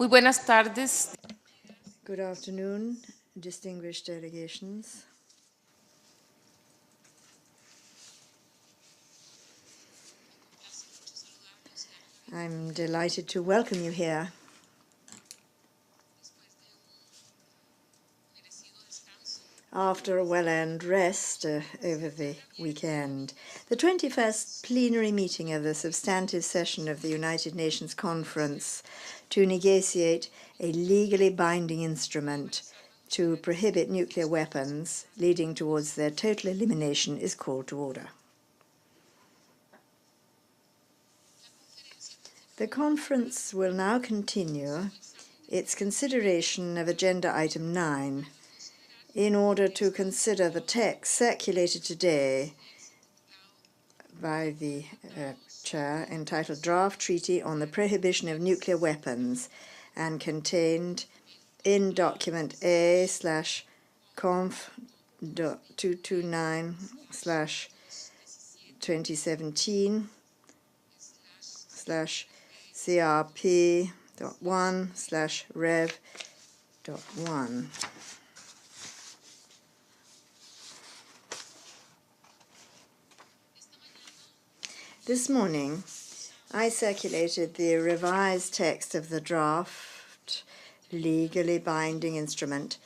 Muy buenas tardes. Good afternoon, distinguished delegations. I'm delighted to welcome you here. After a well-earned rest over the weekend, the 21st plenary meeting of the substantive session of the United Nations Conference to negotiate a legally binding instrument to prohibit nuclear weapons leading towards their total elimination is called to order. The conference will now continue its consideration of Agenda Item 9, in order to consider the text circulated today by the Chair entitled Draft Treaty on the Prohibition of Nuclear Weapons and contained in document A/229/2017/CRP.1/Rev.1. This morning, I circulated the revised text of the draft legally binding instrument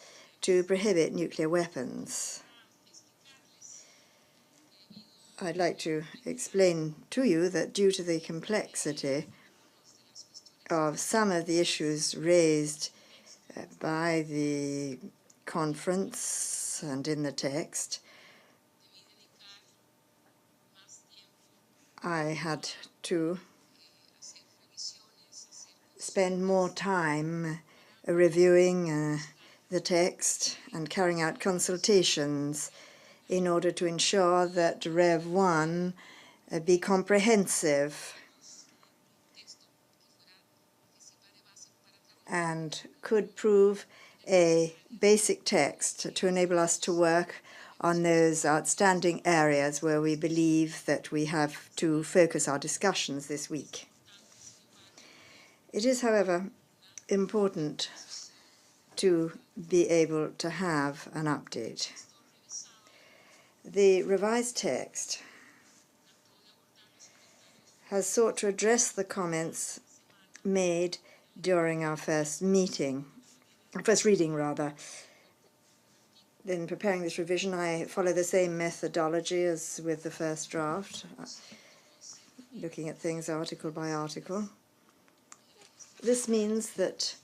to prohibit nuclear weapons. I'd like to explain to you that due to the complexity of some of the issues raised by the conference and in the text, I had to spend more time reviewing the text and carrying out consultations in order to ensure that Rev 1 be comprehensive and could prove a basic text to enable us to work on those outstanding areas where we believe that we have to focus our discussions this week. It is, however, important to be able to have an update. The revised text has sought to address the comments made during our first reading. In preparing this revision, I follow the same methodology as with the first draft, looking at things article by article. This means that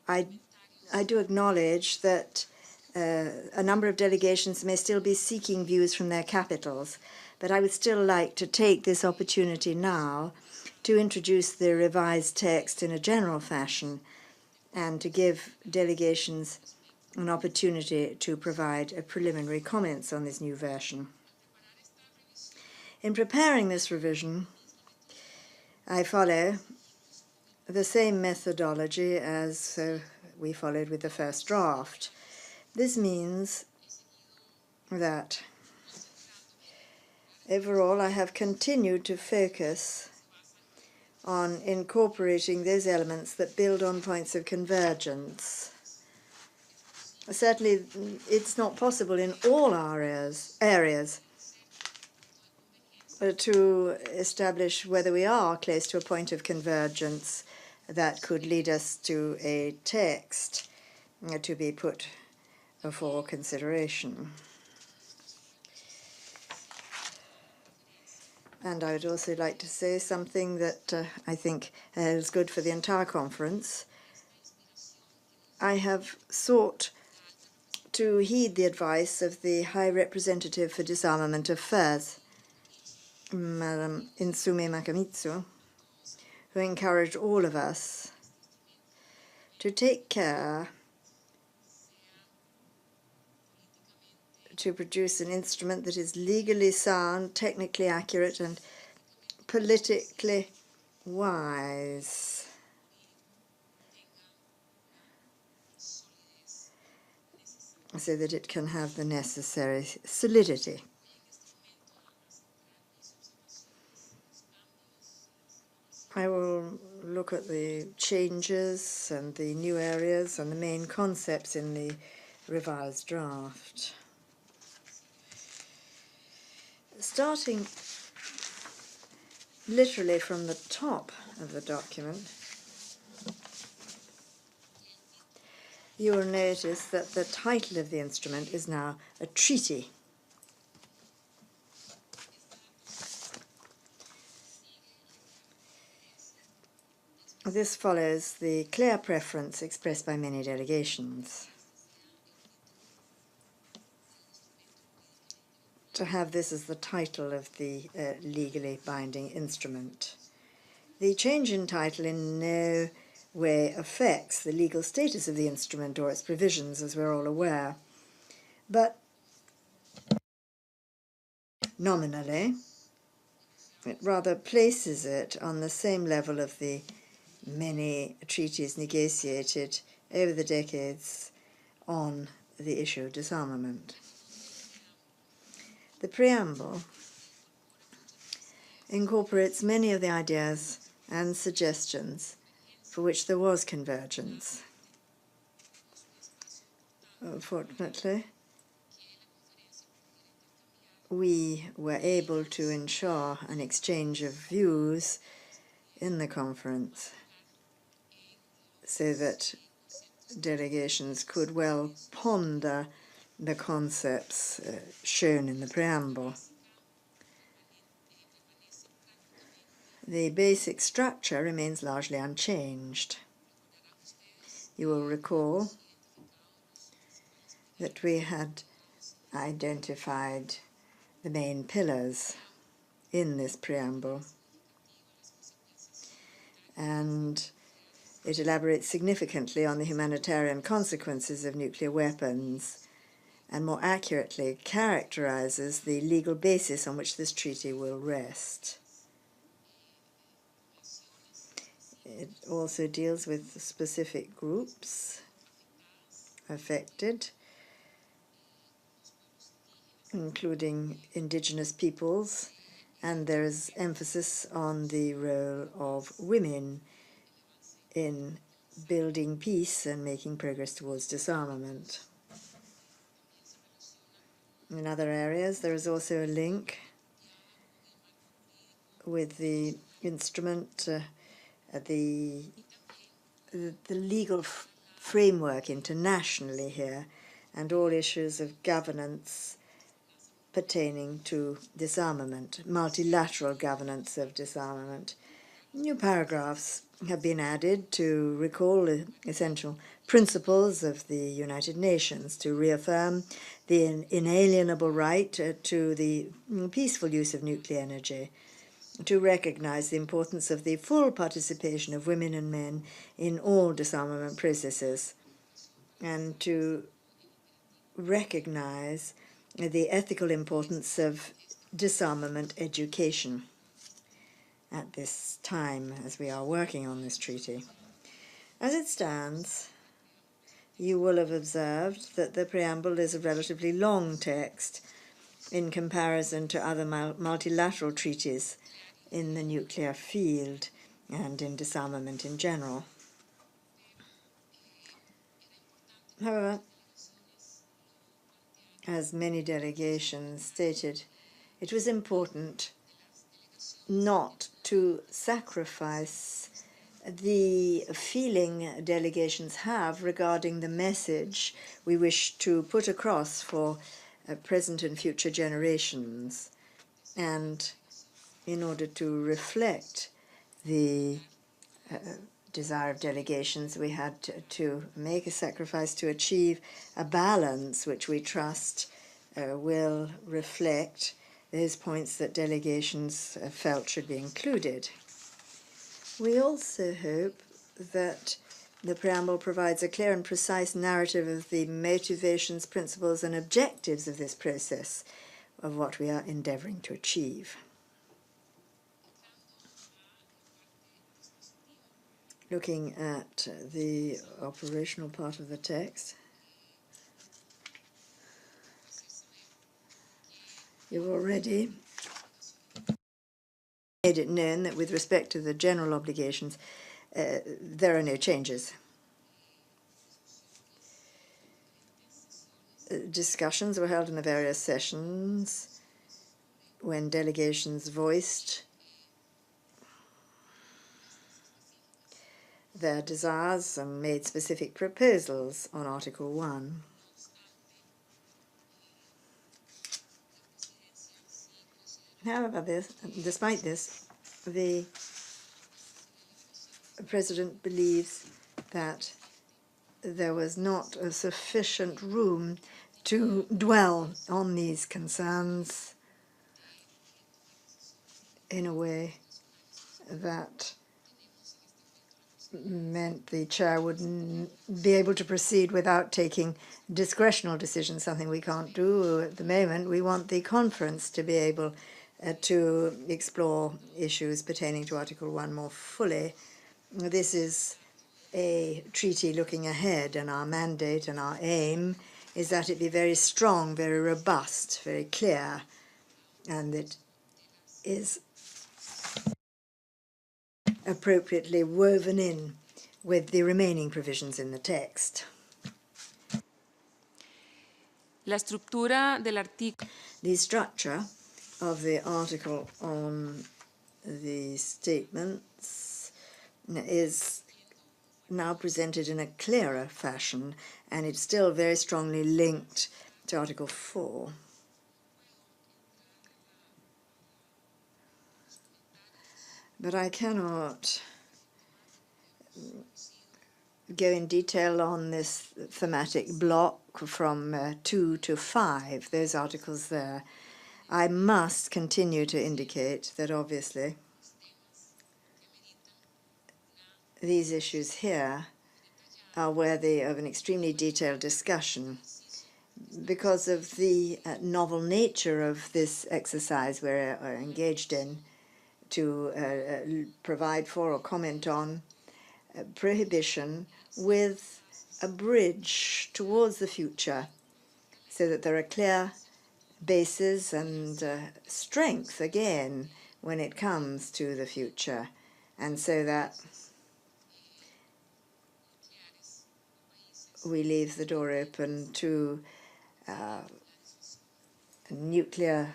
I do acknowledge that a number of delegations may still be seeking views from their capitals, but I would still like to take this opportunity now to introduce the revised text in a general fashion and to give delegations an opportunity to provide preliminary comments on this new version. In preparing this revision, I follow the same methodology as we followed with the first draft. This means that overall I have continued to focus on incorporating those elements that build on points of convergence. Certainly, it's not possible in all areas to establish whether we are close to a point of convergence that could lead us to a text to be put for consideration. And I would also like to say something that I think is good for the entire conference. I have sought to heed the advice of the High Representative for Disarmament Affairs, Madam Insume Makamitsu, who encouraged all of us to take care to produce an instrument that is legally sound, technically accurate, and politically wise. So that it can have the necessary solidity. I will look at the changes and the new areas and the main concepts in the revised draft. Starting literally from the top of the document, you will notice that the title of the instrument is now a treaty. This follows the clear preference expressed by many delegations to have this as the title of the legally binding instrument. The change in title in no way affects the legal status of the instrument or its provisions, as we're all aware, but nominally it rather places it on the same level of the many treaties negotiated over the decades on the issue of disarmament. The preamble incorporates many of the ideas and suggestions for which there was convergence. Fortunately, we were able to ensure an exchange of views in the conference so that delegations could well ponder the concepts shown in the preamble. The basic structure remains largely unchanged. You will recall that we had identified the main pillars in this preamble, and it elaborates significantly on the humanitarian consequences of nuclear weapons and more accurately characterizes the legal basis on which this treaty will rest. It also deals with specific groups affected, including indigenous peoples, and there is emphasis on the role of women in building peace and making progress towards disarmament. In other areas, there is also a link with the instrument, the legal framework internationally here, and all issues of governance pertaining to disarmament, multilateral governance of disarmament. New paragraphs have been added to recall the essential principles of the United Nations, to reaffirm the inalienable right to the peaceful use of nuclear energy, to recognize the importance of the full participation of women and men in all disarmament processes, and to recognize the ethical importance of disarmament education at this time as we are working on this treaty. As it stands, you will have observed that the preamble is a relatively long text in comparison to other multilateral treaties in the nuclear field and in disarmament in general. However, as many delegations stated, it was important not to sacrifice the feeling delegations have regarding the message we wish to put across for present and future generations, and in order to reflect the desire of delegations, we had to make a sacrifice to achieve a balance which we trust will reflect those points that delegations felt should be included. We also hope that the preamble provides a clear and precise narrative of the motivations, principles, and objectives of this process, of what we are endeavoring to achieve. Looking at the operational part of the text, you've already made it known that with respect to the general obligations, there are no changes. Discussions were held in the various sessions when delegations voiced their desires and made specific proposals on Article 1. However, despite this, the President believes that there was not a sufficient room to dwell on these concerns in a way that meant the chair wouldn't be able to proceed without taking discretional decisions, something we can't do at the moment. We want the conference to be able to explore issues pertaining to Article 1 more fully. This is a treaty looking ahead, and our mandate and our aim is that it be very strong, very robust, very clear, and it is appropriately woven in with the remaining provisions in the text. La estructura del artículo. The structure of the article on the statements is now presented in a clearer fashion, and it's still very strongly linked to Article 4. But I cannot go in detail on this thematic block from 2 to 5, those articles there. I must continue to indicate that obviously these issues here are worthy of an extremely detailed discussion because of the novel nature of this exercise we're engaged in to provide for or comment on prohibition with a bridge towards the future so that there are clear bases and strength again when it comes to the future, and so that we leave the door open to nuclear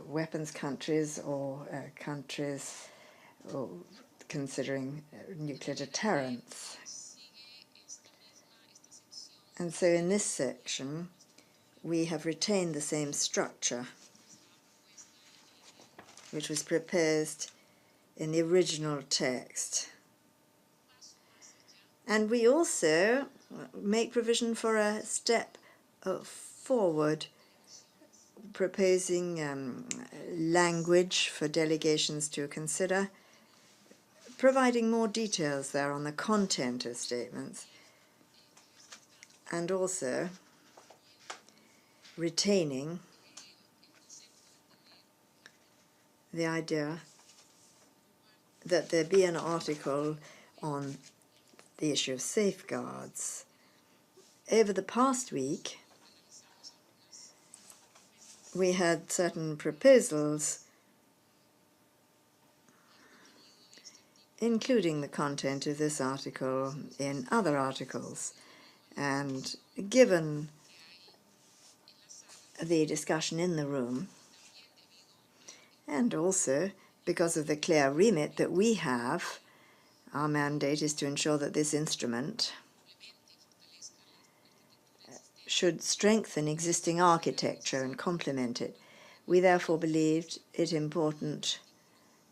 weapons countries or countries considering nuclear deterrence. And so in this section, we have retained the same structure which was proposed in the original text. And we also make provision for a step forward, proposing language for delegations to consider, providing more details there on the content of statements, and also retaining the idea that there be an article on the issue of safeguards. Over the past week, we had certain proposals, including the content of this article in other articles, and given the discussion in the room, and also because of the clear remit that we have, our mandate is to ensure that this instrument should strengthen existing architecture and complement it. We therefore believed it important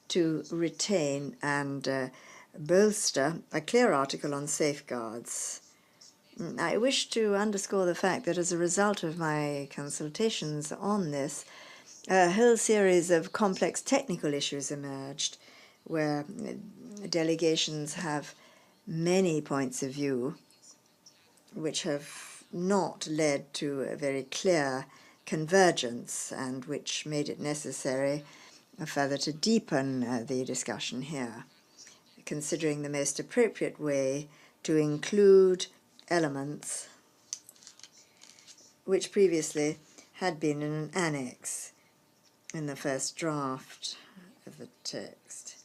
to retain and bolster a clear article on safeguards. I wish to underscore the fact that as a result of my consultations on this, a whole series of complex technical issues emerged where delegations have many points of view which have not led to a very clear convergence and which made it necessary further to deepen the discussion here, considering the most appropriate way to include elements which previously had been in an annex in the first draft of the text.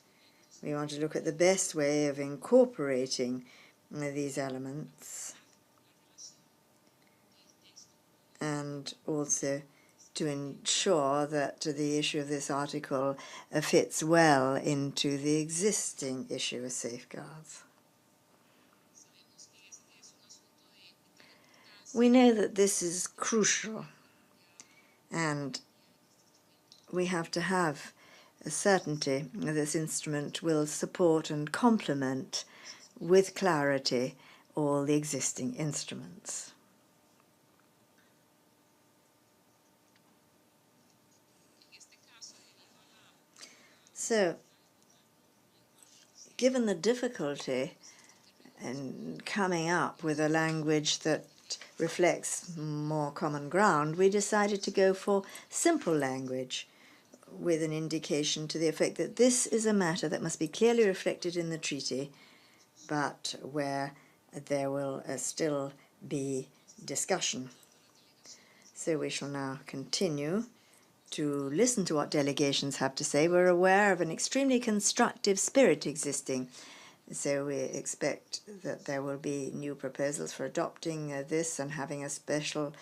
We want to look at the best way of incorporating these elements and also to ensure that the issue of this article fits well into the existing issue of safeguards. We know that this is crucial, and we have to have a certainty that this instrument will support and complement with clarity all the existing instruments. So, given the difficulty in coming up with a language that reflects more common ground, we decided to go for simple language with an indication to the effect that this is a matter that must be clearly reflected in the treaty, but where there will still be discussion. So we shall now continue to listen to what delegations have to say. We're aware of an extremely constructive spirit existing, so we expect that there will be new proposals for adopting this and having a special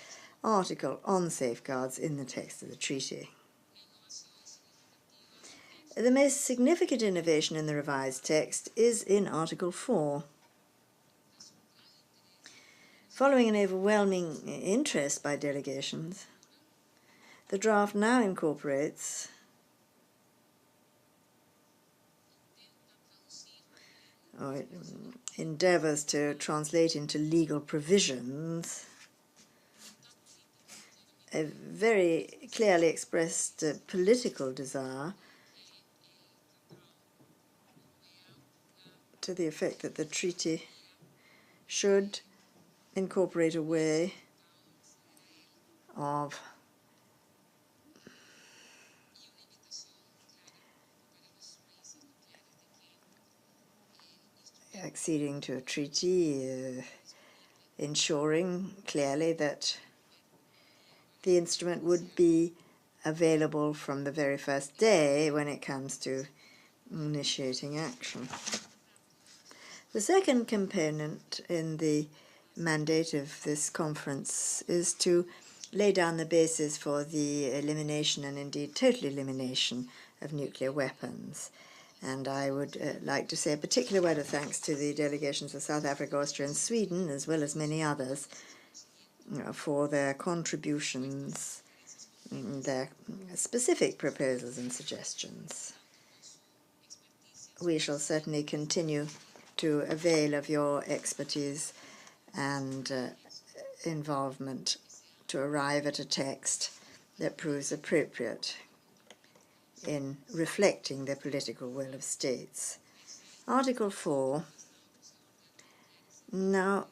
article on safeguards in the text of the treaty. The most significant innovation in the revised text is in Article 4. Following an overwhelming interest by delegations, the draft now incorporates or it endeavours to translate into legal provisions a very clearly expressed political desire to the effect that the treaty should incorporate a way of acceding to a treaty, ensuring clearly that the instrument would be available from the very first day when it comes to initiating action. The second component in the mandate of this conference is to lay down the basis for the elimination and indeed total elimination of nuclear weapons. And I would like to say a particular word of thanks to the delegations of South Africa, Austria and Sweden, as well as many others, for their contributions, their specific proposals and suggestions. We shall certainly continue to avail of your expertise and involvement to arrive at a text that proves appropriate in reflecting the political will of states. Article 4 now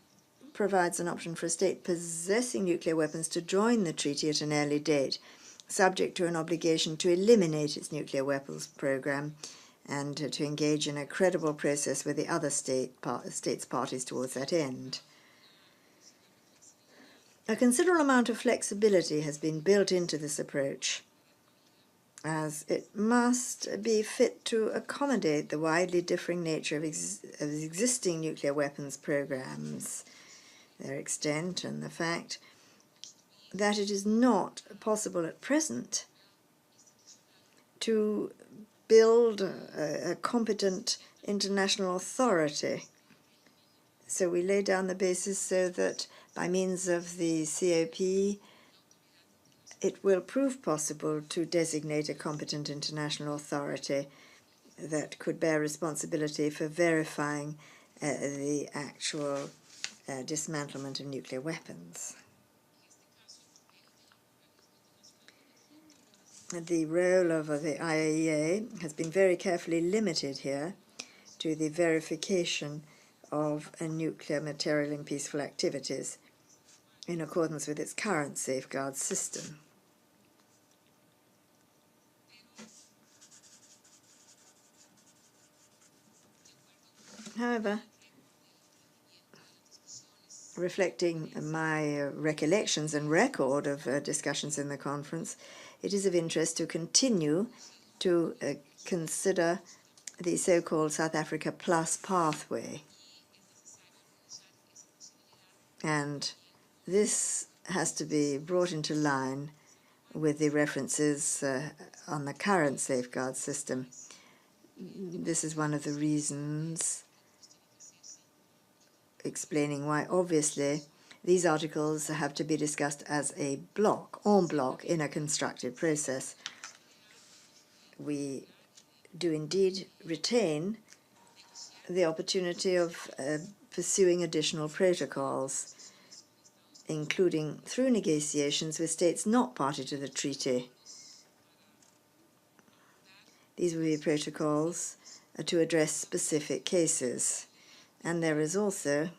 provides an option for a state possessing nuclear weapons to join the treaty at an early date, subject to an obligation to eliminate its nuclear weapons program and to engage in a credible process with the other states parties towards that end. A considerable amount of flexibility has been built into this approach, as it must be fit to accommodate the widely differing nature of existing nuclear weapons programs, their extent, and the fact that it is not possible at present to build a competent international authority. So we lay down the basis so that by means of the COP, it will prove possible to designate a competent international authority that could bear responsibility for verifying the actual dismantlement of nuclear weapons. The role of the IAEA has been very carefully limited here to the verification of a nuclear material in peaceful activities in accordance with its current safeguard system. However, reflecting my recollections and record of discussions in the conference, it is of interest to continue to consider the so-called South Africa Plus pathway. And this has to be brought into line with the references on the current safeguard system. This is one of the reasons explaining why, obviously, these articles have to be discussed as a block, en bloc, in a constructive process. We do indeed retain the opportunity of pursuing additional protocols, including through negotiations with states not party to the treaty. These will be protocols to address specific cases. And there is also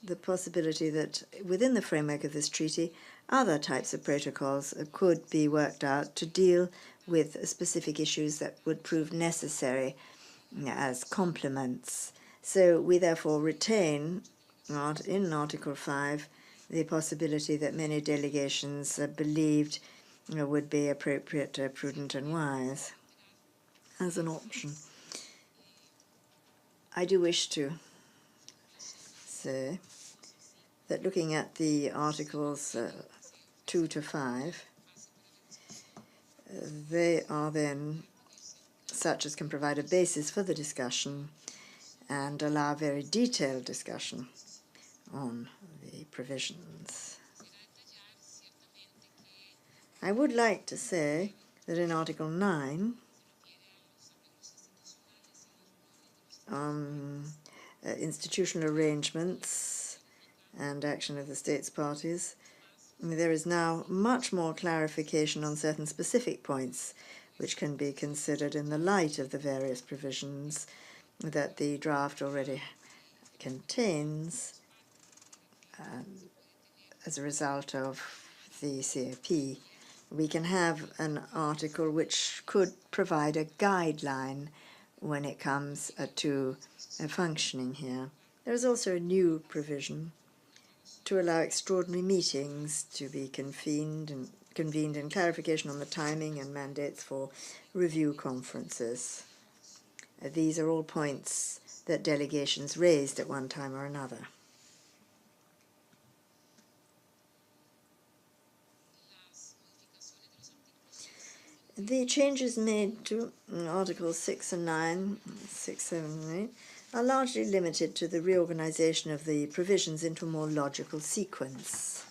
the possibility that within the framework of this treaty, other types of protocols could be worked out to deal with specific issues that would prove necessary as complements. So we therefore retain, in Article 5, the possibility that many delegations believed would be appropriate, prudent, and wise as an option. I do wish to say that looking at the Articles 2 to 5, they are then such as can provide a basis for the discussion and allow very detailed discussion on the provisions. I would like to say that in Article 9, institutional arrangements and action of the states parties, there is now much more clarification on certain specific points which can be considered in the light of the various provisions that the draft already contains as a result of the CAP. We can have an article which could provide a guideline when it comes to functioning here. There is also a new provision to allow extraordinary meetings to be convened and clarification on the timing and mandates for review conferences. These are all points that delegations raised at one time or another. The changes made to Articles 6 and 9, 6, 7, and 8, are largely limited to the reorganization of the provisions into a more logical sequence.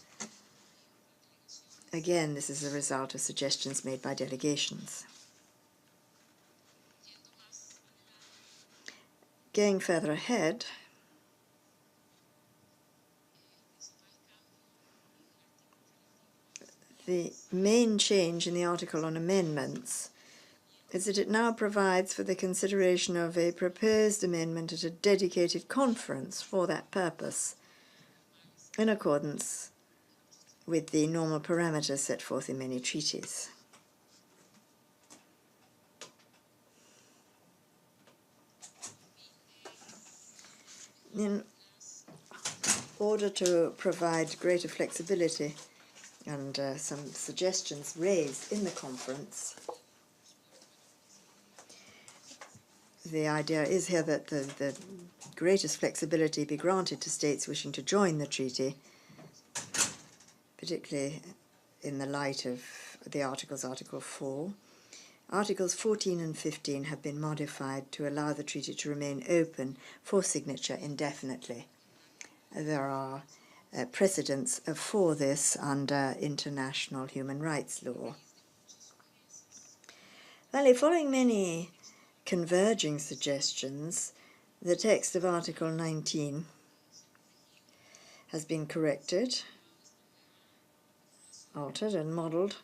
Again, this is a result of suggestions made by delegations. Going further ahead, the main change in the article on amendments is that it now provides for the consideration of a proposed amendment at a dedicated conference for that purpose, in accordance with the normal parameters set forth in many treaties. In order to provide greater flexibility and some suggestions raised in the conference, the idea is here that the greatest flexibility be granted to states wishing to join the treaty, particularly in the light of the Articles, Article 4. Articles 14 and 15 have been modified to allow the treaty to remain open for signature indefinitely. There are precedents for this under international human rights law. Finally, following many converging suggestions, the text of Article 19 has been corrected, altered and modelled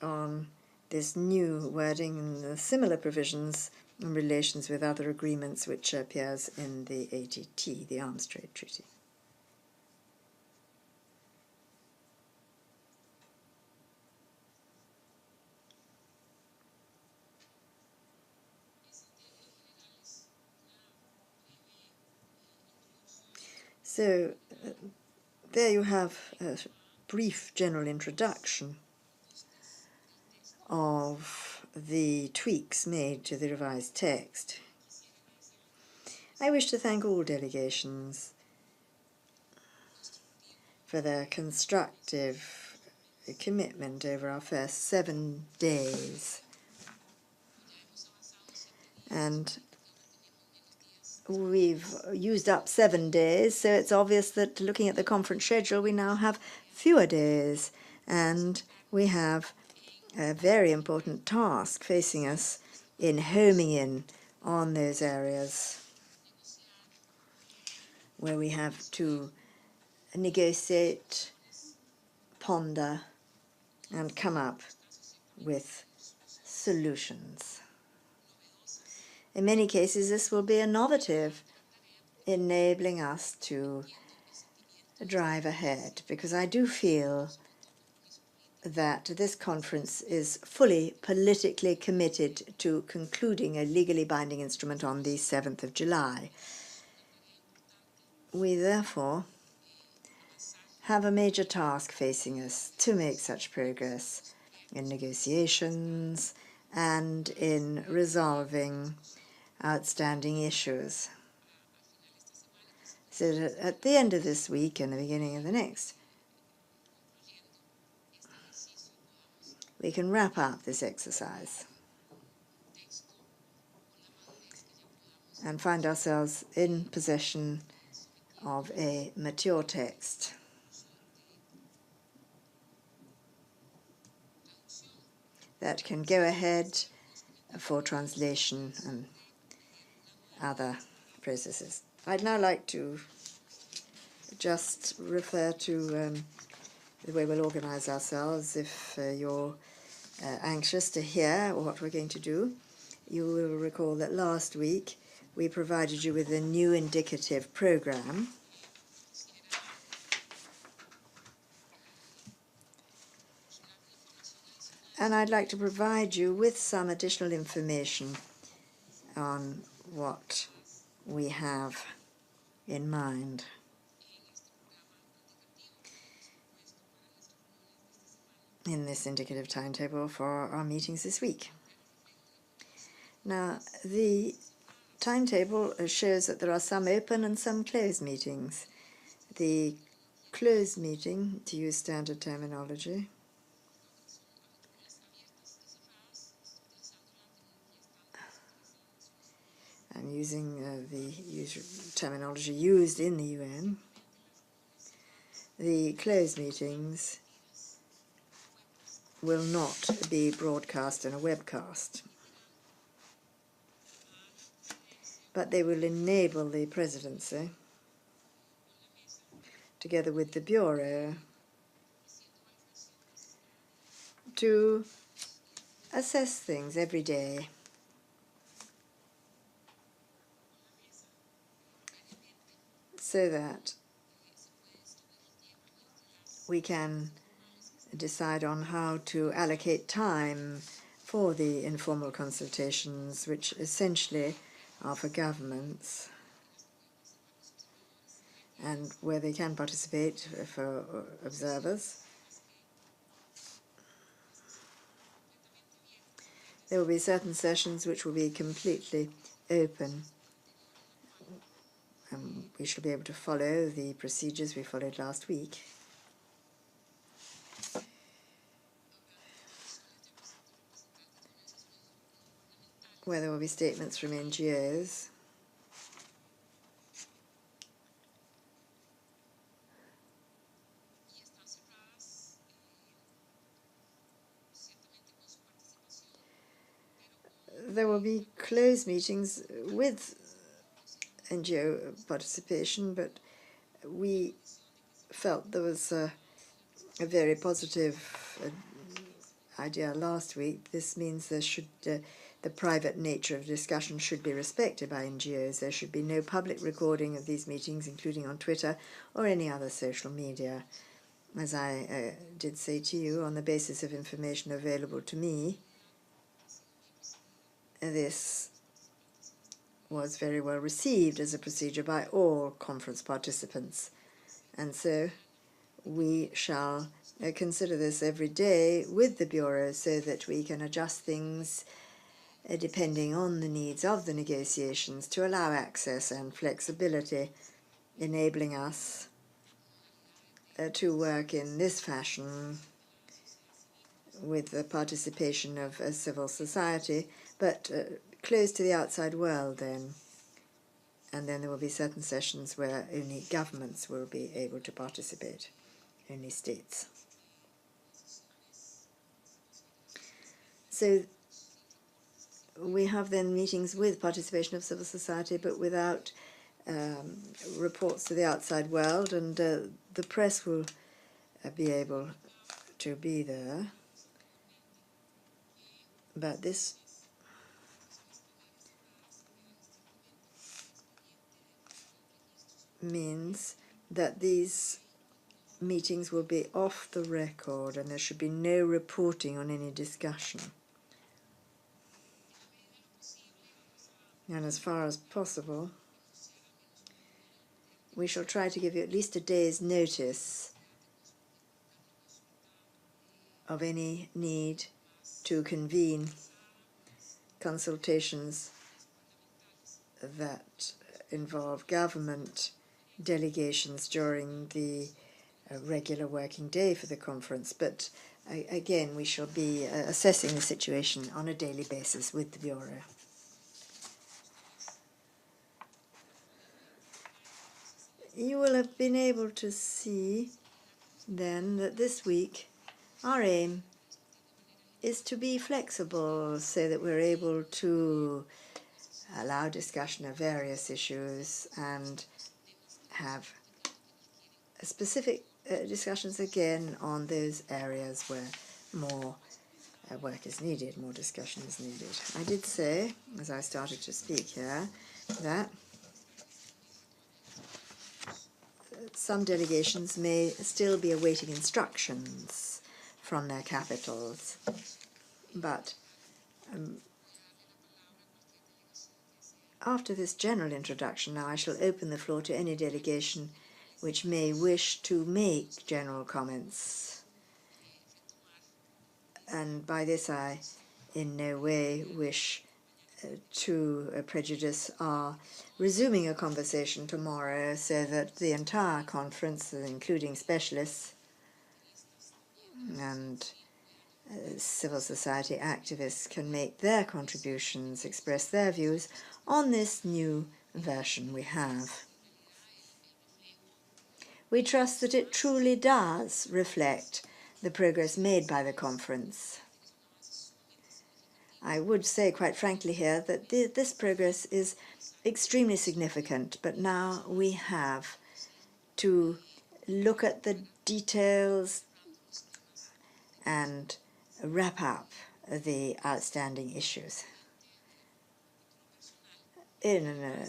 on this new wording and the similar provisions in relations with other agreements which appears in the ATT, the Arms Trade Treaty. So there you have a brief general introduction of the tweaks made to the revised text. I wish to thank all delegations for their constructive commitment over our first 7 days. And we've used up 7 days, so it's obvious that looking at the conference schedule, we now have fewer days, and we have a very important task facing us in homing in on those areas where we have to negotiate, ponder, and come up with solutions. In many cases, this will be innovative, enabling us to drive ahead, because I do feel that this conference is fully politically committed to concluding a legally binding instrument on the 7th of July. We therefore have a major task facing us to make such progress in negotiations and in resolving outstanding issues, so that at the end of this week and the beginning of the next, we can wrap up this exercise and find ourselves in possession of a mature text that can go ahead for translation and other processes. I'd now like to just refer to the way we'll organize ourselves. If you're anxious to hear what we're going to do, you will recall that last week we provided you with a new indicative program. And I'd like to provide you with some additional information on what we have in mind. In this indicative timetable for our meetings this week. Now, the timetable shows that there are some open and some closed meetings. The closed meeting, to use standard terminology, I'm using the terminology used in the UN. The closed meetings will not be broadcast in a webcast, but they will enable the presidency, together with the Bureau, to assess things every day so that we can decide on how to allocate time for the informal consultations, which essentially are for governments, and where they can participate for observers. There will be certain sessions which will be completely open, and we shall be able to follow the procedures we followed last week. Where there will be statements from NGOs, there will be closed meetings with NGO participation, but we felt there was a very positive idea last week. This means there should the private nature of discussion should be respected by NGOs. There should be no public recording of these meetings, including on Twitter or any other social media. As I did say to you, on the basis of information available to me, this was very well received as a procedure by all conference participants. And so we shall consider this every day with the Bureau so that we can adjust things depending on the needs of the negotiations to allow access and flexibility, enabling us to work in this fashion with the participation of civil society, but close to the outside world then. And then there will be certain sessions where only governments will be able to participate, only states. So we have then meetings with participation of civil society, but without reports to the outside world, and the press will be able to be there. But this means that these meetings will be off the record and there should be no reporting on any discussion. And as far as possible, we shall try to give you at least a day's notice of any need to convene consultations that involve government delegations during the regular working day for the conference. But again, we shall be assessing the situation on a daily basis with the Bureau. You will have been able to see then that this week our aim is to be flexible so that we're able to allow discussion of various issues and have specific discussions again on those areas where more work is needed, more discussion is needed. I did say, as I started to speak here, that some delegations may still be awaiting instructions from their capitals, but after this general introduction now I shall open the floor to any delegation which may wish to make general comments. And by this I in no way wish to prejudice our resuming a conversation tomorrow so that the entire conference, including specialists and civil society activists, can make their contributions, express their views on this new version we have. We trust that it truly does reflect the progress made by the conference. I would say quite frankly here that this progress is extremely significant, but now we have to look at the details and wrap up the outstanding issues. In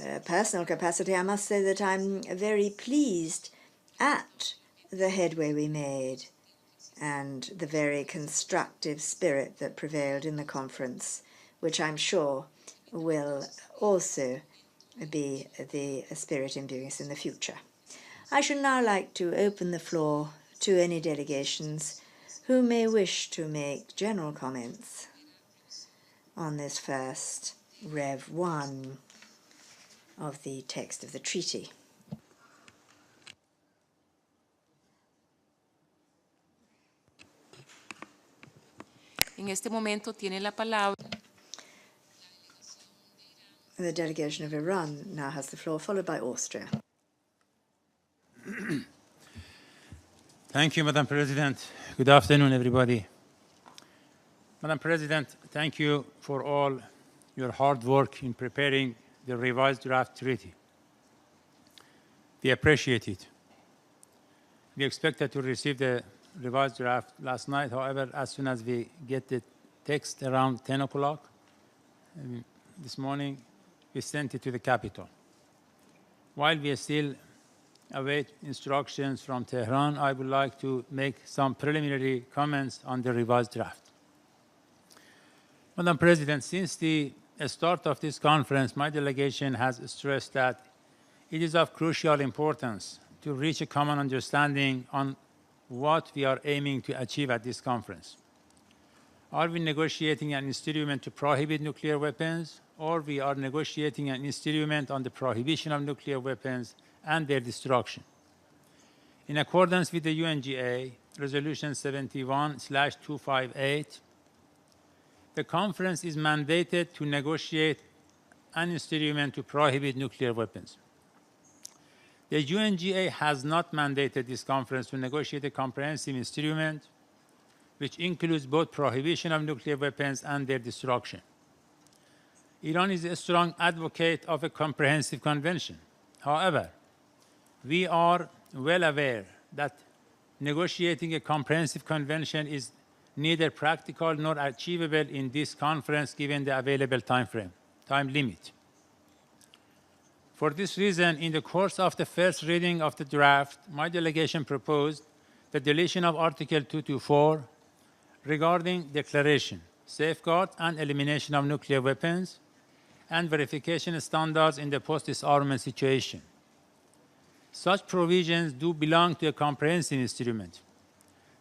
a personal capacity, I must say that I'm very pleased at the headway we made and the very constructive spirit that prevailed in the conference, which I'm sure will also be the spirit imbuing us in the future. I should now like to open the floor to any delegations who may wish to make general comments on this first Rev 1 of the text of the treaty. En este momento tiene la palabra. The delegation of Iran now has the floor, followed by Austria. Thank you, Madam President. Good afternoon, everybody. Madam President, thank you for all your hard work in preparing the revised draft treaty. We appreciate it. We expected to receive the revised draft last night. However, as soon as we get the text around 10 o'clock this morning, we sent it to the Capitol. While we still await instructions from Tehran, I would like to make some preliminary comments on the revised draft. Madam President, since the start of this conference, my delegation has stressed that it is of crucial importance to reach a common understanding on what we are aiming to achieve at this conference. Are we negotiating an instrument to prohibit nuclear weapons, or we are negotiating an instrument on the prohibition of nuclear weapons and their destruction? In accordance with the UNGA, Resolution 71/258, the conference is mandated to negotiate an instrument to prohibit nuclear weapons. The UNGA has not mandated this conference to negotiate a comprehensive instrument which includes both prohibition of nuclear weapons and their destruction. Iran is a strong advocate of a comprehensive convention. However, we are well aware that negotiating a comprehensive convention is neither practical nor achievable in this conference given the available time limit. For this reason, in the course of the first reading of the draft, my delegation proposed the deletion of Article 224 regarding declaration, safeguard, and elimination of nuclear weapons, and verification standards in the post-disarmament situation. Such provisions do belong to a comprehensive instrument.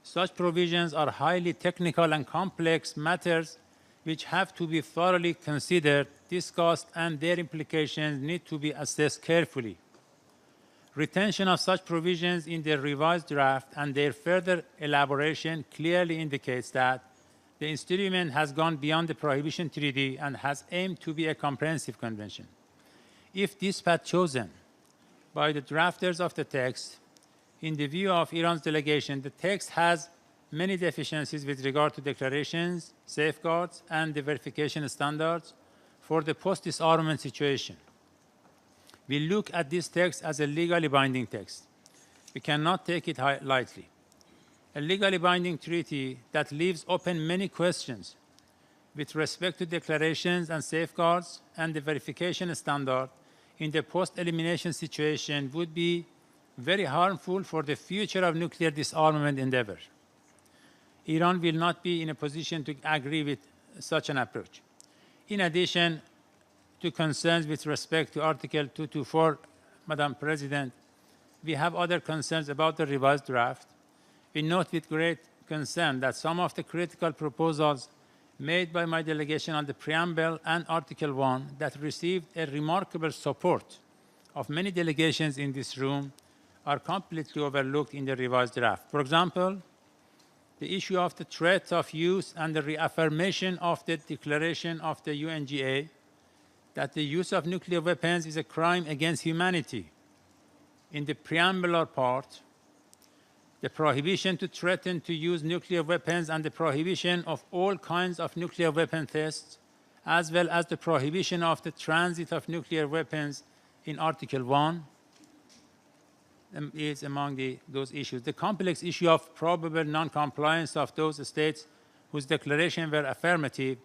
Such provisions are highly technical and complex matters which have to be thoroughly considered, discussed, and their implications need to be assessed carefully. Retention of such provisions in the revised draft and their further elaboration clearly indicates that the instrument has gone beyond the Prohibition Treaty and has aimed to be a comprehensive convention. If this path chosen by the drafters of the text, in the view of Iran's delegation, the text has many deficiencies with regard to declarations, safeguards, and the verification standards for the post-disarmament situation. We look at this text as a legally binding text. We cannot take it lightly. A legally binding treaty that leaves open many questions with respect to declarations and safeguards and the verification standard in the post-elimination situation would be very harmful for the future of nuclear disarmament endeavor. Iran will not be in a position to agree with such an approach. In addition to concerns with respect to Article 224, Madam President, we have other concerns about the revised draft. We note with great concern that some of the critical proposals made by my delegation on the preamble and Article 1 that received a remarkable support of many delegations in this room are completely overlooked in the revised draft. For example, the issue of the threat of use and the reaffirmation of the declaration of the UNGA that the use of nuclear weapons is a crime against humanity. In the preambular part, the prohibition to threaten to use nuclear weapons and the prohibition of all kinds of nuclear weapon tests, as well as the prohibition of the transit of nuclear weapons in Article 1, is among those issues. The complex issue of probable non-compliance of those states whose declaration were affirmative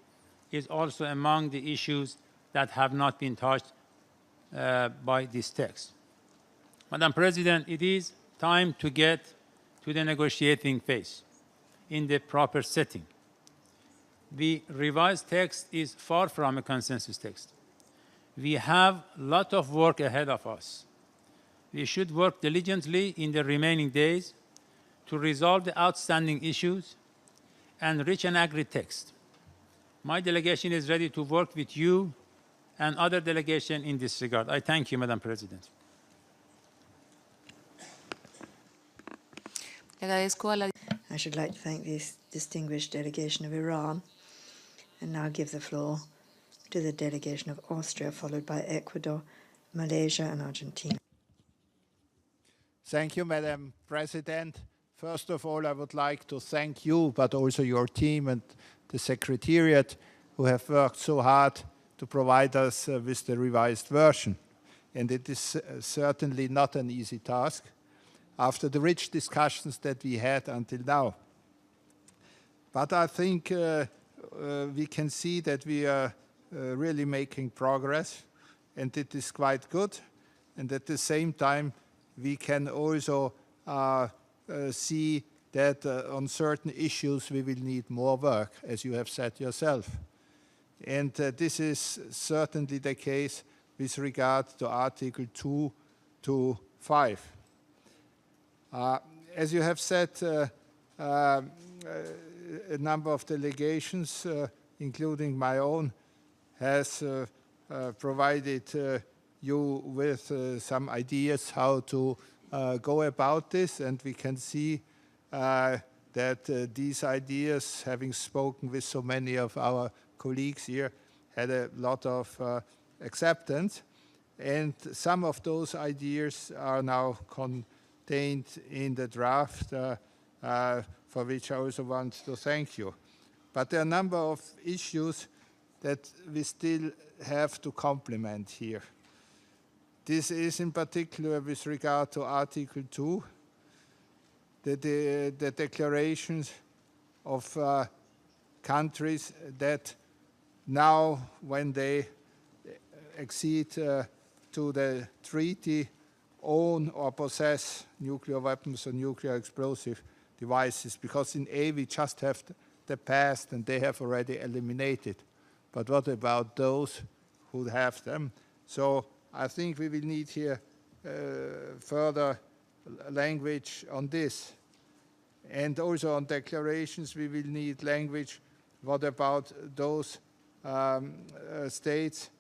is also among the issues that have not been touched by this text. Madam President, it is time to get to the negotiating phase in the proper setting. The revised text is far from a consensus text. We have a lot of work ahead of us. We should work diligently in the remaining days to resolve the outstanding issues and reach an agreed text. My delegation is ready to work with you and other delegations in this regard. I thank you, Madam President. I should like to thank this distinguished delegation of Iran and now give the floor to the delegation of Austria, followed by Ecuador, Malaysia, and Argentina. Thank you, Madam President. First of all, I would like to thank you, but also your team and the Secretariat, who have worked so hard to provide us with the revised version. And it is certainly not an easy task after the rich discussions that we had until now. But I think we can see that we are really making progress, and it is quite good. And at the same time, we can also see that on certain issues we will need more work, as you have said yourself. And this is certainly the case with regard to Article 2 to 5. as you have said, a number of delegations, including my own, has provided you with some ideas how to go about this, and we can see that these ideas, having spoken with so many of our colleagues here, had a lot of acceptance, and some of those ideas are now contained in the draft, for which I also want to thank you. But there are a number of issues that we still have to complement here. This is in particular with regard to Article 2, the declarations of countries that now, when they accede to the treaty, own or possess nuclear weapons or nuclear explosive devices, because in A we just have the past and they have already eliminated. But what about those who have them? So I think we will need here further language on this. And also on declarations we will need language. What about those states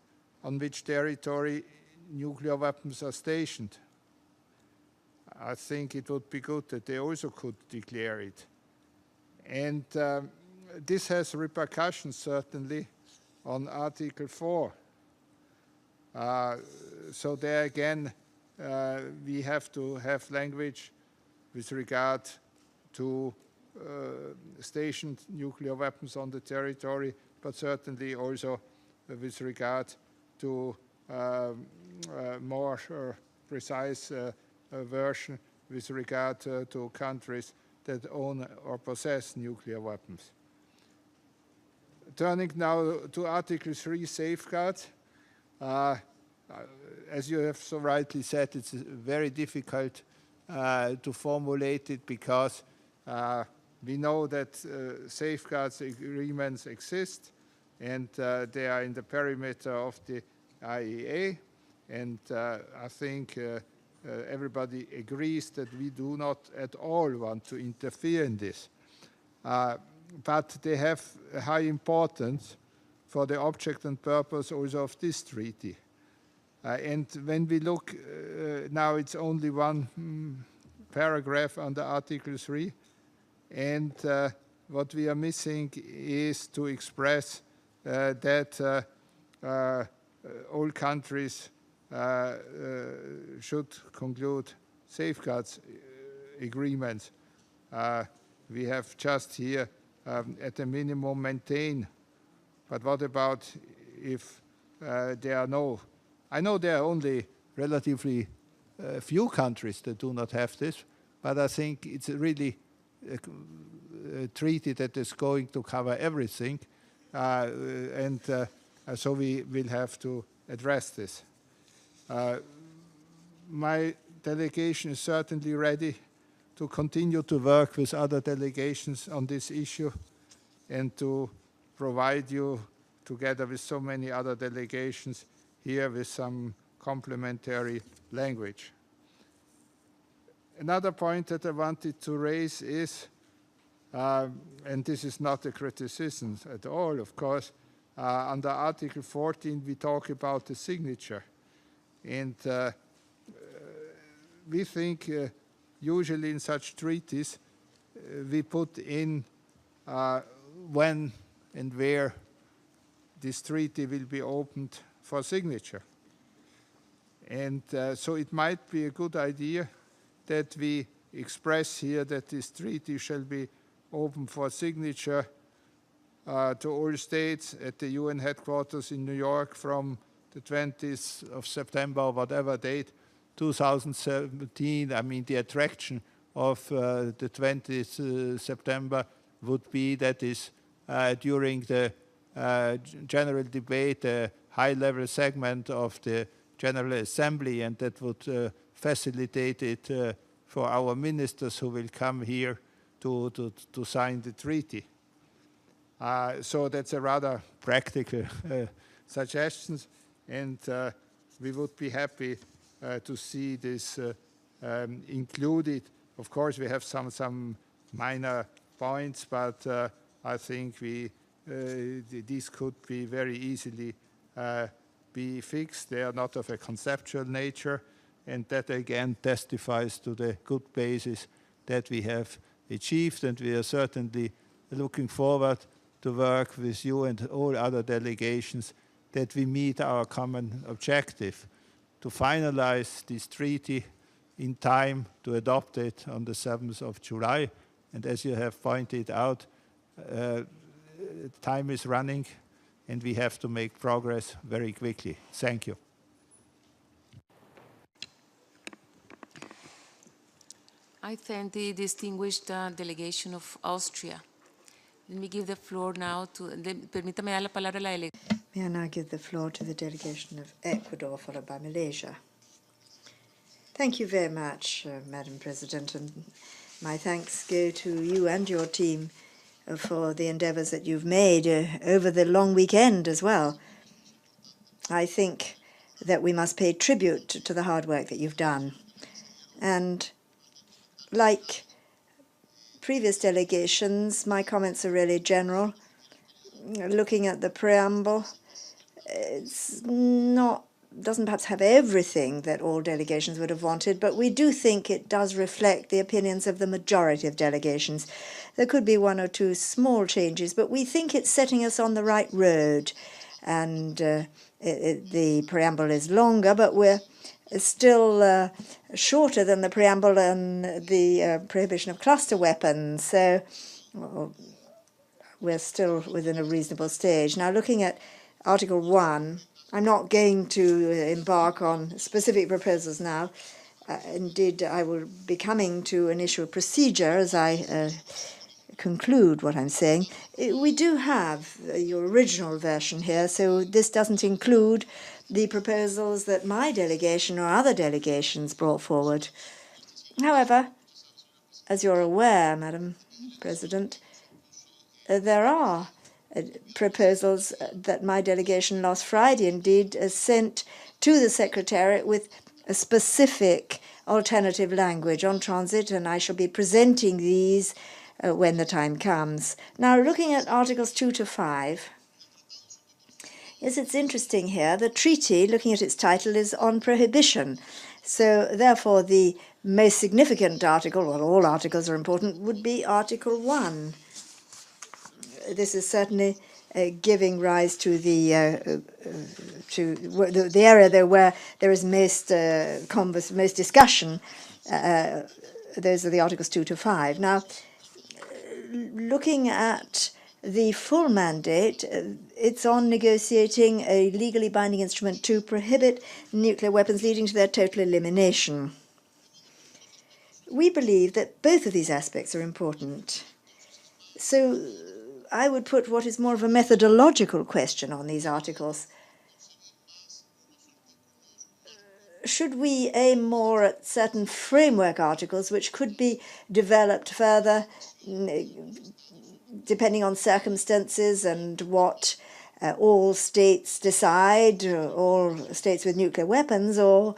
on which territory nuclear weapons are stationed? I think it would be good that they also could declare it. And this has repercussions certainly on Article 4. So there again, we have to have language with regard to stationed nuclear weapons on the territory, but certainly also with regard to more precise version with regard to countries that own or possess nuclear weapons. Turning now to Article 3, safeguards. As you have so rightly said, it's very difficult to formulate it because we know that safeguards agreements exist and they are in the perimeter of the IEA, and I think everybody agrees that we do not at all want to interfere in this. But they have a high importance for the object and purpose also of this treaty. And when we look, now it's only one paragraph under Article 3, and what we are missing is to express that all countries should conclude safeguards agreements. We have just here at a minimum maintain, but what about if there are no? I know there are only relatively few countries that do not have this, but I think it's really a treaty that is going to cover everything, and so we will have to address this. My delegation is certainly ready to continue to work with other delegations on this issue and to provide you, together with so many other delegations, here with some complementary language. Another point that I wanted to raise is, and this is not a criticism at all, of course, under Article 14 we talk about the signature. And we think usually in such treaties we put in when and where this treaty will be opened for signature. And so it might be a good idea that we express here that this treaty shall be open for signature to all states at the UN headquarters in New York from the 20th of September or whatever date, 2017. I mean, the attraction of the 20th September would be that is during the general debate, a high-level segment of the General Assembly, and that would facilitate it for our ministers who will come here to sign the treaty. So that's a rather practical suggestion, and we would be happy to see this included Of course, we have some minor points, but I think these could be very easily be fixed. They are not of a conceptual nature, and that again testifies to the good basis that we have achieved, and we are certainly looking forward to work with you and all other delegations that we meet our common objective to finalize this treaty in time to adopt it on the 7th of July. And as you have pointed out, time is running and we have to make progress very quickly. Thank you. I thank the distinguished delegation of Austria. Let me give the floor now to, permítame dar la palabra a la delegación. May I now give the floor to the delegation of Ecuador, followed by Malaysia. Thank you very much, Madam President, and my thanks go to you and your team for the endeavours that you've made over the long weekend as well. I think that we must pay tribute to the hard work that you've done. And like previous delegations, my comments are really general. Looking at the preamble, doesn't perhaps have everything that all delegations would have wanted, but we do think it does reflect the opinions of the majority of delegations. There could be one or two small changes, but we think it's setting us on the right road. And the preamble is longer, but we're still shorter than the preamble on the prohibition of cluster weapons. So we're still within a reasonable stage. Now, looking at Article 1, I'm not going to embark on specific proposals now. Indeed, I will be coming to an issue of procedure as I conclude what I'm saying. We do have your original version here, so this doesn't include the proposals that my delegation or other delegations brought forward. However, as you're aware, Madam President, there are proposals that my delegation last Friday indeed sent to the Secretariat with a specific alternative language on transit, and I shall be presenting these when the time comes. Now, looking at Articles 2 to 5, yes, it's interesting here. The treaty, looking at its title, is on prohibition. So, therefore, the most significant article, well, all articles are important, would be Article 1. This is certainly giving rise to the area there where there is most discussion. Those are the Articles 2 to 5. Now, looking at the full mandate, it's on negotiating a legally binding instrument to prohibit nuclear weapons leading to their total elimination. We believe that both of these aspects are important. So I would put what is more of a methodological question on these articles. Should we aim more at certain framework articles which could be developed further depending on circumstances and what all states decide, all states with nuclear weapons, or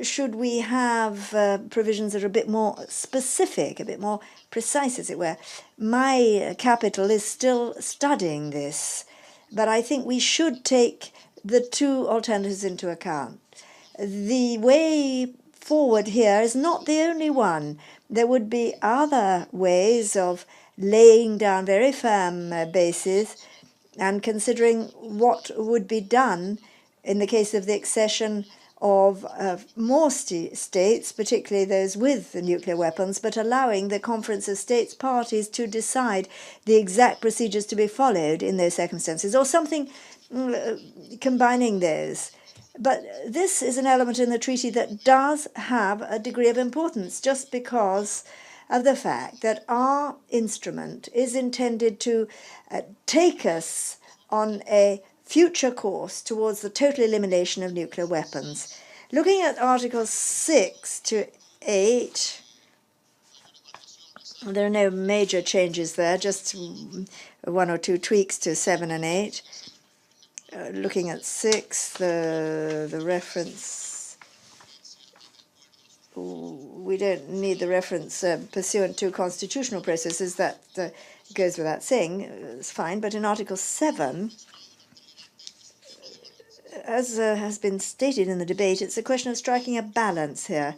should we have provisions that are a bit more specific, a bit more precise, as it were? My capital is still studying this, but I think we should take the two alternatives into account. The way forward here is not the only one. There would be other ways of laying down very firm bases and considering what would be done in the case of the accession of more states, particularly those with the nuclear weapons, but allowing the Conference of States Parties to decide the exact procedures to be followed in those circumstances, or something combining those. But this is an element in the treaty that does have a degree of importance, just because of the fact that our instrument is intended to take us on a future course towards the total elimination of nuclear weapons. Looking at Articles 6 to 8, there are no major changes there, just one or two tweaks to 7 and 8. Looking at 6, the reference we don't need the reference pursuant to constitutional processes. That goes without saying. It's fine. But in Article 7, as has been stated in the debate, it's a question of striking a balance here.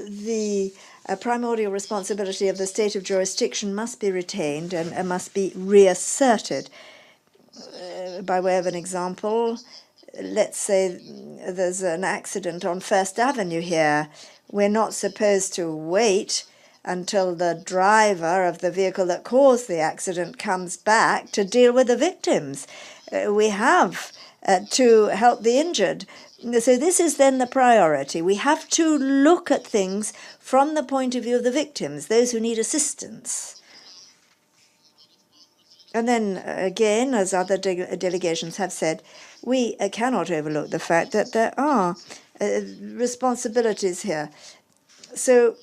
The primordial responsibility of the state of jurisdiction must be retained and must be reasserted. By way of an example, let's say there's an accident on First Avenue here. We're not supposed to wait until the driver of the vehicle that caused the accident comes back to deal with the victims. We have to help the injured. So this is then the priority. We have to look at things from the point of view of the victims, those who need assistance. And then again, as other delegations have said, we cannot overlook the fact that there are responsibilities here. So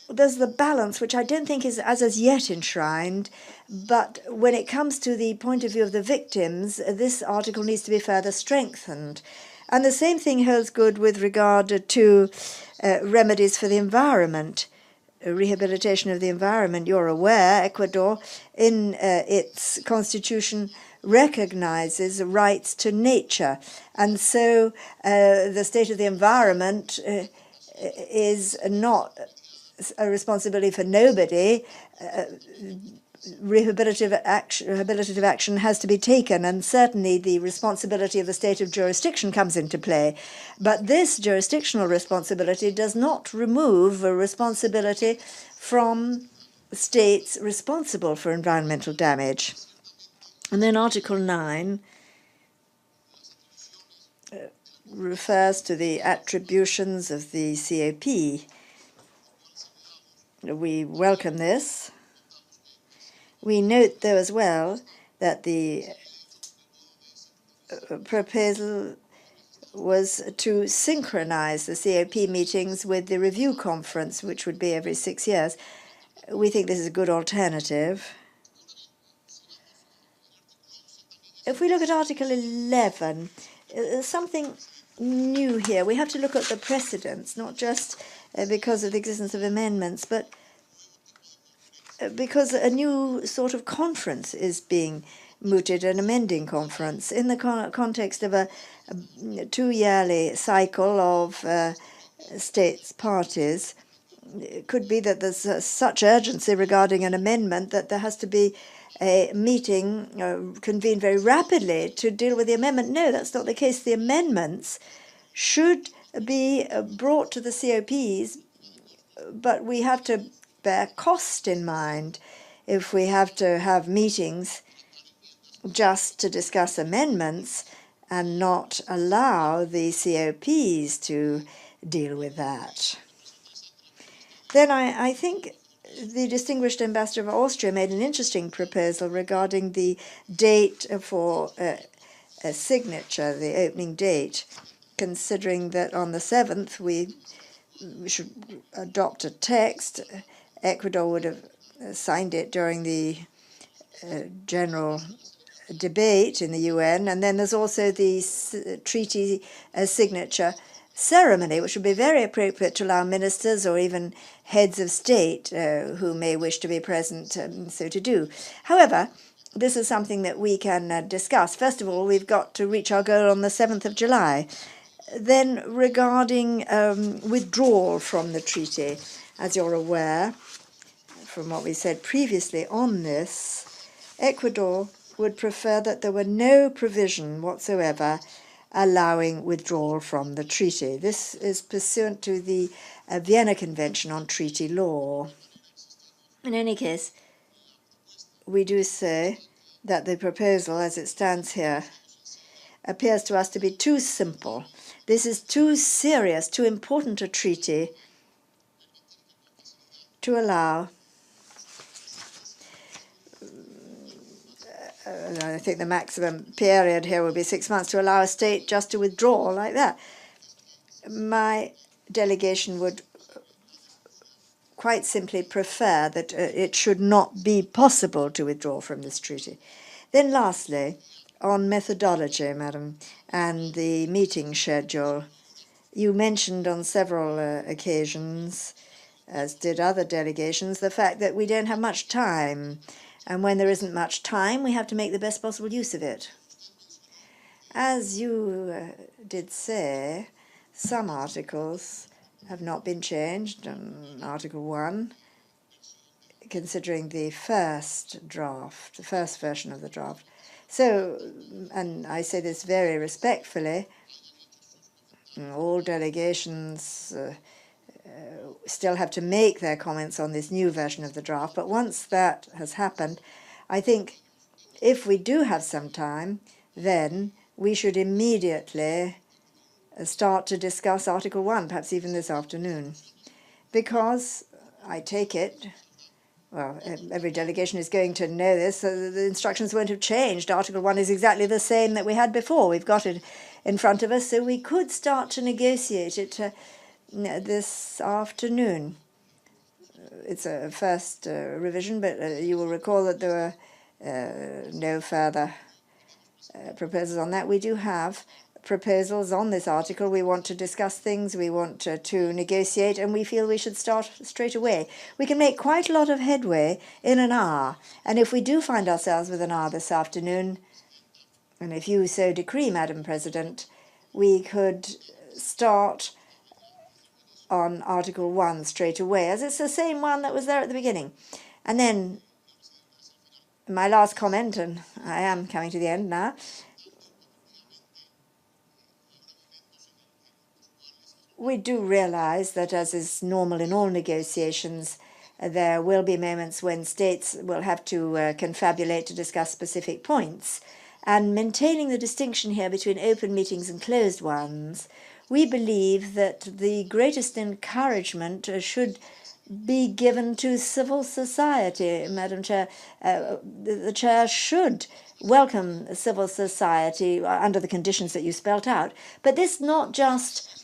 there's the balance, which I don't think is as yet enshrined, but when it comes to the point of view of the victims, this article needs to be further strengthened. And the same thing holds good with regard to remedies for the environment, rehabilitation of the environment. You're aware, Ecuador, in its constitution, recognizes rights to nature. And so the state of the environment is not a responsibility for nobody. Rehabilitative action has to be taken, and certainly the responsibility of the state of jurisdiction comes into play. But this jurisdictional responsibility does not remove a responsibility from states responsible for environmental damage. And then Article 9 refers to the attributions of the COP. We welcome this. We note, though, as well, that the proposal was to synchronize the COP meetings with the review conference, which would be every 6 years. We think this is a good alternative. If we look at Article 11, there's something new here. We have to look at the precedents, not just because of the existence of amendments, but because a new sort of conference is being mooted, an amending conference, in the context of a two-yearly cycle of states parties. It could be that there's such urgency regarding an amendment that there has to be a meeting convened very rapidly to deal with the amendment. No, that's not the case. The amendments should be brought to the COPs, but we have to bear cost in mind if we have to have meetings just to discuss amendments and not allow the COPs to deal with that. Then I think the distinguished ambassador of Austria made an interesting proposal regarding the date for a signature, the opening date, considering that on the 7th we should adopt a text. Ecuador would have signed it during the general debate in the UN, and then there's also the treaty signature ceremony, which would be very appropriate to allow ministers or even heads of state who may wish to be present so to do. However, this is something that we can discuss. First of all, we've got to reach our goal on the 7th of July. Then regarding withdrawal from the treaty, as you're aware, from what we said previously on this, Ecuador would prefer that there were no provision whatsoever allowing withdrawal from the treaty. This is pursuant to the Vienna Convention on Treaty Law. In any case, we do say that the proposal, as it stands here, appears to us to be too simple. This is too serious, too important a treaty to allow. I think the maximum period here would be 6 months to allow a state just to withdraw like that. My delegation would quite simply prefer that it should not be possible to withdraw from this treaty. Then lastly, on methodology, Madam, and the meeting schedule, You mentioned on several occasions, as did other delegations, the fact that we don't have much time. And when there isn't much time, we have to make the best possible use of it. As you did say, some articles have not been changed. Article 1, considering the first draft, the first version of the draft. So, and I say this very respectfully, all delegations still have to make their comments on this new version of the draft, but once that has happened, I think if we do have some time, then we should immediately start to discuss Article 1, perhaps even this afternoon, because I take it, well, every delegation is going to know this, so the instructions won't have changed. Article 1 is exactly the same that we had before. We've got it in front of us, so we could start to negotiate it this afternoon. It's a first revision, but you will recall that there were no further proposals on that. We do have proposals on this article. We want to discuss things, we want to negotiate, and we feel we should start straight away. We can make quite a lot of headway in an hour, and if we do find ourselves with an hour this afternoon, and if you so decree, Madam President, we could start on Article 1 straight away, as it's the same one that was there at the beginning. And then my last comment, and I am coming to the end now, we do realize that, as is normal in all negotiations, there will be moments when states will have to confabulate to discuss specific points. And maintaining the distinction here between open meetings and closed ones, we believe that the greatest encouragement should be given to civil society, Madam Chair. The Chair should welcome civil society under the conditions that you spelt out. But this not just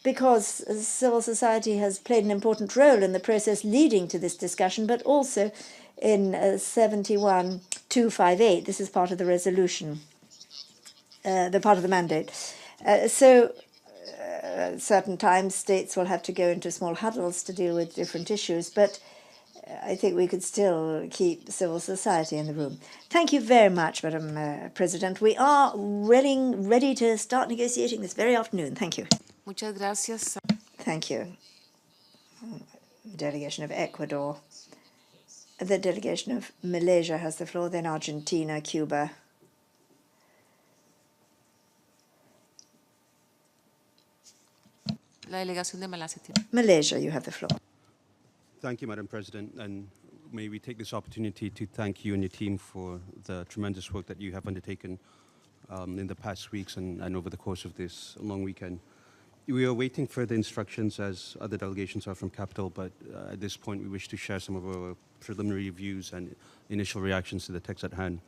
because civil society has played an important role in the process leading to this discussion, but also in 71258. This is part of the resolution, the part of the mandate. Certain times states will have to go into small huddles to deal with different issues, but I think we could still keep civil society in the room. Thank you very much, Madam President. We are ready to start negotiating this very afternoon. Thank you. Muchas gracias. Thank you. The delegation of Ecuador. The delegation of Malaysia has the floor, then Argentina, Cuba. La delegación de Malasia. Malaysia, you have the floor. Thank you, Madam President, and may we take this opportunity to thank you and your team for the tremendous work that you have undertaken in the past weeks and over the course of this long weekend. We are waiting further instructions, as other delegations are from Capital, but at this point we wish to share some of our preliminary views and initial reactions to the text at hand.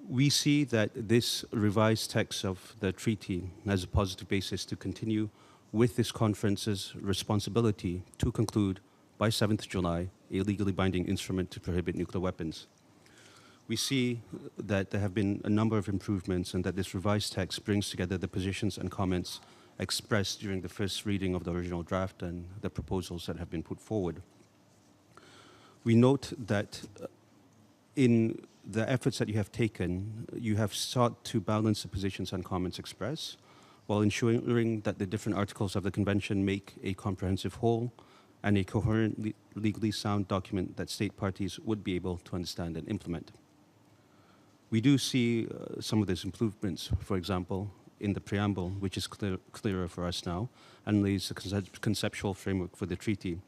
We see that this revised text of the treaty has a positive basis to continue with this conference's responsibility to conclude by 7th July a legally binding instrument to prohibit nuclear weapons. We see that there have been a number of improvements and that this revised text brings together the positions and comments expressed during the first reading of the original draft and the proposals that have been put forward. We note that in the efforts that you have taken, you have sought to balance the positions and comments expressed while ensuring that the different articles of the Convention make a comprehensive whole and a coherent, legally sound document that state parties would be able to understand and implement. We do see some of these improvements, for example, in the preamble, which is clearer for us now, and lays a conceptual framework for the treaty.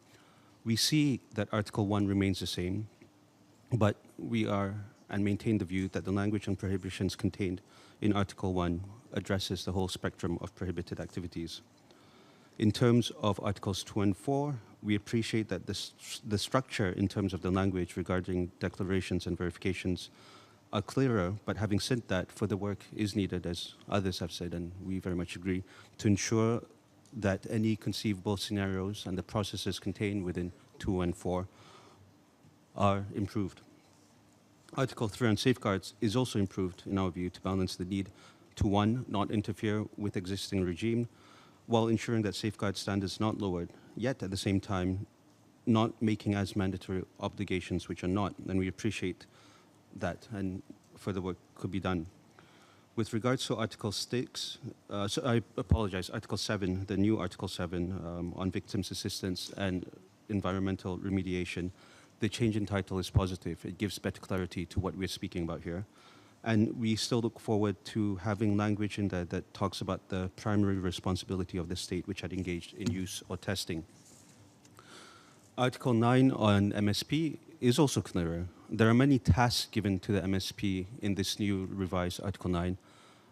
We see that Article 1 remains the same, but we are and maintain the view that the language and prohibitions contained in Article 1 addresses the whole spectrum of prohibited activities. In terms of Articles 2 and 4, we appreciate that the structure in terms of the language regarding declarations and verifications are clearer, but having said that, further work is needed, as others have said, and we very much agree, to ensure that any conceivable scenarios and the processes contained within 2 and 4 are improved. Article 3 on safeguards is also improved, in our view, to balance the need to, 1, not interfere with existing regime, while ensuring that safeguard standards not lowered, yet at the same time not making as mandatory obligations which are not, and we appreciate that, and further work could be done. With regards to Article 6, Article 7, the new Article 7 on victims' assistance and environmental remediation, the change in title is positive. It gives better clarity to what we're speaking about here. And we still look forward to having language in there that talks about the primary responsibility of the state which had engaged in use or testing. Article 9 on MSP is also clearer. There are many tasks given to the MSP in this new revised Article 9.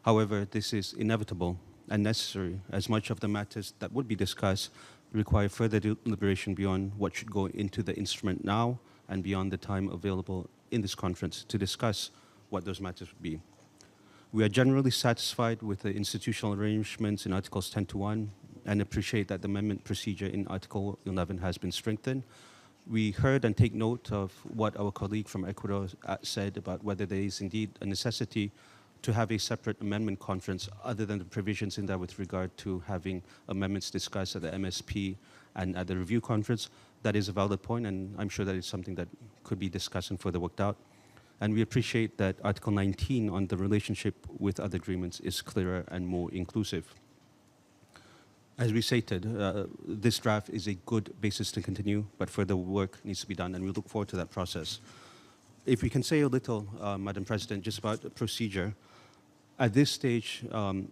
However, this is inevitable and necessary, as much of the matters that would be discussed require further deliberation beyond what should go into the instrument now and beyond the time available in this conference to discuss what those matters would be. We are generally satisfied with the institutional arrangements in Articles 10 to 1 and appreciate that the amendment procedure in Article 11 has been strengthened. We heard and take note of what our colleague from Ecuador said about whether there is indeed a necessity to have a separate amendment conference other than the provisions in there with regard to having amendments discussed at the MSP and at the review conference. That is a valid point, and I'm sure that is something that could be discussed and further worked out. And we appreciate that Article 19 on the relationship with other agreements is clearer and more inclusive. As we stated, this draft is a good basis to continue, but further work needs to be done, and we look forward to that process. If we can say a little, Madam President, just about the procedure. At this stage,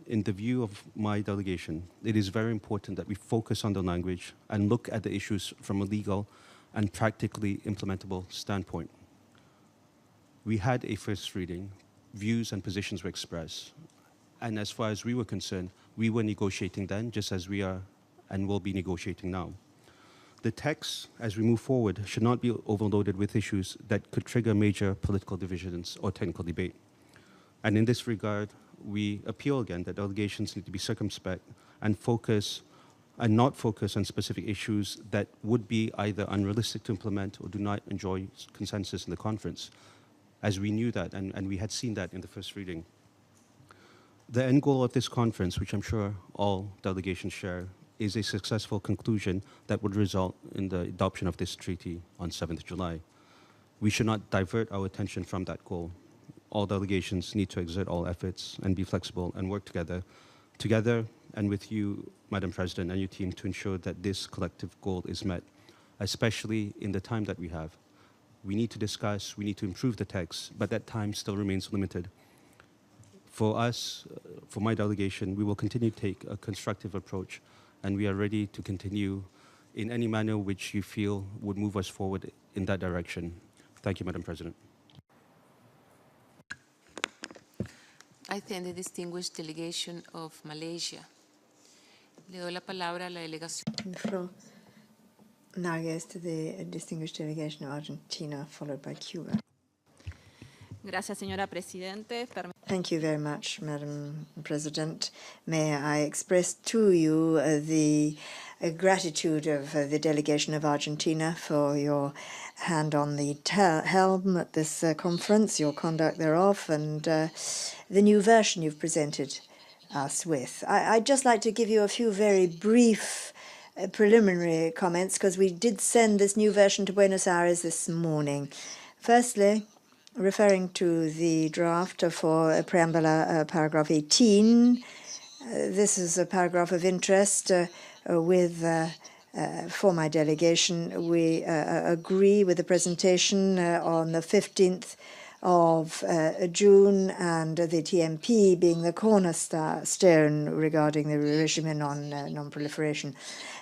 in the view of my delegation, it is very important that we focus on the language and look at the issues from a legal and practically implementable standpoint. We had a first reading, views and positions were expressed, and as far as we were concerned, we were negotiating then, just as we are and will be negotiating now. The text, as we move forward, should not be overloaded with issues that could trigger major political divisions or technical debate. And in this regard, we appeal again that delegations need to be circumspect and not focus on specific issues that would be either unrealistic to implement or do not enjoy consensus in the conference, as we knew that and we had seen that in the first reading. The end goal of this conference, which I'm sure all delegations share, is a successful conclusion that would result in the adoption of this treaty on 7th July. We should not divert our attention from that goal. All delegations need to exert all efforts and be flexible and work together and with you, Madam President, and your team to ensure that this collective goal is met, especially in the time that we have. We need to discuss, we need to improve the text, but that time still remains limited. For us, for my delegation, we will continue to take a constructive approach, and we are ready to continue in any manner which you feel would move us forward in that direction. Thank you, Madam President. I thank the distinguished delegation of Malaysia. Le doy la palabra a la delegación. The floor now goes to the distinguished delegation of Argentina, followed by Cuba. Gracias, señora Presidente. Thank you very much, Madam President. May I express to you the gratitude of the delegation of Argentina for your hand on the helm at this conference, your conduct thereof, and the new version you've presented us with. I'd just like to give you a few very brief preliminary comments, because we did send this new version to Buenos Aires this morning. Firstly, referring to the draft for preamble paragraph 18, this is a paragraph of interest for my delegation. We agree with the presentation on the 15th of June, and the TMP being the cornerstone regarding the regime on non-proliferation.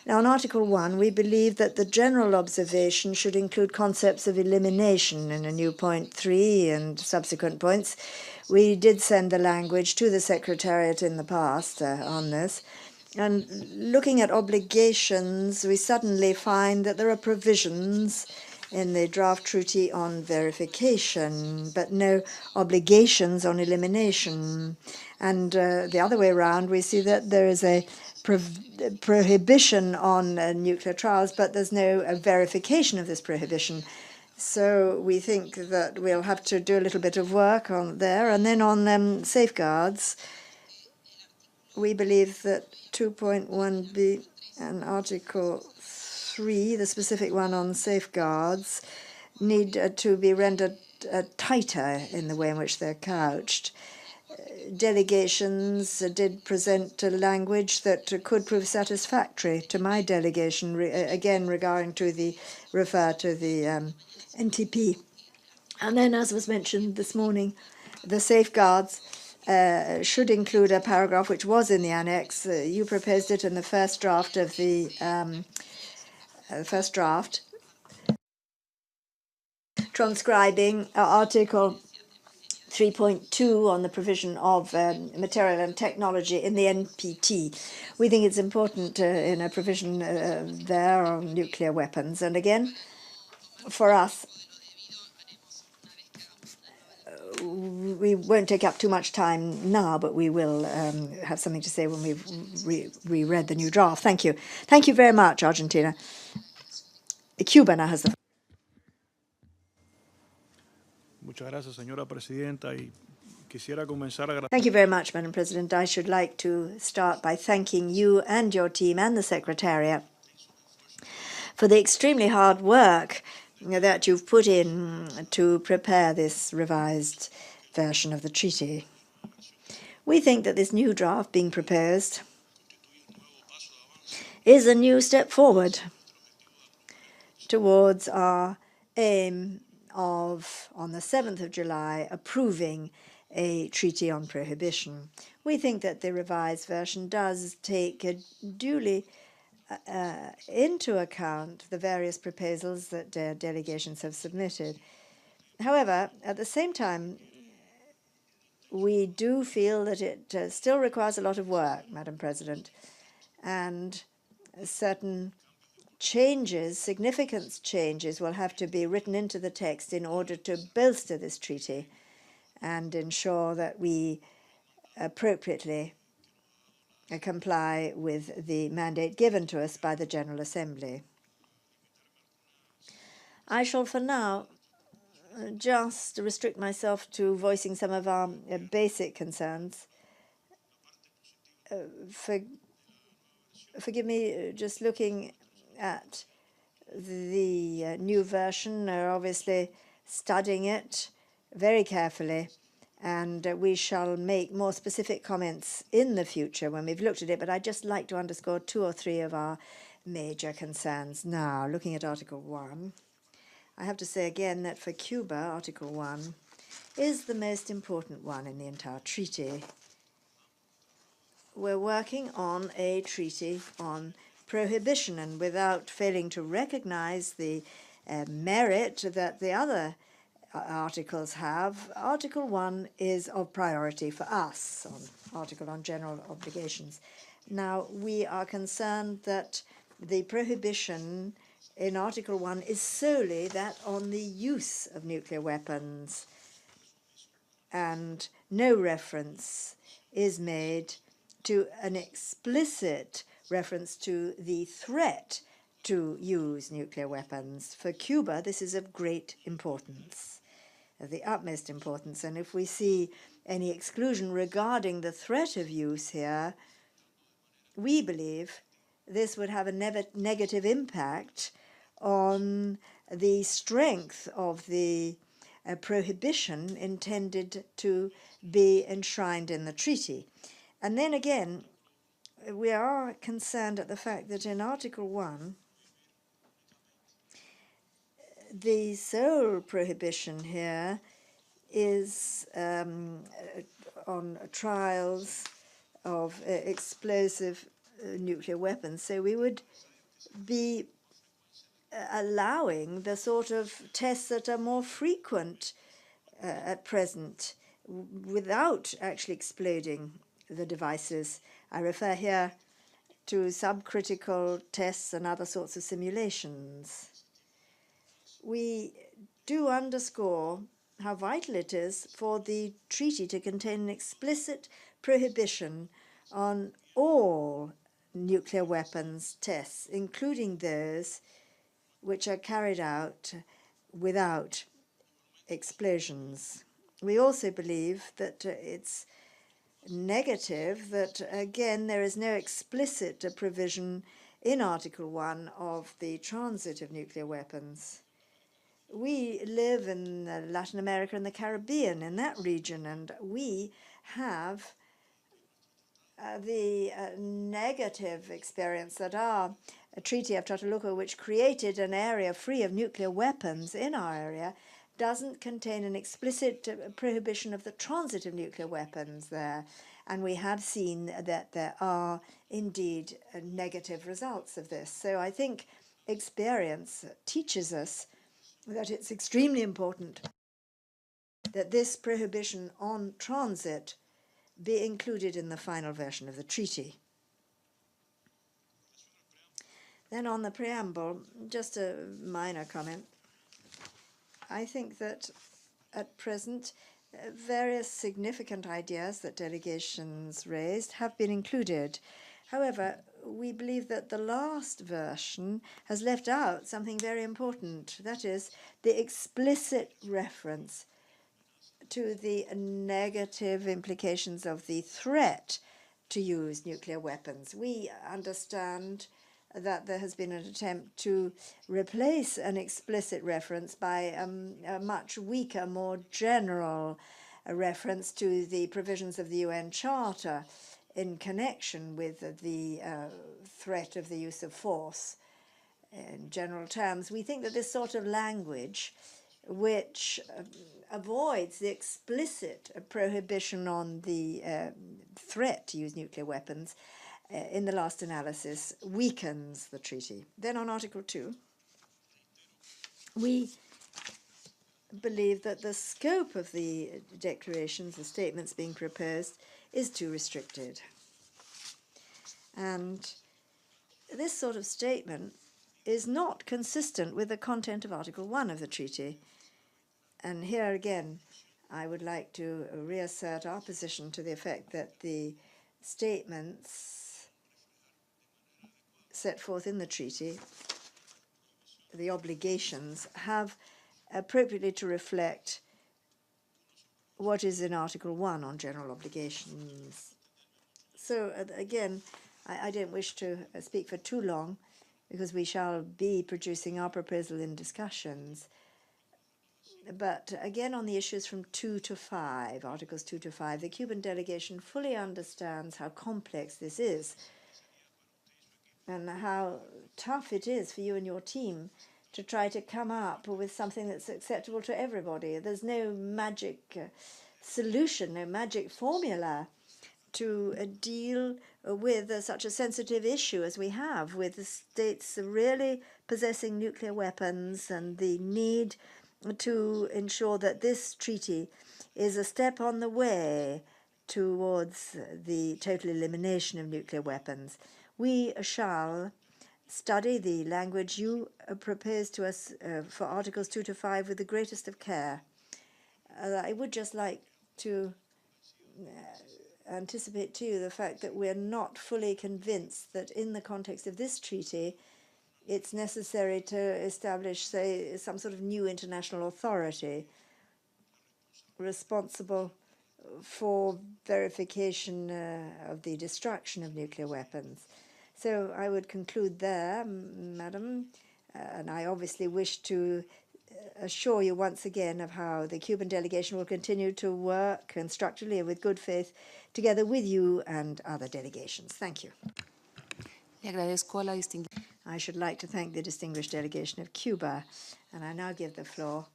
Now, on Article 1, we believe that the general observation should include concepts of elimination in a new point 3 and subsequent points. We did send the language to the Secretariat in the past on this. And looking at obligations, we suddenly find that there are provisions in the draft treaty on verification, but no obligations on elimination. And the other way around, we see that there is a prohibition on nuclear trials, but there's no verification of this prohibition. So we think that we'll have to do a little bit of work on there. And then on safeguards, we believe that 2.1b and Article 3, the specific one on safeguards, need to be rendered tighter in the way in which they're couched. Delegations did present language that could prove satisfactory to my delegation, again regarding to the refer to the NTP. And then, as was mentioned this morning, the safeguards should include a paragraph which was in the annex. You proposed it in the first draft of the transcribing Article 3.2 on the provision of material and technology in the NPT. We think it's important in a provision there on nuclear weapons. And again, for us, we won't take up too much time now, but we will have something to say when we've reread the new draft. Thank you. Thank you very much, Argentina. Cuba now has the... Thank you very much, Madam President. I should like to start by thanking you and your team and the Secretariat for the extremely hard work that you've put in to prepare this revised version of the treaty. We think that this new draft being proposed is a new step forward towards our aim of, on the 7th of July, approving a treaty on prohibition. We think that the revised version does take duly into account the various proposals that delegations have submitted. However, at the same time, we do feel that it still requires a lot of work, Madam President, and certain changes, significant changes, will have to be written into the text in order to bolster this treaty and ensure that we appropriately comply with the mandate given to us by the General Assembly. I shall, for now, just restrict myself to voicing some of our basic concerns. Forgive me, just looking at the new version, obviously studying it very carefully, and we shall make more specific comments in the future when we've looked at it, but I'd just like to underscore 2 or 3 of our major concerns. Now, looking at Article 1, I have to say again that for Cuba, Article 1 is the most important one in the entire treaty. We're working on a treaty on prohibition, and without failing to recognize the merit that the other articles have, Article 1 is of priority for us, Article on General Obligations. Now, we are concerned that the prohibition in Article 1 is solely that on the use of nuclear weapons, and no reference is made to an explicit reference to the threat to use nuclear weapons. For Cuba, this is of great importance, of the utmost importance, and if we see any exclusion regarding the threat of use here, we believe this would have a negative impact on the strength of the prohibition intended to be enshrined in the treaty. And then again, we are concerned at the fact that in Article 1, the sole prohibition here is on trials of explosive nuclear weapons. So we would be allowing the sort of tests that are more frequent at present without actually exploding the devices. I refer here to subcritical tests and other sorts of simulations. We do underscore how vital it is for the treaty to contain an explicit prohibition on all nuclear weapons tests, including those which are carried out without explosions. We also believe that it's negative that, again, there is no explicit provision in Article 1 of the transit of nuclear weapons. We live in Latin America and the Caribbean, in that region, and we have the negative experience that our Treaty of Tlatelolco, which created an area free of nuclear weapons in our area, doesn't contain an explicit prohibition of the transit of nuclear weapons there. And we have seen that there are indeed negative results of this. So I think experience teaches us that it's extremely important that this prohibition on transit be included in the final version of the treaty. Then on the preamble, just a minor comment. I think that at present, various significant ideas that delegations raised have been included. However, we believe that the last version has left out something very important, that is, the explicit reference to the negative implications of the threat to use nuclear weapons. We understand that there has been an attempt to replace an explicit reference by a much weaker, more general reference to the provisions of the UN Charter in connection with the threat of the use of force. In general terms, we think that this sort of language, which avoids the explicit prohibition on the threat to use nuclear weapons, in the last analysis, weakens the treaty. Then on Article 2, we believe that the scope of the declarations, the statements being proposed, is too restricted. And this sort of statement is not consistent with the content of Article 1 of the treaty. And here again, I would like to reassert our position to the effect that the statements set forth in the treaty, the obligations, have appropriately to reflect what is in Article 1 on general obligations. So again, I don't wish to speak for too long, because we shall be producing our proposal in discussions. But again, on the issues from 2 to 5, Articles 2 to 5, the Cuban delegation fully understands how complex this is and how tough it is for you and your team to try to come up with something that's acceptable to everybody. There's no magic solution, no magic formula to deal with such a sensitive issue as we have, with the states really possessing nuclear weapons, and the need to ensure that this treaty is a step on the way towards the total elimination of nuclear weapons. We shall study the language you propose to us for Articles 2 to 5 with the greatest of care. I would just like to anticipate to you the fact that we're not fully convinced that in the context of this treaty it's necessary to establish, say, some sort of new international authority responsible for verification of the destruction of nuclear weapons. So I would conclude there, Madam, and I obviously wish to assure you once again of how the Cuban delegation will continue to work constructively and with good faith together with you and other delegations. Thank you. Le agradezco a la I should like to thank the distinguished delegation of Cuba, and I now give the floor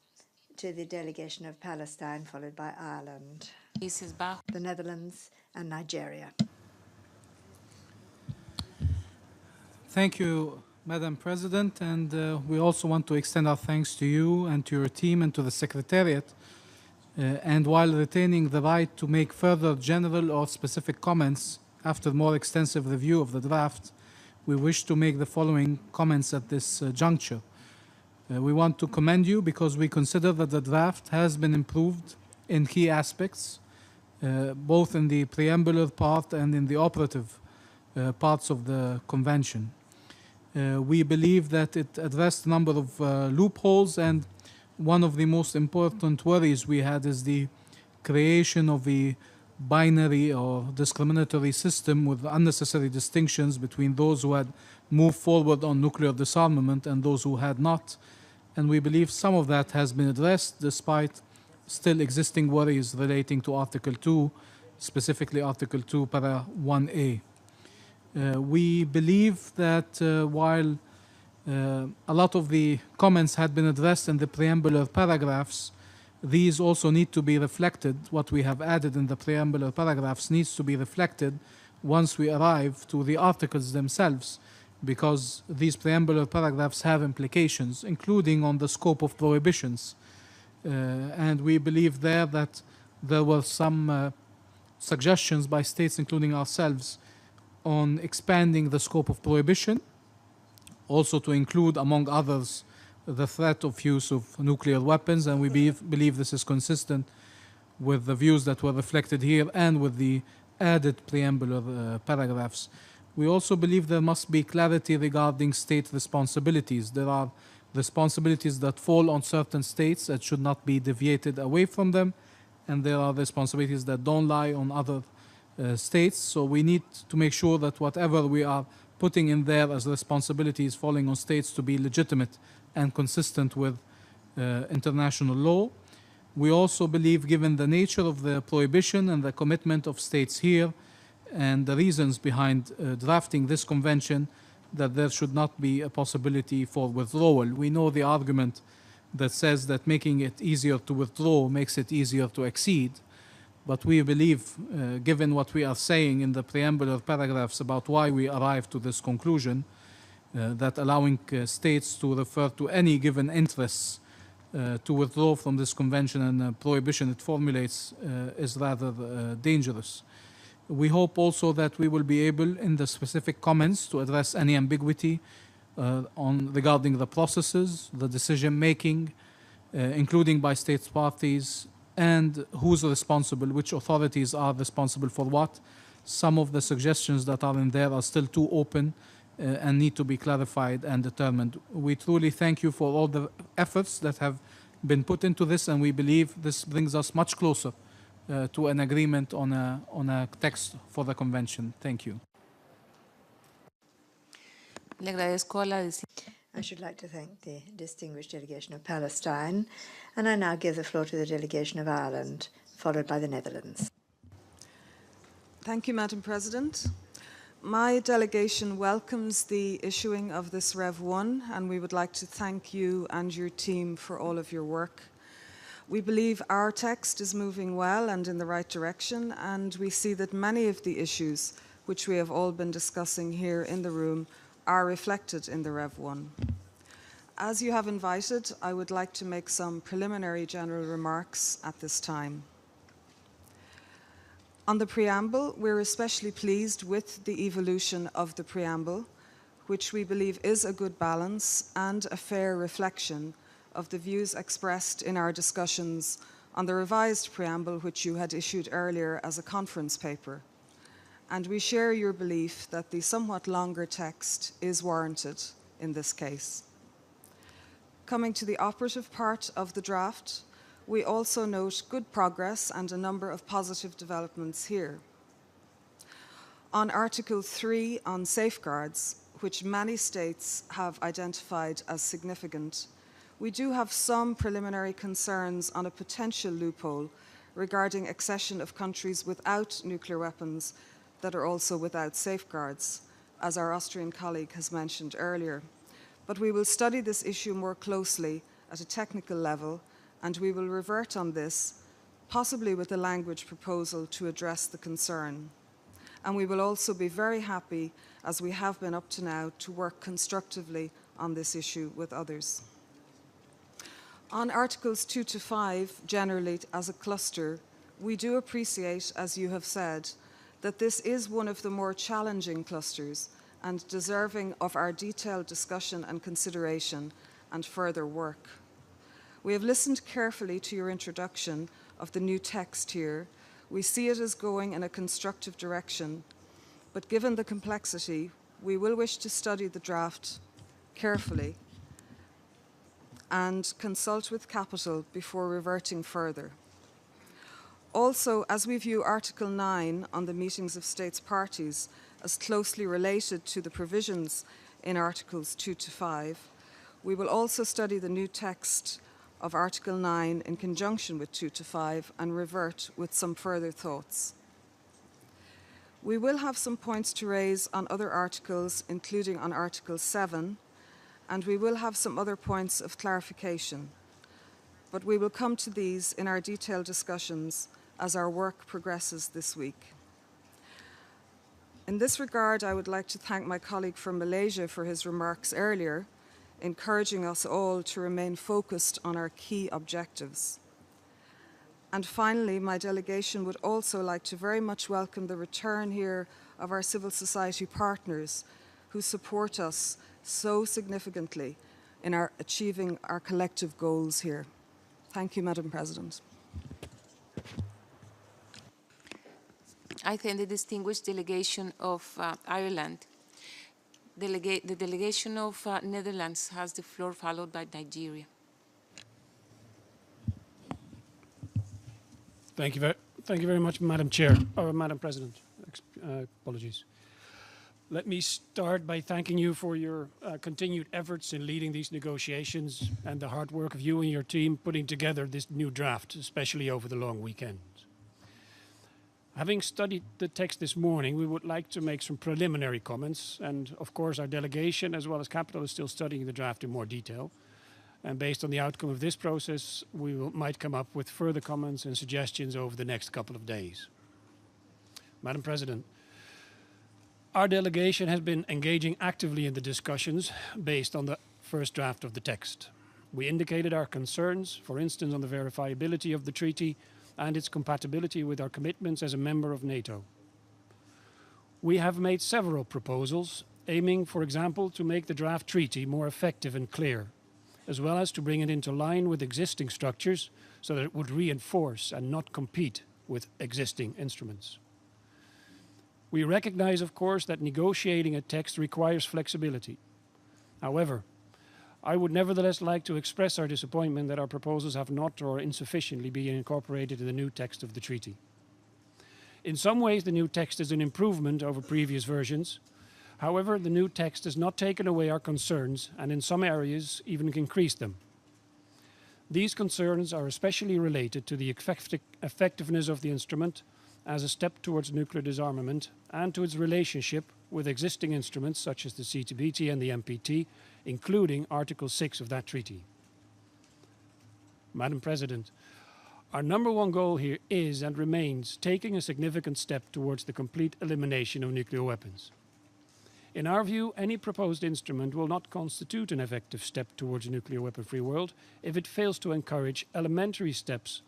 to the delegation of Palestine, followed by Ireland, the Netherlands, and Nigeria. Thank you, Madam President, and we also want to extend our thanks to you and to your team and to the Secretariat, and while retaining the right to make further general or specific comments after more extensive review of the draft, we wish to make the following comments at this juncture. We want to commend you because we consider that the draft has been improved in key aspects, both in the preambular part and in the operative parts of the Convention. We believe that it addressed a number of loopholes, and one of the most important worries we had is the creation of the binary or discriminatory system with unnecessary distinctions between those who had moved forward on nuclear disarmament and those who had not. And we believe some of that has been addressed despite still existing worries relating to Article 2, specifically Article 2, Para 1A. We believe that while a lot of the comments had been addressed in the preambular paragraphs, these also need to be reflected. What we have added in the preambular paragraphs needs to be reflected once we arrive to the articles themselves, because these preambular paragraphs have implications, including on the scope of prohibitions. And we believe there that there were some suggestions by states, including ourselves, on expanding the scope of prohibition, also to include, among others, the threat of use of nuclear weapons, and we believe this is consistent with the views that were reflected here and with the added preambular paragraphs. We also believe there must be clarity regarding state responsibilities. There are responsibilities that fall on certain states that should not be deviated away from them, and there are responsibilities that don't lie on other states. So we need to make sure that whatever we are putting in there as responsibilities falling on states to be legitimate and consistent with international law. We also believe, given the nature of the prohibition and the commitment of states here and the reasons behind drafting this convention, that there should not be a possibility for withdrawal. We know the argument that says that making it easier to withdraw makes it easier to accede. But we believe, given what we are saying in the preambular paragraphs about why we arrived to this conclusion, that allowing states to refer to any given interests to withdraw from this convention and prohibition it formulates is rather dangerous. We hope also that we will be able, in the specific comments, to address any ambiguity regarding the processes, the decision-making, including by states parties, and who's responsible, which authorities are responsible for what. Some of the suggestions that are in there are still too open and need to be clarified and determined. We truly thank you for all the efforts that have been put into this, and we believe this brings us much closer to an agreement on a text for the convention. Thank you. Le agradezco a la I should like to thank the distinguished delegation of Palestine, and I now give the floor to the delegation of Ireland, followed by the Netherlands. Thank you, Madam President. My delegation welcomes the issuing of this Rev 1, and we would like to thank you and your team for all of your work. We believe our text is moving well and in the right direction, and we see that many of the issues which we have all been discussing here in the room are reflected in the Rev 1. As you have invited, I would like to make some preliminary general remarks at this time. On the preamble, we're especially pleased with the evolution of the preamble, which we believe is a good balance and a fair reflection of the views expressed in our discussions on the revised preamble, which you had issued earlier as a conference paper. And we share your belief that the somewhat longer text is warranted in this case. Coming to the operative part of the draft, we also note good progress and a number of positive developments here. On Article 3 on safeguards, which many states have identified as significant, we do have some preliminary concerns on a potential loophole regarding accession of countries without nuclear weapons that are also without safeguards, as our Austrian colleague has mentioned earlier. But we will study this issue more closely at a technical level, and we will revert on this, possibly with a language proposal to address the concern. And we will also be very happy, as we have been up to now, to work constructively on this issue with others. On Articles 2 to 5, generally as a cluster, we do appreciate, as you have said, that this is one of the more challenging clusters and deserving of our detailed discussion and consideration and further work. We have listened carefully to your introduction of the new text here. We see it as going in a constructive direction, but given the complexity, we will wish to study the draft carefully and consult with Capital before reverting further. Also, as we view Article 9 on the meetings of states parties as closely related to the provisions in Articles 2 to 5, we will also study the new text of Article 9 in conjunction with 2 to 5 and revert with some further thoughts. We will have some points to raise on other articles, including on Article 7, and we will have some other points of clarification. But we will come to these in our detailed discussions as our work progresses this week. In this regard, I would like to thank my colleague from Malaysia for his remarks earlier, encouraging us all to remain focused on our key objectives. And finally, my delegation would also like to very much welcome the return here of our civil society partners who support us so significantly in achieving our collective goals here. Thank you, Madam President. I thank the distinguished delegation of Ireland. The delegation of Netherlands has the floor, followed by Nigeria. Thank you very much, Madam Chair, or Madam President. Apologies. Let me start by thanking you for your continued efforts in leading these negotiations and the hard work of you and your team putting together this new draft, especially over the long weekend. Having studied the text this morning, we would like to make some preliminary comments, and of course our delegation as well as Capital is still studying the draft in more detail. And based on the outcome of this process, we might come up with further comments and suggestions over the next couple of days. Madam President, our delegation has been engaging actively in the discussions based on the first draft of the text. We indicated our concerns, for instance, on the verifiability of the treaty and its compatibility with our commitments as a member of NATO. We have made several proposals, aiming, for example, to make the draft treaty more effective and clear, as well as to bring it into line with existing structures so that it would reinforce and not compete with existing instruments. We recognize, of course, that negotiating a text requires flexibility. However, I would nevertheless like to express our disappointment that our proposals have not or insufficiently been incorporated in the new text of the treaty. In some ways, the new text is an improvement over previous versions. However, the new text has not taken away our concerns and in some areas even increased them. These concerns are especially related to the effectiveness of the instrument as a step towards nuclear disarmament and to its relationship with existing instruments such as the CTBT and the NPT, including Article 6 of that treaty. Madam President, our number one goal here is and remains taking a significant step towards the complete elimination of nuclear weapons. In our view, any proposed instrument will not constitute an effective step towards a nuclear weapon-free world if it fails to encourage elementary steps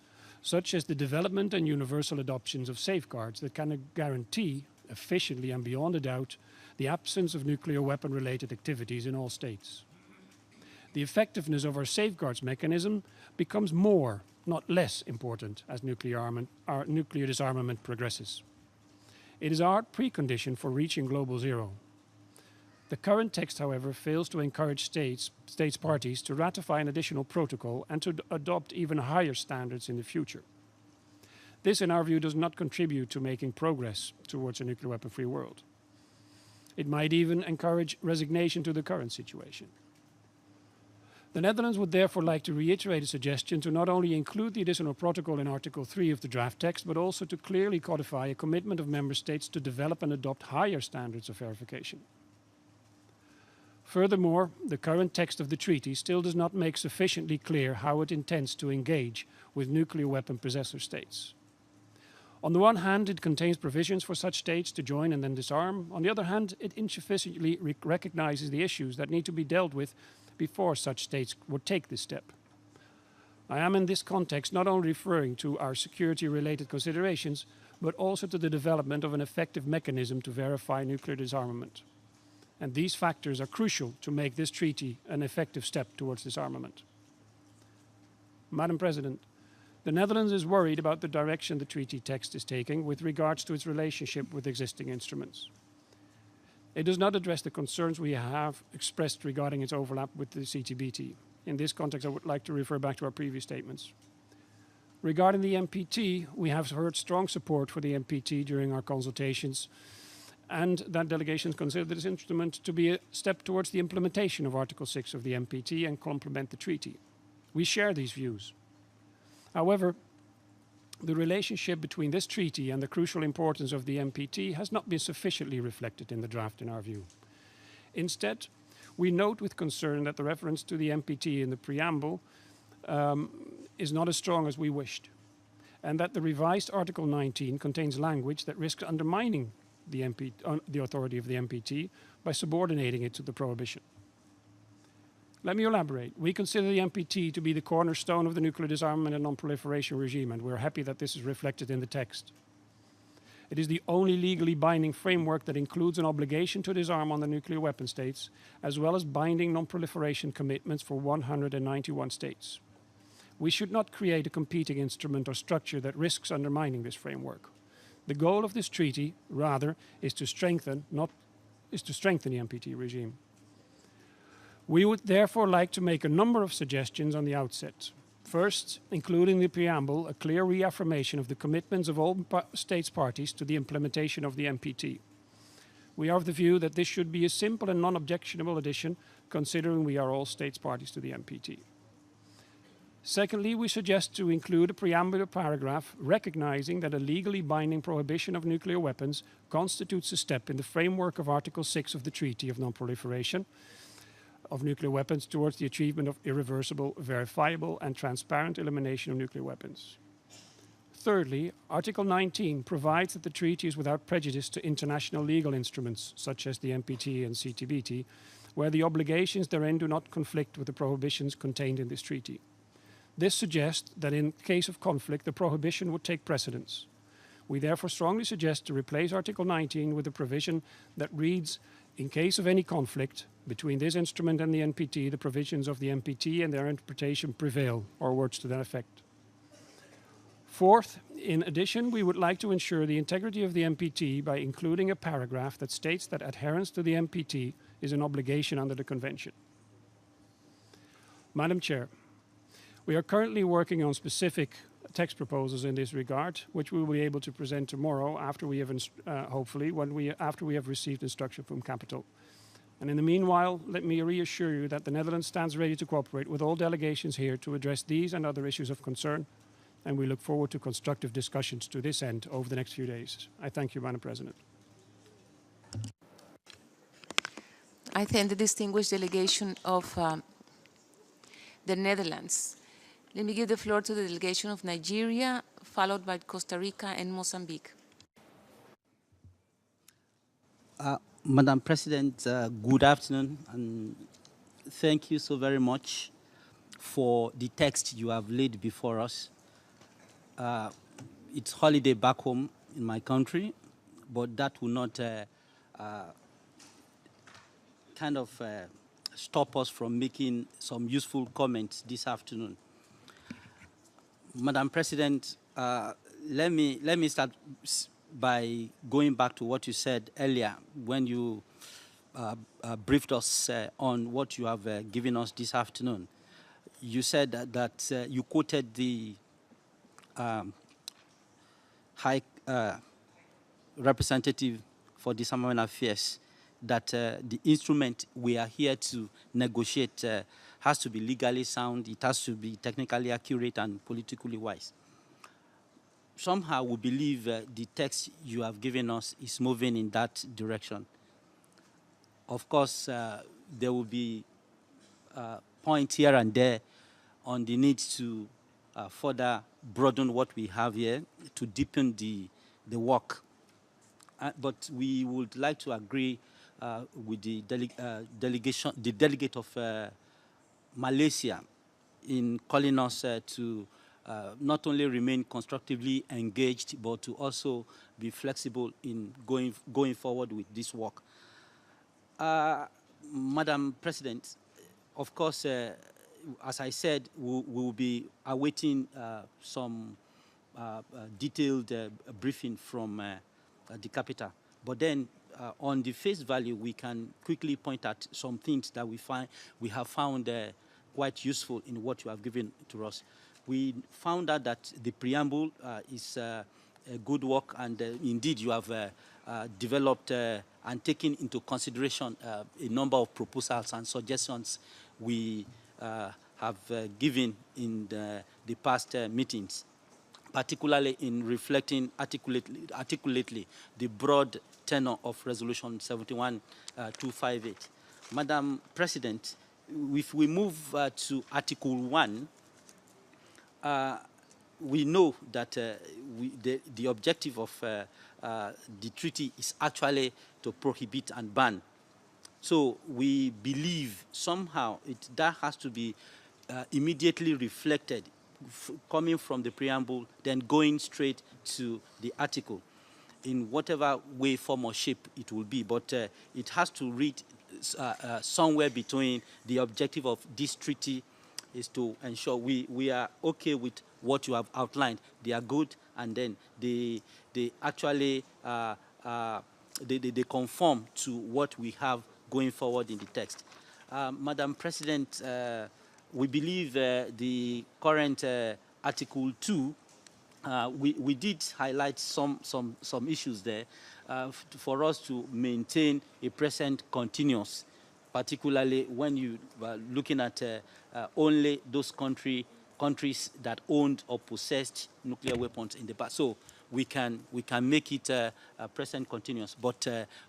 such as the development and universal adoptions of safeguards that can guarantee, efficiently and beyond a doubt, the absence of nuclear weapon-related activities in all states. The effectiveness of our safeguards mechanism becomes more, not less important as nuclear disarmament progresses. It is our precondition for reaching global zero. The current text, however, fails to encourage states parties to ratify an additional protocol and to adopt even higher standards in the future. This, in our view, does not contribute to making progress towards a nuclear weapon-free world. It might even encourage resignation to the current situation. The Netherlands would therefore like to reiterate a suggestion to not only include the additional protocol in Article 3 of the draft text, but also to clearly codify a commitment of member states to develop and adopt higher standards of verification. Furthermore, the current text of the treaty still does not make sufficiently clear how it intends to engage with nuclear weapon possessor states. On the one hand, it contains provisions for such states to join and then disarm. On the other hand, it insufficiently recognizes the issues that need to be dealt with before such states would take this step. I am in this context not only referring to our security-related considerations, but also to the development of an effective mechanism to verify nuclear disarmament. And these factors are crucial to make this treaty an effective step towards disarmament. Madam President, the Netherlands is worried about the direction the treaty text is taking with regards to its relationship with existing instruments. It does not address the concerns we have expressed regarding its overlap with the CTBT. In this context, I would like to refer back to our previous statements. Regarding the NPT, we have heard strong support for the NPT during our consultations, and that delegations consider this instrument to be a step towards the implementation of Article 6 of the NPT and complement the treaty. We share these views. However, the relationship between this treaty and the crucial importance of the NPT has not been sufficiently reflected in the draft, in our view. Instead, we note with concern that the reference to the NPT in the preamble is not as strong as we wished, and that the revised Article 19 contains language that risks undermining the authority of the NPT by subordinating it to the prohibition. Let me elaborate. We consider the NPT to be the cornerstone of the nuclear disarmament and non-proliferation regime, and we're happy that this is reflected in the text. It is the only legally binding framework that includes an obligation to disarm on the nuclear weapon states, as well as binding non-proliferation commitments for 191 states. We should not create a competing instrument or structure that risks undermining this framework. The goal of this treaty, rather, is to strengthen the NPT regime. We would therefore like to make a number of suggestions on the outset. First, including the preamble, a clear reaffirmation of the commitments of all states parties to the implementation of the NPT. We are of the view that this should be a simple and non-objectionable addition, considering we are all states parties to the NPT. Secondly, we suggest to include a preambular paragraph recognizing that a legally binding prohibition of nuclear weapons constitutes a step in the framework of Article 6 of the Treaty of Non-Proliferation of nuclear weapons towards the achievement of irreversible, verifiable, and transparent elimination of nuclear weapons. Thirdly, Article 19 provides that the treaty is without prejudice to international legal instruments, such as the NPT and CTBT, where the obligations therein do not conflict with the prohibitions contained in this treaty. This suggests that in case of conflict, the prohibition would take precedence. We therefore strongly suggest to replace Article 19 with a provision that reads, in case of any conflict between this instrument and the NPT, the provisions of the NPT and their interpretation prevail, or words to that effect. Fourth, in addition, we would like to ensure the integrity of the NPT by including a paragraph that states that adherence to the NPT is an obligation under the Convention. Madam Chair, we are currently working on specific text proposals in this regard, which we will be able to present tomorrow after we have, after we have received instruction from Capitol. And in the meanwhile, let me reassure you that the Netherlands stands ready to cooperate with all delegations here to address these and other issues of concern, and we look forward to constructive discussions to this end over the next few days. I thank you, Madam President. I thank the distinguished delegation of the Netherlands. Let me give the floor to the delegation of Nigeria, followed by Costa Rica and Mozambique. Madam President, good afternoon, and thank you so very much for the text you have laid before us. It's holiday back home in my country, but that will not stop us from making some useful comments this afternoon. Madam President, let me start by going back to what you said earlier when you briefed us on what you have given us this afternoon. You said that you quoted the High Representative for Disarmament Affairs that the instrument we are here to negotiate has to be legally sound, it has to be technically accurate and politically wise. Somehow we believe the text you have given us is moving in that direction. Of course, there will be points here and there on the need to further broaden what we have here to deepen the work. But we would like to agree with the delegate of Malaysia in calling us to not only remain constructively engaged, but to also be flexible in going forward with this work. Madam President, of course, as I said, we will be awaiting some detailed briefing from the capital. But then, on the face value, we can quickly point at some things that we have found quite useful in what you have given to us. we found out that the preamble is a good work, and indeed you have developed and taken into consideration a number of proposals and suggestions we have given in the past meetings, particularly in reflecting articulately the broad tenor of Resolution 71258. Madam President, if we move to Article 1, we know that the objective of the treaty is actually to prohibit and ban. So we believe somehow that has to be immediately reflected, coming from the preamble, then going straight to the article, in whatever way, form, or shape it will be. But it has to read somewhere between the objective of this treaty is to ensure we are okay with what you have outlined. They are good, and then they actually they conform to what we have going forward in the text. Madam President, we believe the current Article 2, we did highlight some issues there for us to maintain a present continuous, particularly when you are looking at only those countries that owned or possessed nuclear weapons in the past. So we can make it present continuous, but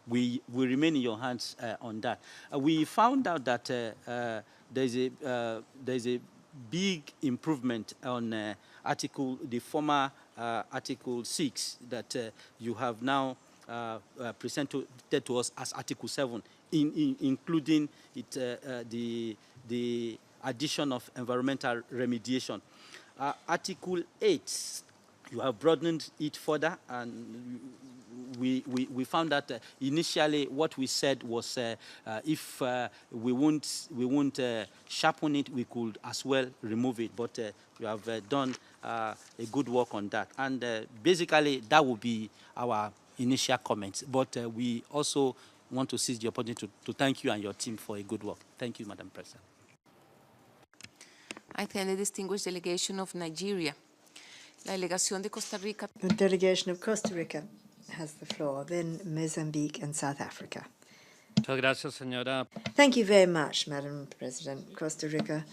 we remain in your hands on that. We found out that there's a big improvement on the former Article 6 that you have now presented to us as Article 7, including the addition of environmental remediation. Article 8, you have broadened it further, and we found that initially what we said was if we won't sharpen it, we could as well remove it. But you have done a good work on that, and basically that would be our initial comments. But we also want to seize the opportunity to thank you and your team for a good work. Thank you, Madam President. I thank the distinguished delegation of Nigeria. La delegación de Costa Rica. The delegation of Costa Rica has the floor, then Mozambique and South Africa. Muchas gracias, señora. Thank you very much, Madam President. Costa Rica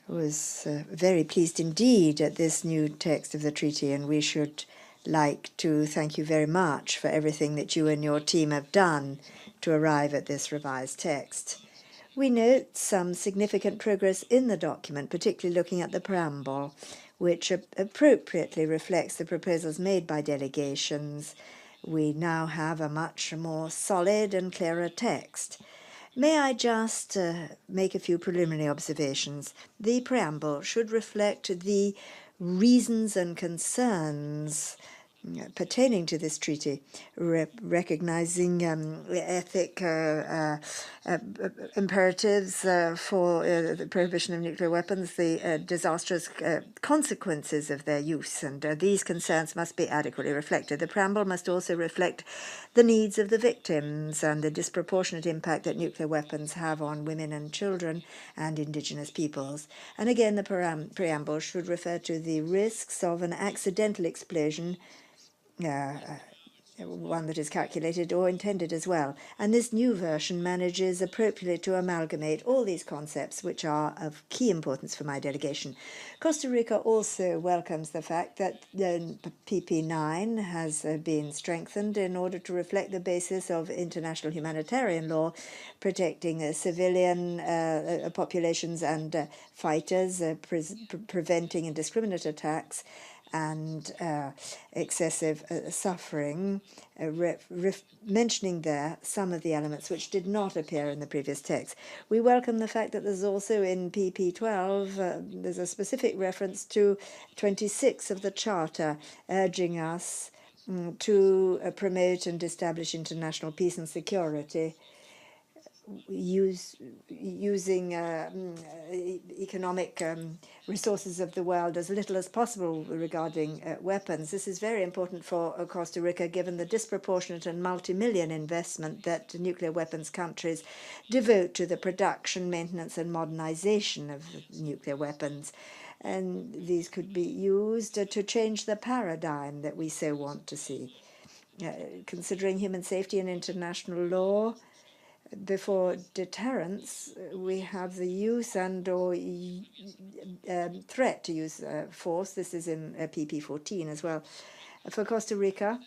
was very pleased indeed at this new text of the treaty, and we should like to thank you very much for everything that you and your team have done to arrive at this revised text. We note some significant progress in the document, particularly looking at the preamble, which appropriately reflects the proposals made by delegations. We now have a much more solid and clearer text. May I just make a few preliminary observations? The preamble should reflect the reasons and concerns pertaining to this treaty, recognizing ethic imperatives for the prohibition of nuclear weapons, the disastrous consequences of their use, and these concerns must be adequately reflected. The preamble must also reflect the needs of the victims and the disproportionate impact that nuclear weapons have on women and children and indigenous peoples. And again, the preamble should refer to the risks of an accidental explosion, one that is calculated or intended as well. And this new version manages appropriately to amalgamate all these concepts, which are of key importance for my delegation. Costa Rica also welcomes the fact that PP9 has been strengthened in order to reflect the basis of international humanitarian law, protecting civilian populations and fighters, preventing indiscriminate attacks, and excessive suffering, mentioning there some of the elements which did not appear in the previous text. We welcome the fact that there's also in PP12, there's a specific reference to 26 of the Charter, urging us to promote and establish international peace and security, using economic resources of the world as little as possible regarding weapons. This is very important for Costa Rica, given the disproportionate and multi-million investment that nuclear weapons countries devote to the production, maintenance, and modernization of nuclear weapons. and these could be used to change the paradigm that we so want to see. Considering human safety and international law, before deterrence, we have the use and/or threat to use force. This is in PP14 as well. For Costa Rica,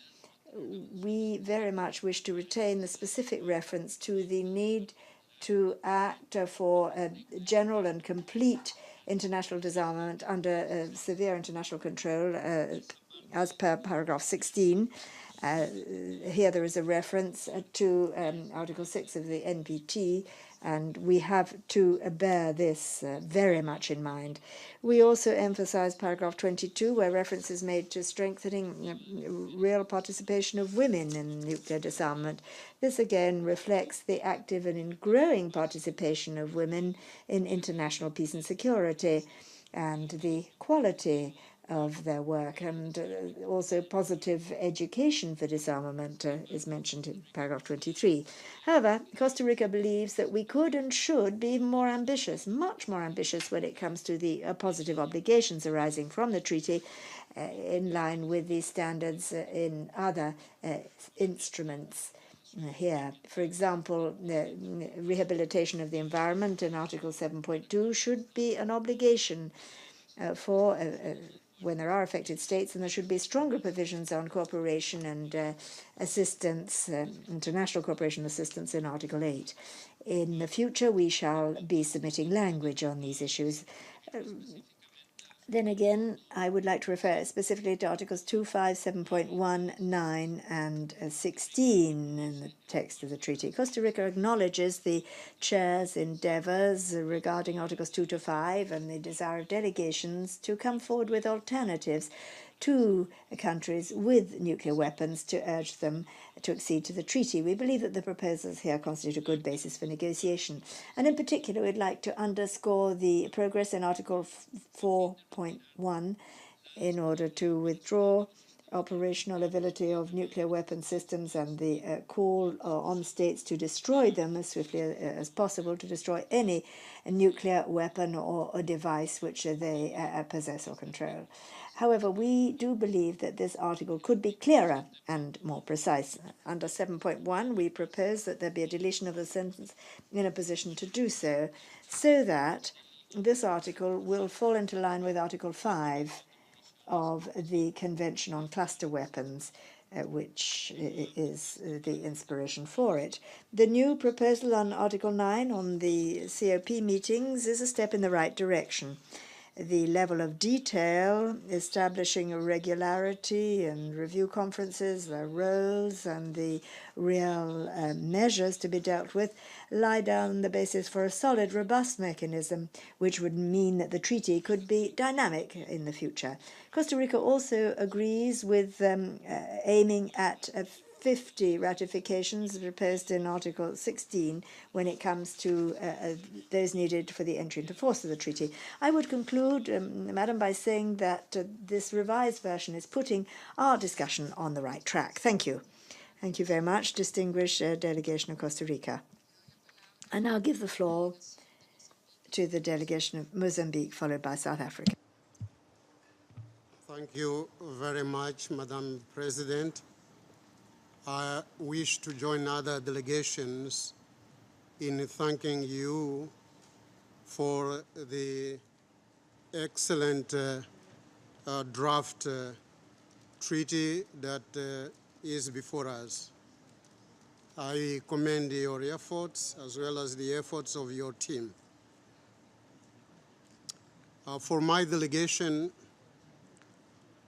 we very much wish to retain the specific reference to the need to act for a general and complete international disarmament under severe international control, as per paragraph 16. Here there is a reference to Article 6 of the NPT, and we have to bear this very much in mind. We also emphasize paragraph 22, where reference is made to strengthening real participation of women in nuclear disarmament. This again reflects the active and growing participation of women in international peace and security, and the quality of their work, and also positive education for disarmament is mentioned in paragraph 23. However, Costa Rica believes that we could and should be more ambitious, much more ambitious when it comes to the positive obligations arising from the treaty, in line with the standards in other instruments here. For example, the rehabilitation of the environment in Article 7.2 should be an obligation for when there are affected states, and there should be stronger provisions on cooperation and assistance, international cooperation assistance in Article 8. In the future, we shall be submitting language on these issues. Then again, I would like to refer specifically to Articles 2, 5, 7.1, 9, and 16 in the text of the treaty. Costa Rica acknowledges the chair's endeavors regarding Articles 2 to 5 and the desire of delegations to come forward with alternatives to countries with nuclear weapons to urge them to accede to the treaty. We believe that the proposals here constitute a good basis for negotiation. And in particular, we'd like to underscore the progress in Article 4.1 in order to withdraw operational ability of nuclear weapon systems and the call on states to destroy them as swiftly as possible, to destroy any nuclear weapon or a device which they possess or control. However, we do believe that this article could be clearer and more precise. Under 7.1, we propose that there be a deletion of the sentence in a position to do so, so that this article will fall into line with Article 5 of the Convention on Cluster Weapons, which is the inspiration for it. The new proposal on Article 9 on the COP meetings is a step in the right direction. The level of detail, establishing a regularity and review conferences, their roles, and the real measures to be dealt with, lie down the basis for a solid, robust mechanism, which would mean that the treaty could be dynamic in the future. Costa Rica also agrees with aiming at 50 ratifications proposed in Article 16 when it comes to those needed for the entry into force of the treaty. I would conclude, Madam, by saying that this revised version is putting our discussion on the right track. Thank you. Thank you very much, distinguished delegation of Costa Rica. I now give the floor to the delegation of Mozambique, followed by South Africa. Thank you very much, Madam President. I wish to join other delegations in thanking you for the excellent draft treaty that is before us. I commend your efforts as well as the efforts of your team. For my delegation,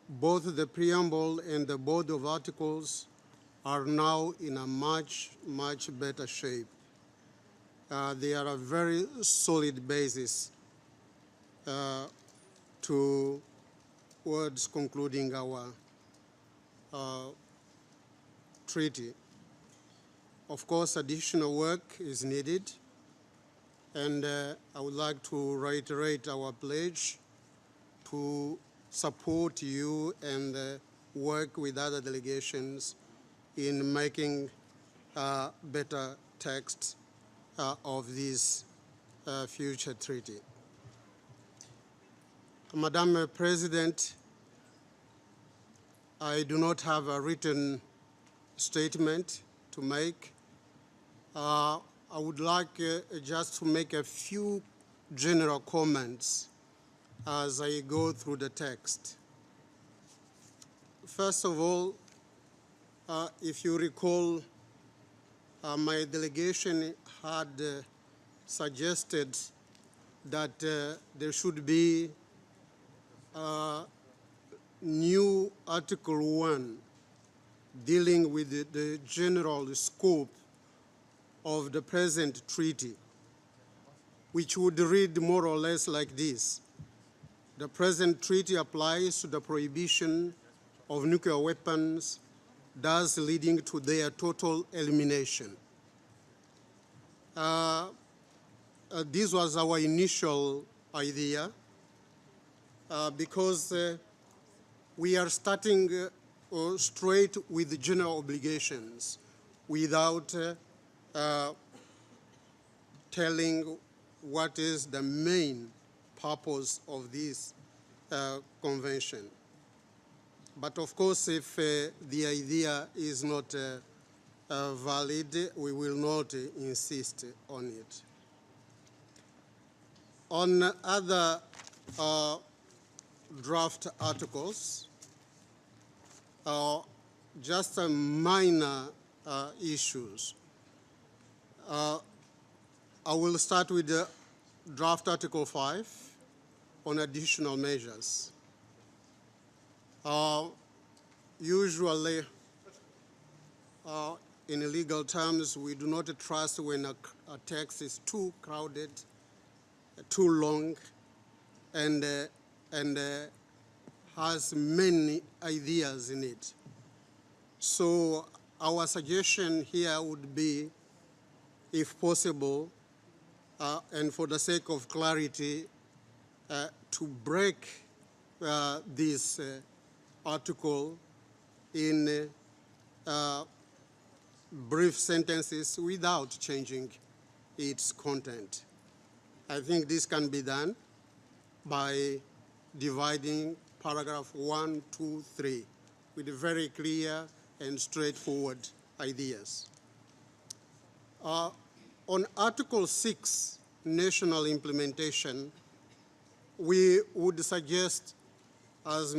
both the preamble and the board of articles are now in a much, much better shape. They are a very solid basis towards concluding our treaty. Of course, additional work is needed, and I would like to reiterate our pledge to support you and work with other delegations in making better texts of this future treaty. Madam President, I do not have a written statement to make. I would like just to make a few general comments as I go through the text. First of all, if you recall, my delegation had suggested that there should be new Article 1 dealing with the general scope of the present treaty, which would read more or less like this. The present treaty applies to the prohibition of nuclear weapons, thus leading to their total elimination. This was our initial idea because we are starting straight with general obligations without telling what is the main purpose of this convention. But of course, if the idea is not valid, we will not insist on it. On other draft articles, just minor issues. I will start with the draft Article 5 on additional measures. Usually, in legal terms, we do not trust when a text is too crowded, too long, and has many ideas in it. So our suggestion here would be, if possible, and for the sake of clarity, to break this article in brief sentences without changing its content. I think this can be done by dividing paragraph 1, 2, 3 with very clear and straightforward ideas. On Article 6, national implementation, we would suggest, as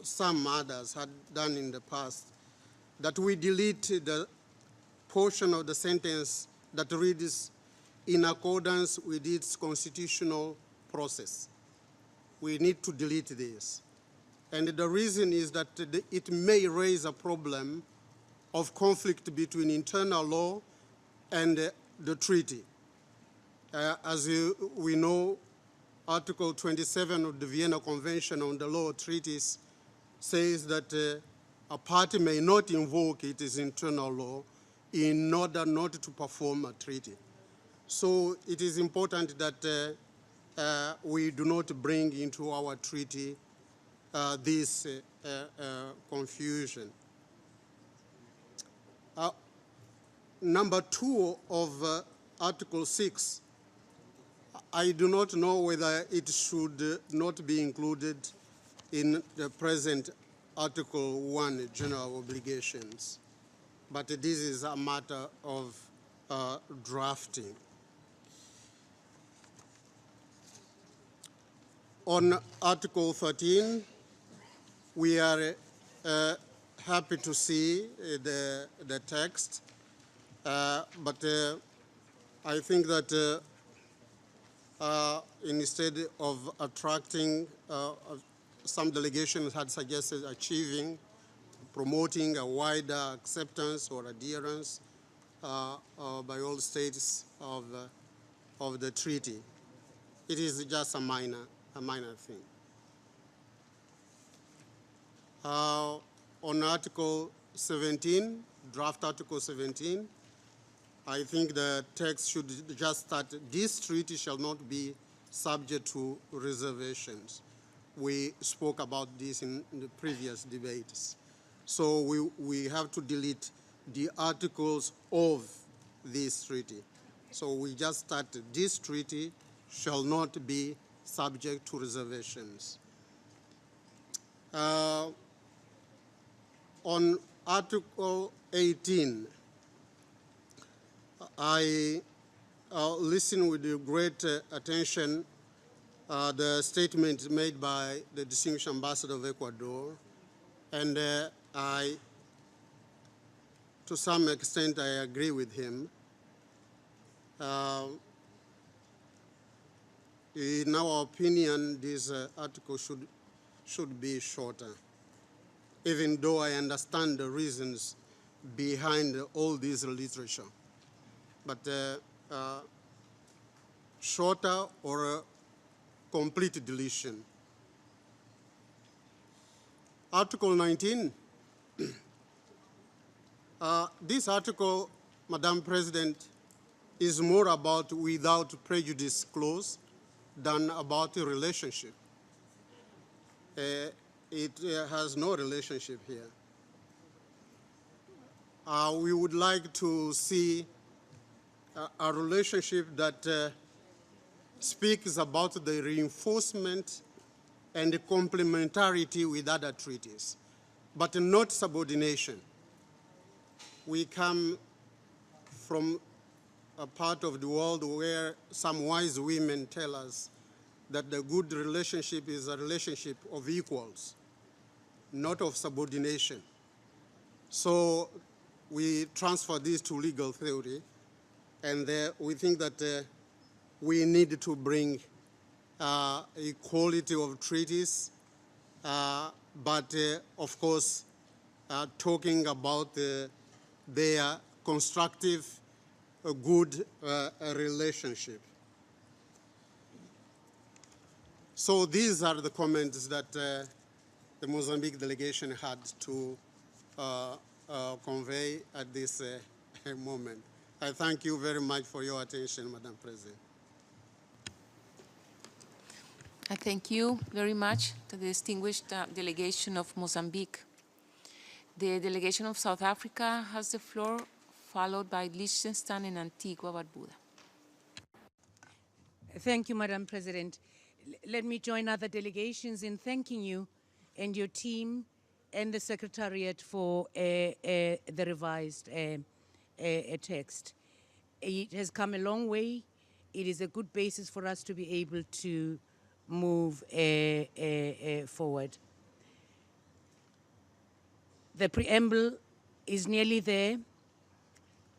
some others had done in the past, that we delete the portion of the sentence that reads in accordance with its constitutional process. We need to delete this. And the reason is that it may raise a problem of conflict between internal law and the treaty. As we know, Article 27 of the Vienna Convention on the Law of Treaties says that a party may not invoke its internal law in order not to perform a treaty. So it is important that we do not bring into our treaty this confusion. Number 2 of Article 6, I do not know whether it should not be included in the present Article 1, general obligations, but this is a matter of drafting. On Article 13, we are happy to see the text, but I think that instead of attracting, some delegations had suggested promoting a wider acceptance or adherence by all states of the treaty. It is just a minor thing. On Article 17, draft Article 17, I think the text should just start, this treaty shall not be subject to reservations. We spoke about this in the previous debates. So we have to delete the articles of this treaty. So we just start, this treaty shall not be subject to reservations. On Article 18, I listened with great attention the statement made by the distinguished ambassador of Ecuador, and to some extent, I agree with him. In our opinion, this article should be shorter, even though I understand the reasons behind all this literature. But shorter or a complete deletion. Article 19. This article, Madam President, is more about without prejudice clause than about a relationship. It has no relationship here. We would like to see a relationship that speaks about the reinforcement and the complementarity with other treaties, but not subordination. We come from a part of the world where some wise women tell us that the good relationship is a relationship of equals, not of subordination. So we transfer this to legal theory, and we think that we need to bring equality of treaties, but of course, talking about their constructive, good relationship. So these are the comments that the Mozambique delegation had to convey at this moment. I thank you very much for your attention, Madam President. I thank you very much to the distinguished delegation of Mozambique. The delegation of South Africa has the floor, followed by Liechtenstein and Antigua Barbuda. Thank you, Madam President. Let me join other delegations in thanking you and your team and the Secretariat for the revised text. It has come a long way. It is a good basis for us to be able to move forward. The preamble is nearly there.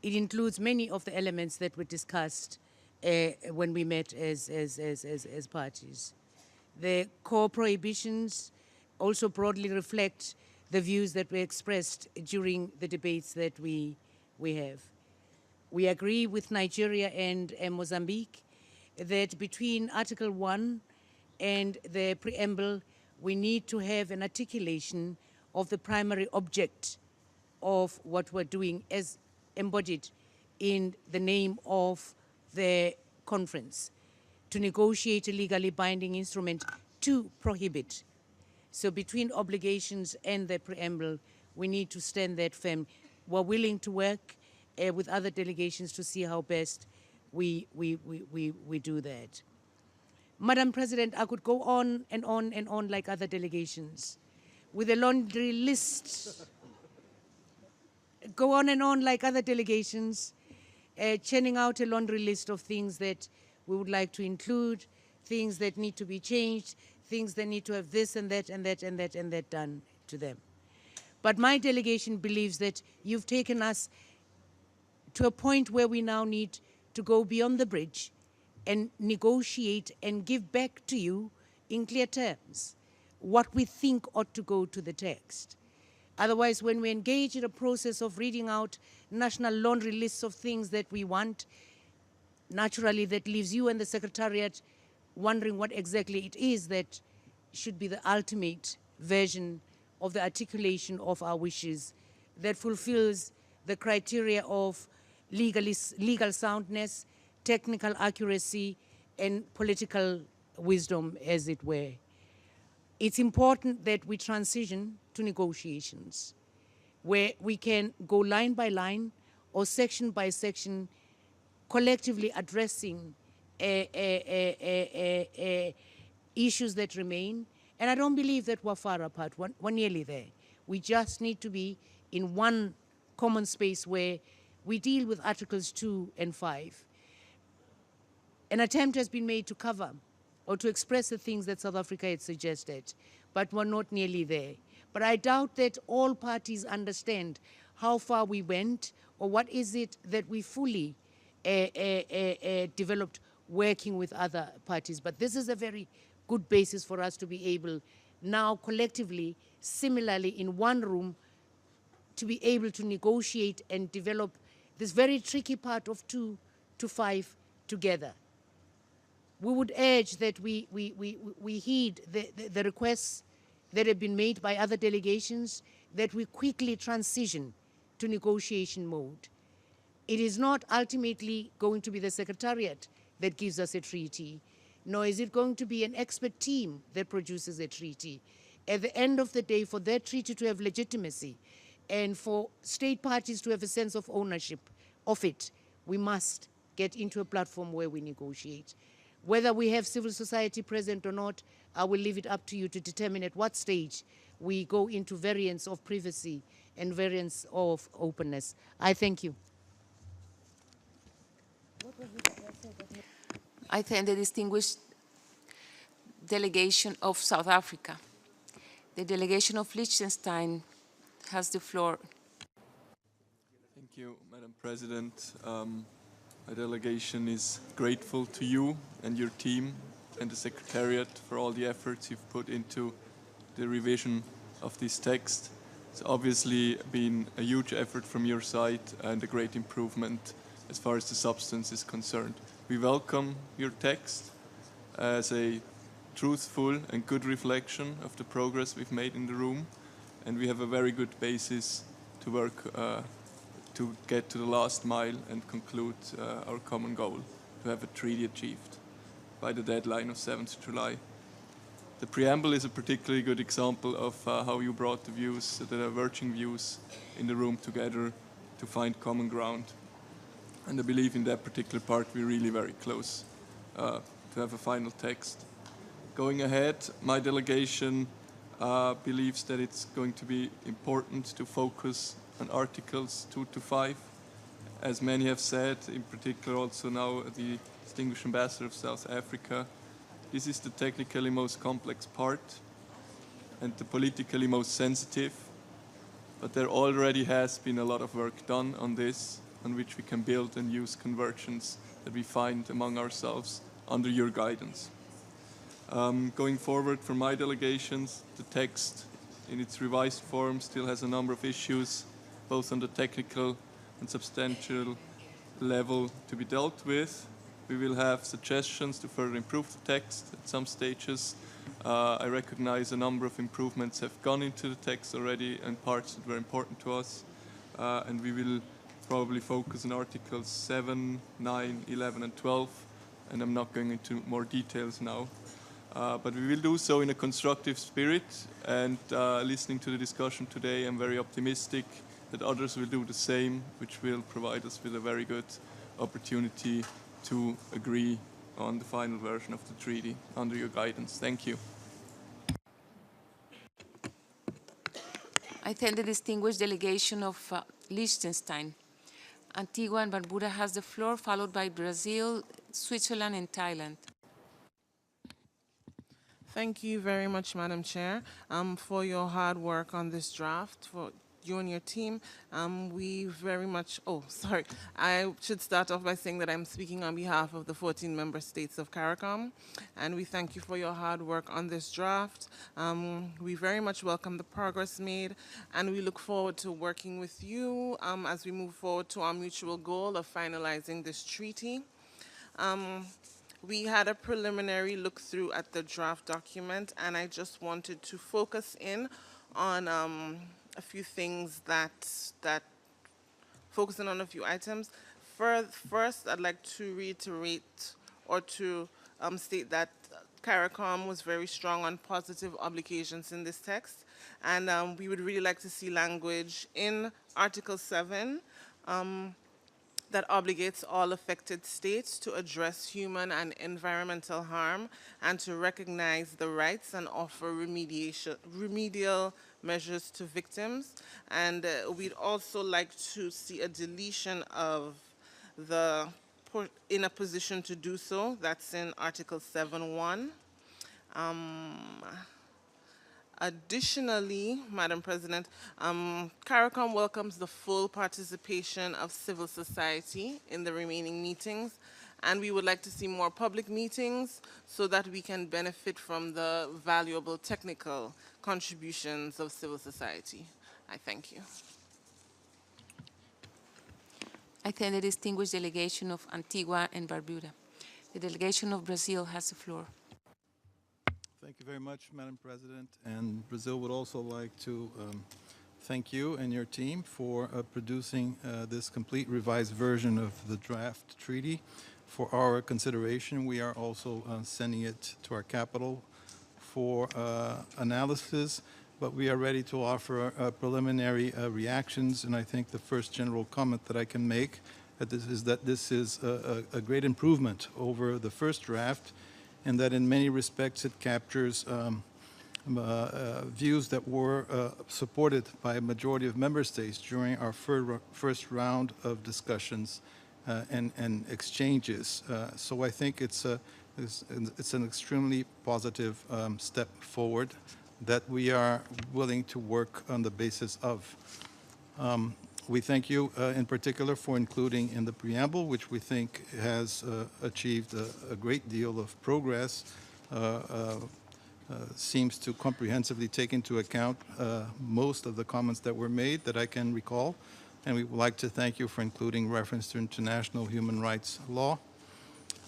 It includes many of the elements that were discussed when we met as parties. The core prohibitions also broadly reflect the views that were expressed during the debates that we have. We agree with Nigeria and Mozambique that between Article 1 and the preamble, we need to have an articulation of the primary object of what we're doing as embodied in the name of the conference, to negotiate a legally binding instrument to prohibit. So between obligations and the preamble, we need to stand that firm. We're willing to work with other delegations to see how best we do that. Madam President, I could go on and on and on like other delegations with a laundry list. Go on and on like other delegations, churning out a laundry list of things that we would like to include, things that need to be changed, things that need to have this and that and that and that and that done to them. But my delegation believes that you've taken us to a point where we now need to go beyond the bridge and negotiate and give back to you in clear terms what we think ought to go to the text. Otherwise, when we engage in a process of reading out national laundry lists of things that we want, naturally that leaves you and the Secretariat wondering what exactly it is that should be the ultimate version of the articulation of our wishes that fulfills the criteria of legal soundness, technical accuracy, and political wisdom, as it were. It's important that we transition to negotiations where we can go line by line or section by section, collectively addressing issues that remain. And I don't believe that we're far apart. We're nearly there. We just need to be in one common space where we deal with Articles 2 and 5. An attempt has been made to cover or to express the things that South Africa had suggested, but we're not nearly there. But I doubt that all parties understand how far we went or what is it that we fully developed working with other parties. But this is a very good basis for us to be able now collectively, similarly in one room, to be able to negotiate and develop this very tricky part of 2 to 5 together. We would urge that we heed the requests that have been made by other delegations, that we quickly transition to negotiation mode. It is not ultimately going to be the Secretariat that gives us a treaty, nor is it going to be an expert team that produces a treaty. At the end of the day, for that treaty to have legitimacy and for state parties to have a sense of ownership of it, we must get into a platform where we negotiate. Whether we have civil society present or not, I will leave it up to you to determine at what stage we go into variants of privacy and variants of openness. I thank you. I thank the distinguished delegation of South Africa. The delegation of Liechtenstein has the floor. Thank you, Madam President. My delegation is grateful to you and your team and the Secretariat for all the efforts you've put into the revision of this text. It's obviously been a huge effort from your side and a great improvement as far as the substance is concerned. We welcome your text as a truthful and good reflection of the progress we've made in the room, and we have a very good basis to work to get to the last mile and conclude our common goal, to have a treaty achieved by the deadline of 7th July. The preamble is a particularly good example of how you brought the views, the diverging views in the room together to find common ground. And I believe in that particular part we're really very close to have a final text. Going ahead, my delegation believes that it's going to be important to focus on Articles 2 to 5. As many have said, in particular also now the distinguished ambassador of South Africa, this is the technically most complex part and the politically most sensitive, but there already has been a lot of work done on this, on which we can build and use convergence that we find among ourselves under your guidance. Going forward for my delegations, the text in its revised form still has a number of issues, both on the technical and substantial level to be dealt with. We will have suggestions to further improve the text at some stages. I recognize a number of improvements have gone into the text already and parts that were important to us. And we will probably focus on Articles 7, 9, 11, and 12. And I'm not going into more details now. But we will do so in a constructive spirit. And listening to the discussion today, I'm very optimistic that others will do the same, which will provide us with a very good opportunity to agree on the final version of the treaty under your guidance. Thank you. I thank the distinguished delegation of Liechtenstein. Antigua and Barbuda has the floor, followed by Brazil, Switzerland, and Thailand. Thank you very much, Madam Chair, for your hard work on this draft, for you and your team. We very much, I should start off by saying that I'm speaking on behalf of the 14 member states of CARICOM, and we thank you for your hard work on this draft. We very much welcome the progress made, and we look forward to working with you as we move forward to our mutual goal of finalizing this treaty. We had a preliminary look through at the draft document, and I just wanted to focus in on a few things focusing on a few items. First, I'd like to reiterate or to state that CARICOM was very strong on positive obligations in this text, and we would really like to see language in Article 7 that obligates all affected states to address human and environmental harm and to recognize the rights and offer remedial measures to victims. And we'd also like to see a deletion of the in a position to do so. That's in Article 7.1. Additionally, Madam President, CARICOM welcomes the full participation of civil society in the remaining meetings, and we would like to see more public meetings so that we can benefit from the valuable technical contributions of civil society. I thank you. I thank the distinguished delegation of Antigua and Barbuda. The delegation of Brazil has the floor. Thank you very much, Madam President. And Brazil would also like to thank you and your team for producing this complete revised version of the draft treaty for our consideration. We are also sending it to our capital for analysis, but we are ready to offer preliminary reactions. And I think the first general comment that I can make is that this is a great improvement over the first draft, and that in many respects it captures views that were supported by a majority of member states during our first round of discussions and exchanges. So I think it's an extremely positive step forward that we are willing to work on the basis of. We thank you in particular for including in the preamble, which we think has achieved a great deal of progress, seems to comprehensively take into account most of the comments that were made that I can recall. And we would like to thank you for including reference to international human rights law.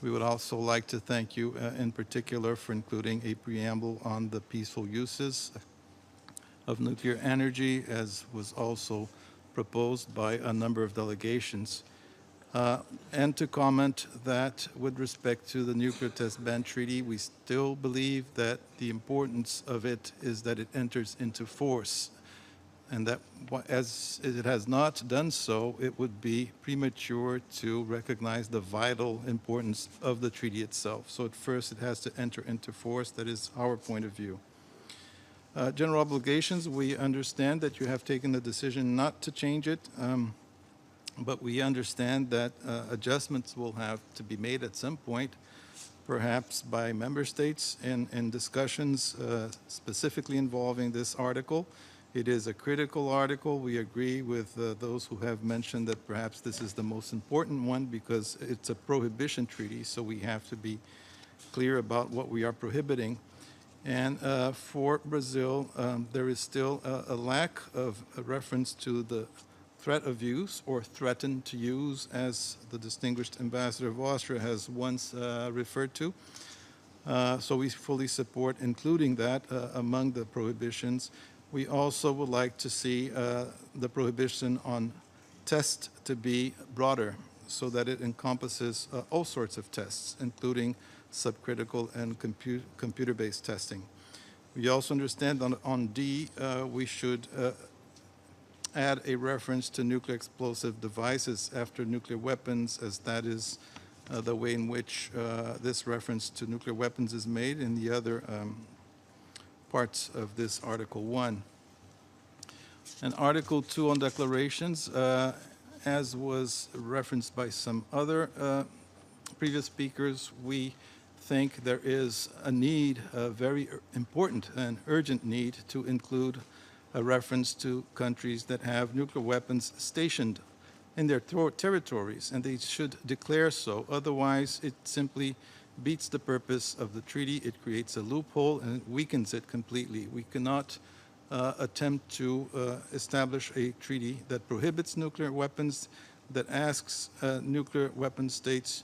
We would also like to thank you in particular for including a preamble on the peaceful uses of nuclear energy, as was also proposed by a number of delegations, and to comment that with respect to the nuclear test ban treaty, we still believe that the importance of it is that it enters into force, and that as it has not done so, it would be premature to recognize the vital importance of the treaty itself. So at first it has to enter into force. That is our point of view. General obligations, we understand that you have taken the decision not to change it, but we understand that adjustments will have to be made at some point, perhaps by member states in discussions specifically involving this article. It is a critical article. We agree with those who have mentioned that perhaps this is the most important one because it's a prohibition treaty, so we have to be clear about what we are prohibiting. And for Brazil, there is still a lack of a reference to the threat of use or threaten to use, as the distinguished ambassador of Austria has once referred to. So we fully support including that among the prohibitions. We also would like to see the prohibition on tests to be broader so that it encompasses all sorts of tests, including subcritical and computer-based testing. We also understand on D, we should add a reference to nuclear explosive devices after nuclear weapons, as that is the way in which this reference to nuclear weapons is made in the other parts of this Article 1. And Article 2 on declarations, as was referenced by some other previous speakers, we think there is a need, a very important and urgent need, to include a reference to countries that have nuclear weapons stationed in their territories, and they should declare so. Otherwise, it simply beats the purpose of the treaty. It creates a loophole and it weakens it completely. We cannot attempt to establish a treaty that prohibits nuclear weapons, that asks nuclear weapon states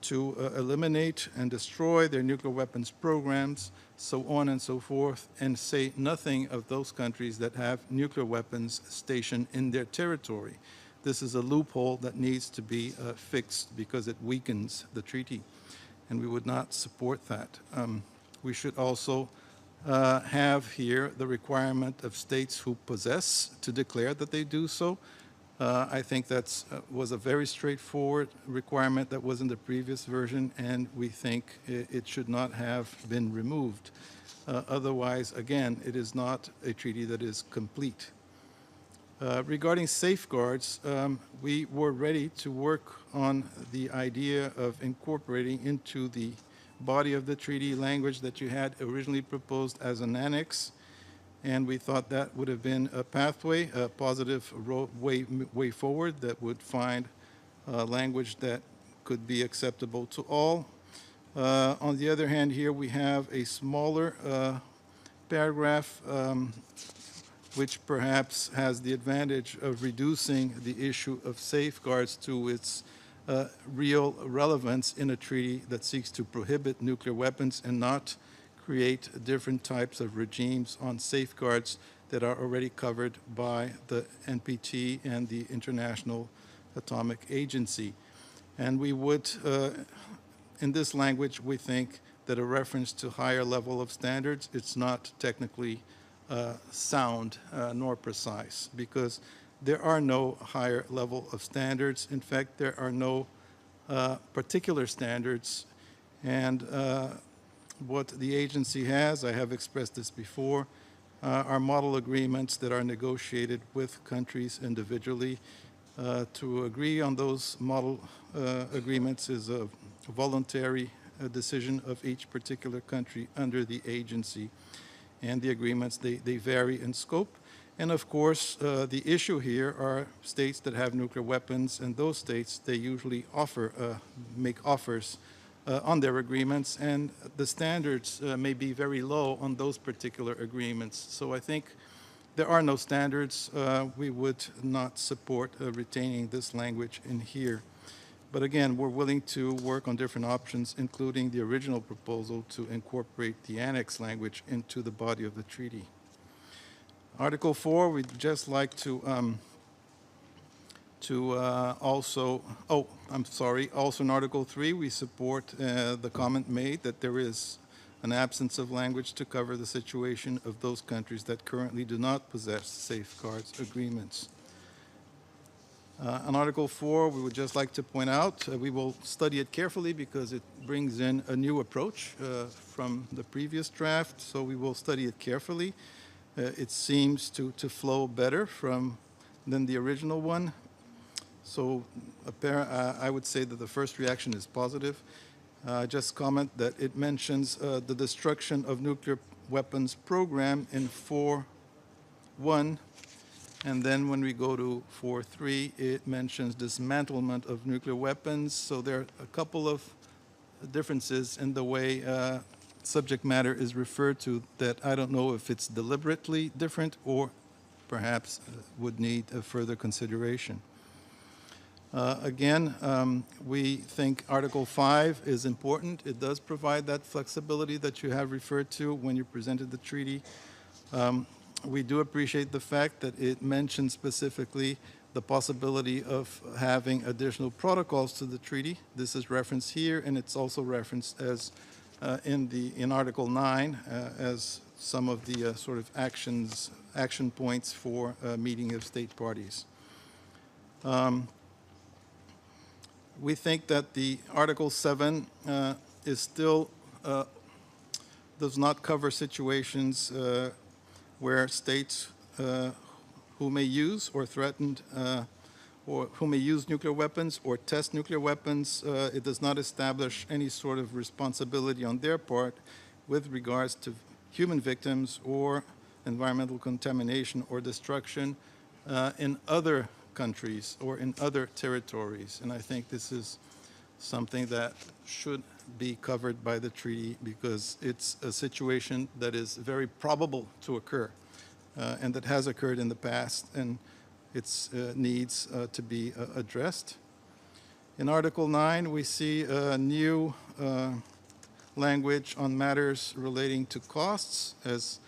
to eliminate and destroy their nuclear weapons programs, so on and so forth, and say nothing of those countries that have nuclear weapons stationed in their territory. This is a loophole that needs to be fixed because it weakens the treaty, and we would not support that. We should also have here the requirement of states who possess to declare that they do so. I think that was a very straightforward requirement that was in the previous version, and we think it should not have been removed. Otherwise, again, it is not a treaty that is complete. Regarding safeguards, we were ready to work on the idea of incorporating into the body of the treaty language that you had originally proposed as an annex, and we thought that would have been a pathway, a positive way forward that would find language that could be acceptable to all. On the other hand, here we have a smaller paragraph which perhaps has the advantage of reducing the issue of safeguards to its real relevance in a treaty that seeks to prohibit nuclear weapons and not create different types of regimes on safeguards that are already covered by the NPT and the International Atomic Agency. And we would, in this language, we think that a reference to higher level of standards, it's not technically sound nor precise, because there are no higher level of standards. In fact, there are no particular standards, and what the agency has, I have expressed this before, are model agreements that are negotiated with countries individually. To agree on those model agreements is a voluntary decision of each particular country under the agency. And the agreements, they vary in scope. And of course, the issue here are states that have nuclear weapons, and those states, they usually make offers on their agreements, and the standards may be very low on those particular agreements. So I think there are no standards. We would not support retaining this language in here. But again, we're willing to work on different options, including the original proposal to incorporate the annex language into the body of the treaty. Article 4, we'd just like to also in Article 3, we support the comment made that there is an absence of language to cover the situation of those countries that currently do not possess safeguards agreements. On Article 4, we would just like to point out, we will study it carefully because it brings in a new approach from the previous draft, so we will study it carefully. It seems to flow better than the original one. So I would say that the first reaction is positive. Just comment that it mentions the destruction of nuclear weapons program in 4.1. And then when we go to 4.3, it mentions dismantlement of nuclear weapons. So there are a couple of differences in the way subject matter is referred to that I don't know if it's deliberately different or perhaps would need a further consideration. Again, we think Article 5 is important. It does provide that flexibility that you have referred to when you presented the treaty. We do appreciate the fact that it mentions specifically the possibility of having additional protocols to the treaty. This is referenced here, and it's also referenced as in Article 9 as some of the sort of action points for meeting of state parties. We think that the Article 7 is still does not cover situations where states who may use or threatened or who may use nuclear weapons or test nuclear weapons, it does not establish any sort of responsibility on their part with regards to human victims or environmental contamination or destruction in other countries or in other territories. And I think this is something that should be covered by the treaty because it's a situation that is very probable to occur and that has occurred in the past, and it needs to be addressed. In Article 9, we see a new language on matters relating to costs as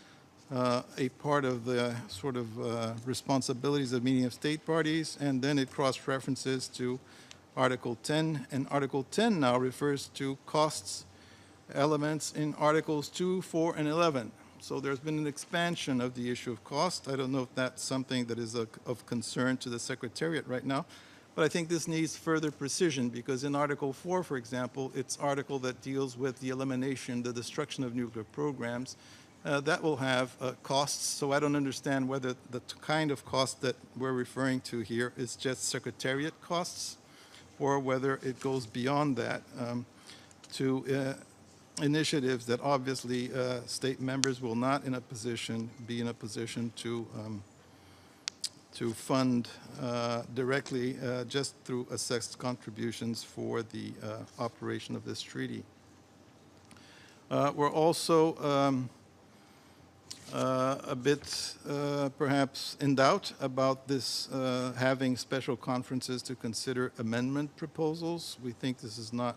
a part of the sort of responsibilities of meeting of state parties, and then it cross-references to Article 10, and Article 10 now refers to costs elements in Articles 2, 4, and 11. So there's been an expansion of the issue of cost. I don't know if that's something that is of concern to the Secretariat right now, but I think this needs further precision because in Article 4, for example, it's article that deals with the elimination, the destruction of nuclear programs. That will have costs, so I don't understand whether the kind of cost that we're referring to here is just Secretariat costs or whether it goes beyond that to initiatives that obviously state members will not be in a position to fund directly just through assessed contributions for the operation of this treaty. We're also a bit perhaps in doubt about this having special conferences to consider amendment proposals. We think this is not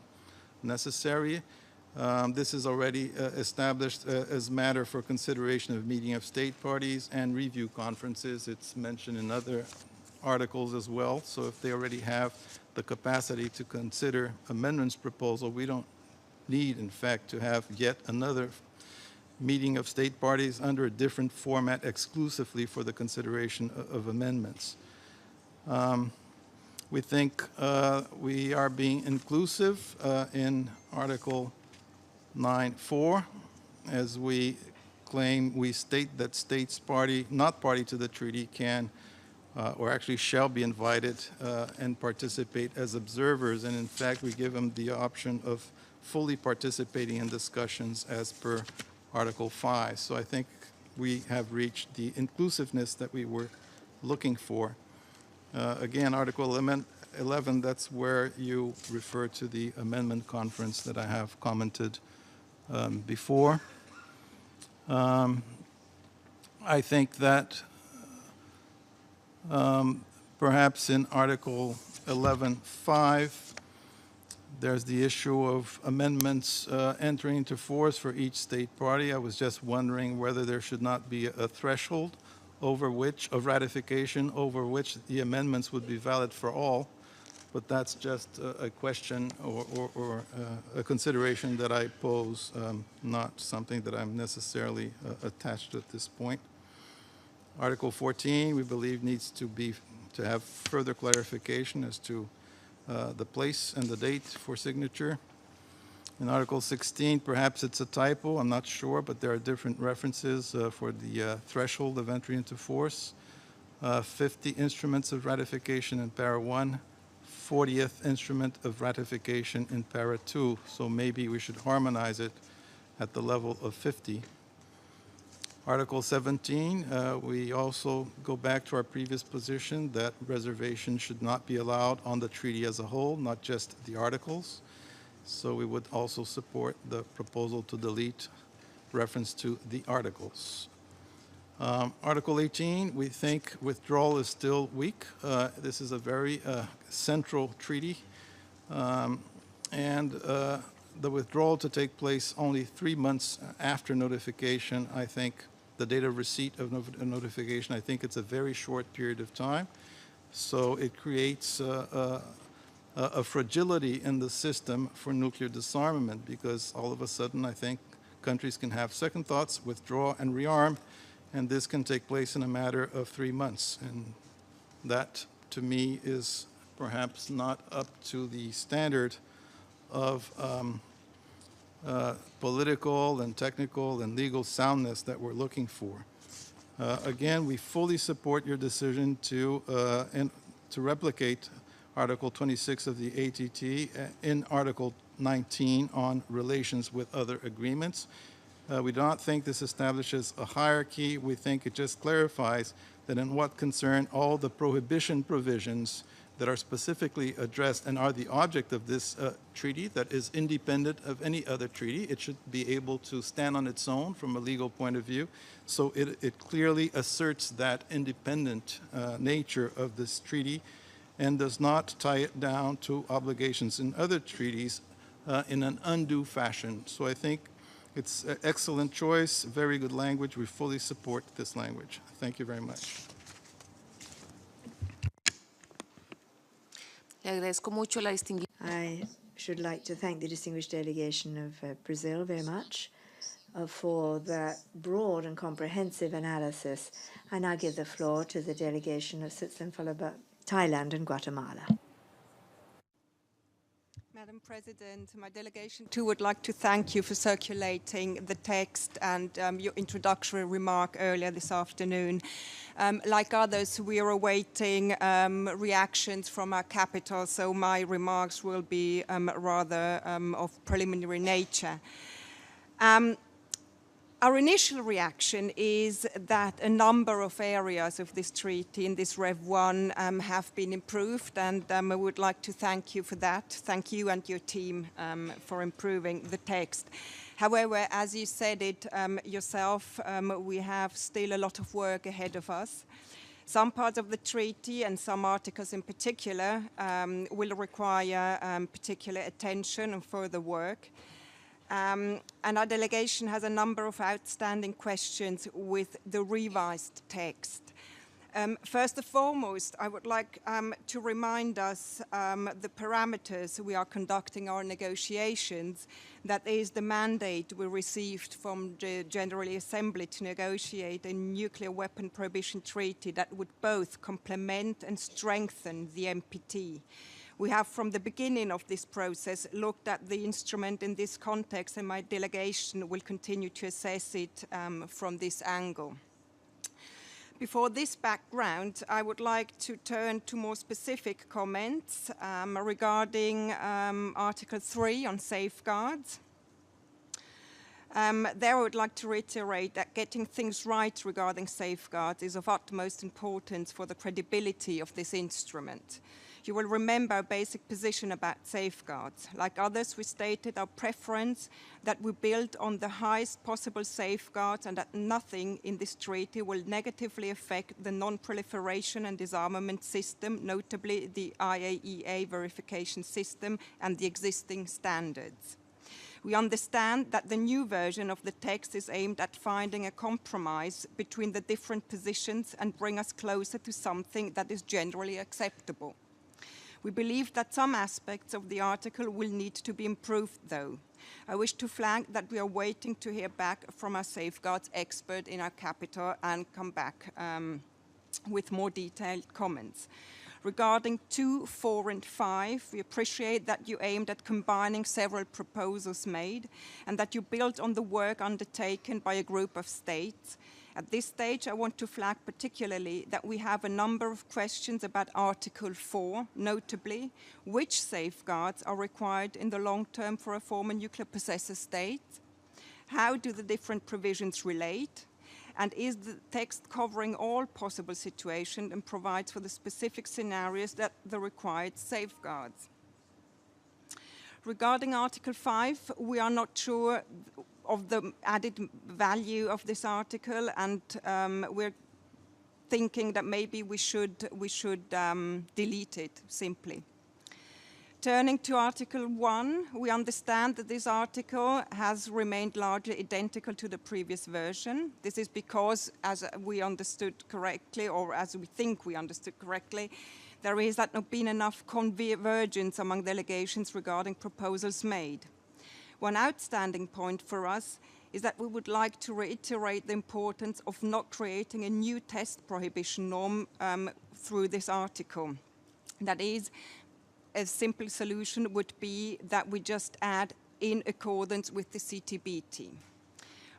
necessary. This is already established as matter for consideration of meeting of state parties and review conferences. It's mentioned in other articles as well. So if they already have the capacity to consider amendments proposal, we don't need, in fact, to have yet another meeting of state parties under a different format exclusively for the consideration of amendments. We think we are being inclusive in Article 9.4 as we claim, we state that states not party to the treaty can or actually shall be invited and participate as observers, and in fact we give them the option of fully participating in discussions as per Article 5. So I think we have reached the inclusiveness that we were looking for. Again, Article 11, that's where you refer to the amendment conference that I have commented before. I think that perhaps in Article 11.5, there's the issue of amendments entering into force for each state party. I was just wondering whether there should not be a threshold of ratification over which the amendments would be valid for all. But that's just a question or a consideration that I pose, not something that I'm necessarily attached to at this point. Article 14, we believe, needs to have further clarification as to the place and the date for signature. In Article 16, perhaps it's a typo, I'm not sure, but there are different references for the threshold of entry into force. 50 instruments of ratification in Para 1, 40th instrument of ratification in Para 2, so maybe we should harmonize it at the level of 50. Article 17, we also go back to our previous position that reservation should not be allowed on the treaty as a whole, not just the articles. So we would also support the proposal to delete reference to the articles. Article 18, we think withdrawal is still weak. This is a very central treaty. And the withdrawal to take place only 3 months after notification, I think, the date of receipt of notification, I think it's a very short period of time. So it creates a fragility in the system for nuclear disarmament because all of a sudden I think countries can have second thoughts, withdraw and rearm, and this can take place in a matter of 3 months. And that, to me, is perhaps not up to the standard of political and technical and legal soundness that we're looking for. Again, we fully support your decision to replicate Article 26 of the ATT in Article 19 on relations with other agreements. We do not think this establishes a hierarchy. We think it just clarifies that in what concern all the prohibition provisions that are specifically addressed and are the object of this treaty that is independent of any other treaty. It should be able to stand on its own from a legal point of view. So it clearly asserts that independent nature of this treaty and does not tie it down to obligations in other treaties in an undue fashion. So I think it's an excellent choice, very good language. We fully support this language. Thank you very much. I should like to thank the distinguished delegation of Brazil very much for that broad and comprehensive analysis. I now give the floor to the delegation of Switzerland, followed by Thailand and Guatemala. Madam President, my delegation too would like to thank you for circulating the text and your introductory remark earlier this afternoon. Like others, we are awaiting reactions from our capital, so my remarks will be rather of preliminary nature. Our initial reaction is that a number of areas of this treaty in this Rev 1 have been improved, and I would like to thank you for that. Thank you and your team for improving the text. However, as you said it yourself, we have still a lot of work ahead of us. Some parts of the treaty and some articles in particular will require particular attention and further work. And our delegation has a number of outstanding questions with the revised text. First and foremost, I would like to remind us the parameters we are conducting our negotiations. That is the mandate we received from the General Assembly to negotiate a nuclear weapon prohibition treaty that would both complement and strengthen the NPT. We have, from the beginning of this process, looked at the instrument in this context, and my delegation will continue to assess it from this angle. Before this background, I would like to turn to more specific comments regarding Article 3 on safeguards. There I would like to reiterate that getting things right regarding safeguards is of utmost importance for the credibility of this instrument. You will remember our basic position about safeguards. Like others, we stated our preference that we build on the highest possible safeguards and that nothing in this treaty will negatively affect the non-proliferation and disarmament system, notably the IAEA verification system and the existing standards. We understand that the new version of the text is aimed at finding a compromise between the different positions and bring us closer to something that is generally acceptable. We believe that some aspects of the article will need to be improved, though. I wish to flag that we are waiting to hear back from our safeguards expert in our capital and come back with more detailed comments. Regarding 2, 4, and 5, we appreciate that you aimed at combining several proposals made and that you built on the work undertaken by a group of states. At this stage, I want to flag particularly that we have a number of questions about Article 4, notably, which safeguards are required in the long term for a former nuclear possessor state? How do the different provisions relate? And is the text covering all possible situations and provides for the specific scenarios that the required safeguards? Regarding Article 5, we are not sure of the added value of this article, and we're thinking that maybe we should delete it simply. Turning to Article 1, we understand that this article has remained largely identical to the previous version. This is because, as we understood correctly, or as we think we understood correctly, there has not been enough convergence among delegations regarding proposals made. One outstanding point for us is that we would like to reiterate the importance of not creating a new test prohibition norm through this article. That is, a simple solution would be that we just add in accordance with the CTBT.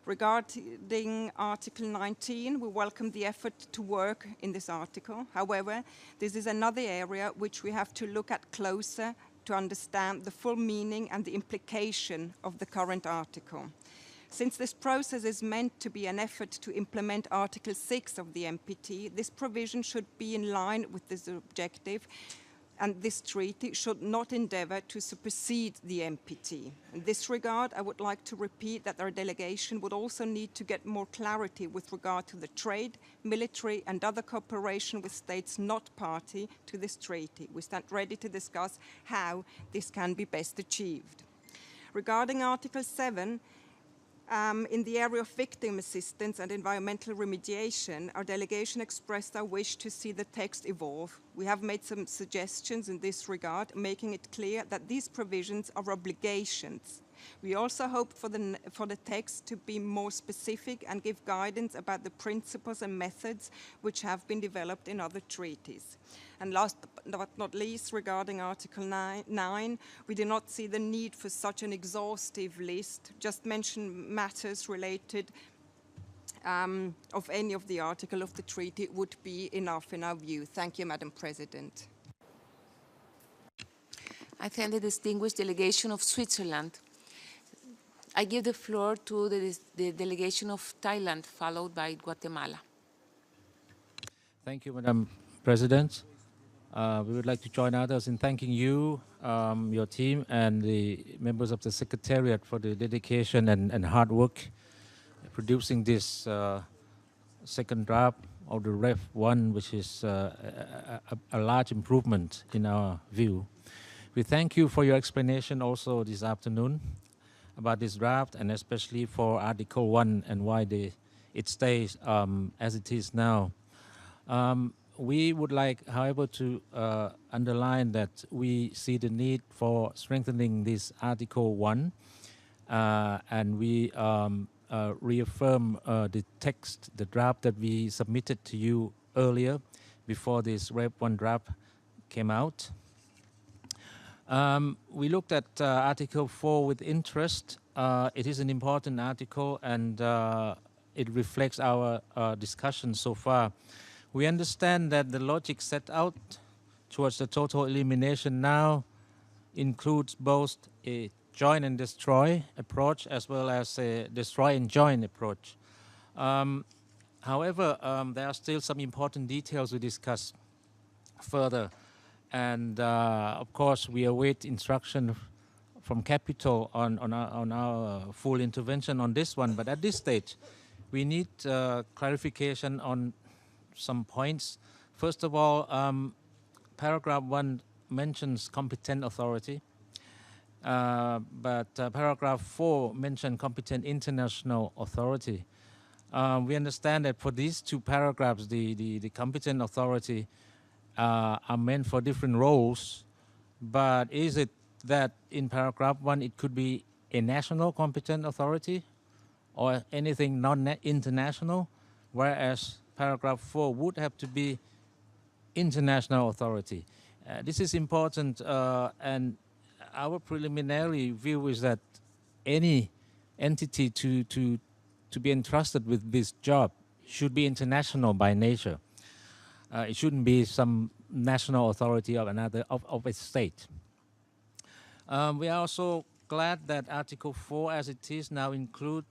Regarding Article 19, we welcome the effort to work in this article. However, this is another area which we have to look at closer to understand the full meaning and the implication of the current article. Since this process is meant to be an effort to implement Article 6 of the NPT, this provision should be in line with this objective, and this treaty should not endeavor to supersede the NPT. In this regard, I would like to repeat that our delegation would also need to get more clarity with regard to the trade, military, and other cooperation with states not party to this treaty. We stand ready to discuss how this can be best achieved. Regarding Article 7, in the area of victim assistance and environmental remediation, our delegation expressed our wish to see the text evolve. We have made some suggestions in this regard, making it clear that these provisions are obligations We also hope for the text to be more specific and give guidance about the principles and methods which have been developed in other treaties. And last but not least, regarding Article 9, we do not see the need for such an exhaustive list. Just mention matters related of any of the article of the treaty would be enough in our view. Thank you, Madam President. I thank the distinguished delegation of Switzerland. I give the floor to the delegation of Thailand, followed by Guatemala. Thank you, Madam President. We would like to join others in thanking you, your team, and the members of the Secretariat for the dedication and hard work producing this second draft of the Ref 1, which is a large improvement in our view. We thank you for your explanation also this afternoon about this draft, and especially for Article 1 and why it stays as it is now. We would like, however, to underline that we see the need for strengthening this Article 1, and we reaffirm the text, the draft that we submitted to you earlier before this Rep 1 draft came out. We looked at Article 4 with interest. It is an important article, and it reflects our discussion so far. We understand that the logic set out towards the total elimination now includes both a join and destroy approach as well as a destroy and join approach. However, there are still some important details to discuss further. And of course, we await instruction from Capital on our full intervention on this one. But at this stage, we need clarification on some points. First of all, paragraph 1 mentions competent authority, but paragraph 4 mentions competent international authority. We understand that for these two paragraphs, the competent authority are meant for different roles, but is it that in paragraph 1 it could be a national competent authority or anything non-international, whereas paragraph 4 would have to be international authority? This is important, and our preliminary view is that any entity to be entrusted with this job should be international by nature. It shouldn't be some national authority of a state. We are also glad that Article 4, as it is now, include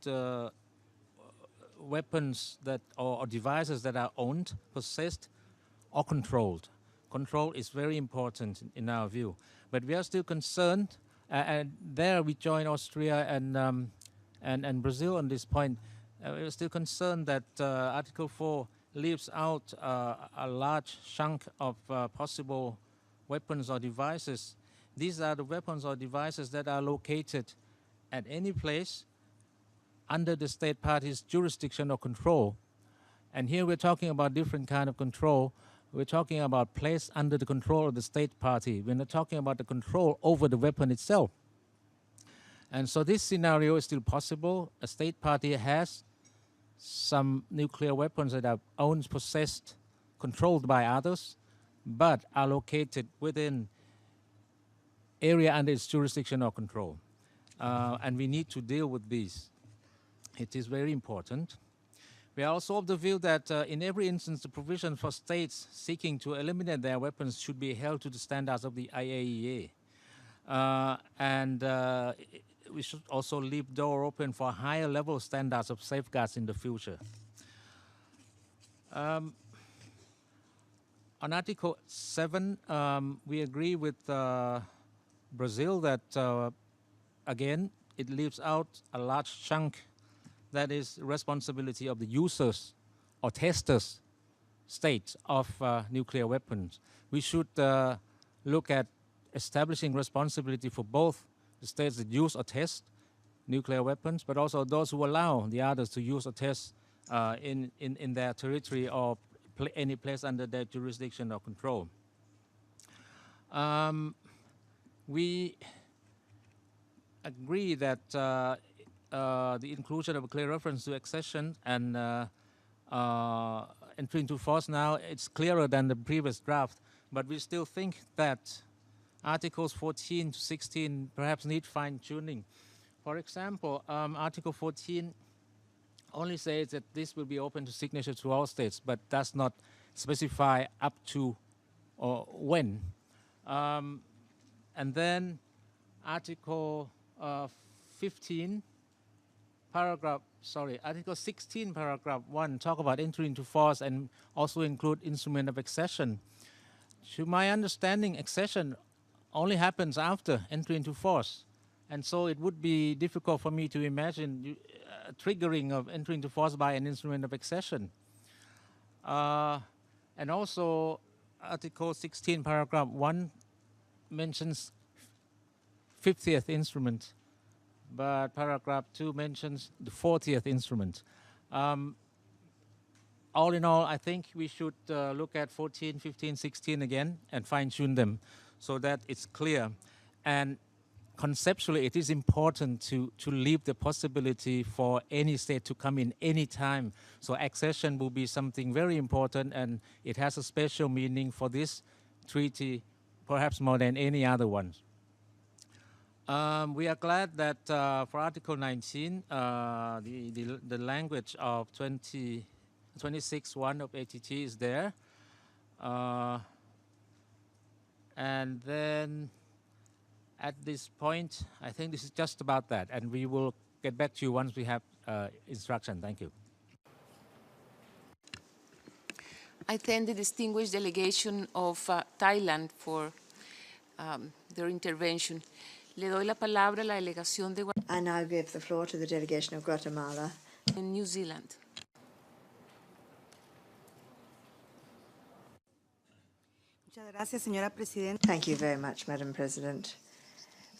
weapons that or devices that are owned, possessed, or controlled. Control is very important in our view, but we are still concerned, and there we join Austria and Brazil on this point. We are still concerned that Article 4 leaves out a large chunk of possible weapons or devices. These are the weapons or devices that are located at any place under the state party's jurisdiction or control. And here we're talking about different kind of control. We're talking about place under the control of the state party. We're not talking about the control over the weapon itself. And so this scenario is still possible. A state party has some nuclear weapons that are owned, possessed, controlled by others, but are located within area under its jurisdiction or control. And we need to deal with these. It is very important. We are also of the view that in every instance, the provision for states seeking to eliminate their weapons should be held to the standards of the IAEA. We should also leave the door open for higher level standards of safeguards in the future. On Article 7, we agree with Brazil that, again, it leaves out a large chunk that is responsibility of the users or testers states of nuclear weapons. We should look at establishing responsibility for both the states that use or test nuclear weapons, but also those who allow the others to use or test in their territory or any place under their jurisdiction or control. We agree that the inclusion of a clear reference to accession and entry into force now, it's clearer than the previous draft, but we still think that Articles 14 to 16 perhaps need fine-tuning. For example, Article 14 only says that this will be open to signature to all states, but does not specify up to or when. And then Article 16, paragraph 1, talk about entry into force and also include instrument of accession. To my understanding, accession only happens after entry into force. And so it would be difficult for me to imagine triggering of entry into force by an instrument of accession. And also Article 16, paragraph 1 mentions 50th instrument, but paragraph 2 mentions the 40th instrument. All in all, I think we should look at 14, 15, 16 again and fine-tune them so that it's clear. And conceptually, it is important to leave the possibility for any state to come in any time. So accession will be something very important, and it has a special meaning for this treaty, perhaps more than any other one. We are glad that for Article 19, the language of 26.1 of ATT is there. And then at this point, I think this is just about that, and we will get back to you once we have instruction. Thank you. I thank the distinguished delegation of Thailand for their intervention. Le doy la palabra a la delegación de I now give the floor to the delegation of Guatemala. In New Zealand. Thank you very much, Madam President.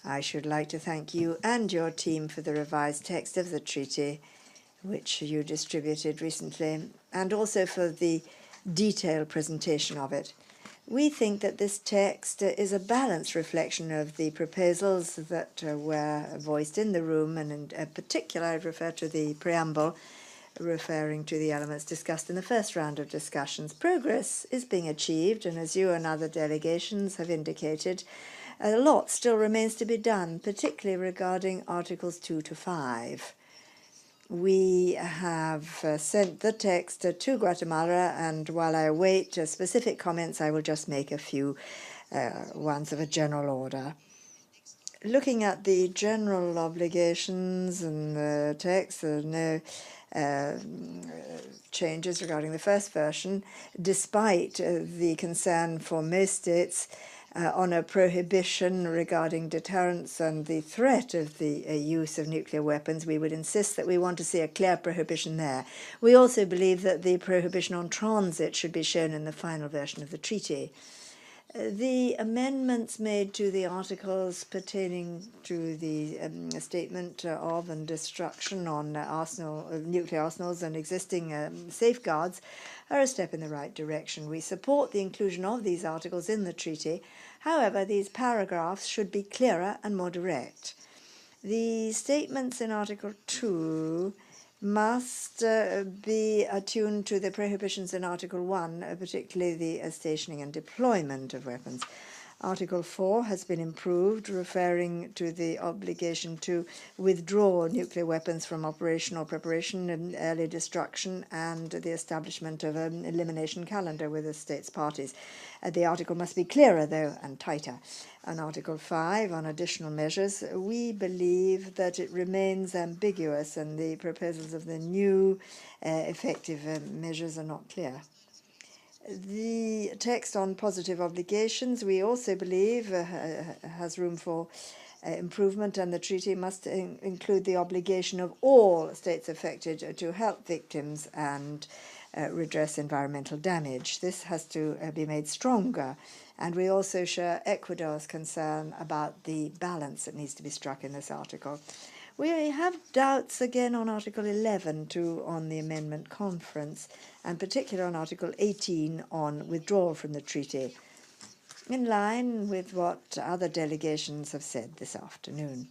I should like to thank you and your team for the revised text of the treaty, which you distributed recently, and also for the detailed presentation of it. We think that this text is a balanced reflection of the proposals that were voiced in the room, and in particular I refer to the preamble referring to the elements discussed in the first round of discussions. Progress is being achieved, and as you and other delegations have indicated, a lot still remains to be done, particularly regarding Articles 2 to 5. We have sent the text to Guatemala, and while I await specific comments, I will just make a few ones of a general order. Looking at the general obligations and the text, there are no changes regarding the first version, despite the concern for most states on a prohibition regarding deterrence and the threat of the use of nuclear weapons. We would insist that we want to see a clear prohibition there. We also believe that the prohibition on transit should be shown in the final version of the treaty. The amendments made to the articles pertaining to the statement of and destruction on nuclear arsenals and existing safeguards are a step in the right direction. We support the inclusion of these articles in the treaty. However, these paragraphs should be clearer and more direct. The statements in Article 2 must be attuned to the prohibitions in Article 1, particularly the stationing and deployment of weapons. Article 4 has been improved, referring to the obligation to withdraw nuclear weapons from operational preparation and early destruction, and the establishment of an elimination calendar with the states parties. The article must be clearer, though, and tighter. On Article 5, on additional measures, we believe that it remains ambiguous, and the proposals of the new effective measures are not clear. The text on positive obligations, we also believe, has room for improvement, and the treaty must include the obligation of all states affected to help victims and redress environmental damage. This has to be made stronger, and we also share Ecuador's concern about the balance that needs to be struck in this article. We have doubts again on Article 11 on the amendment conference, and particularly on Article 18 on withdrawal from the treaty, in line with what other delegations have said this afternoon.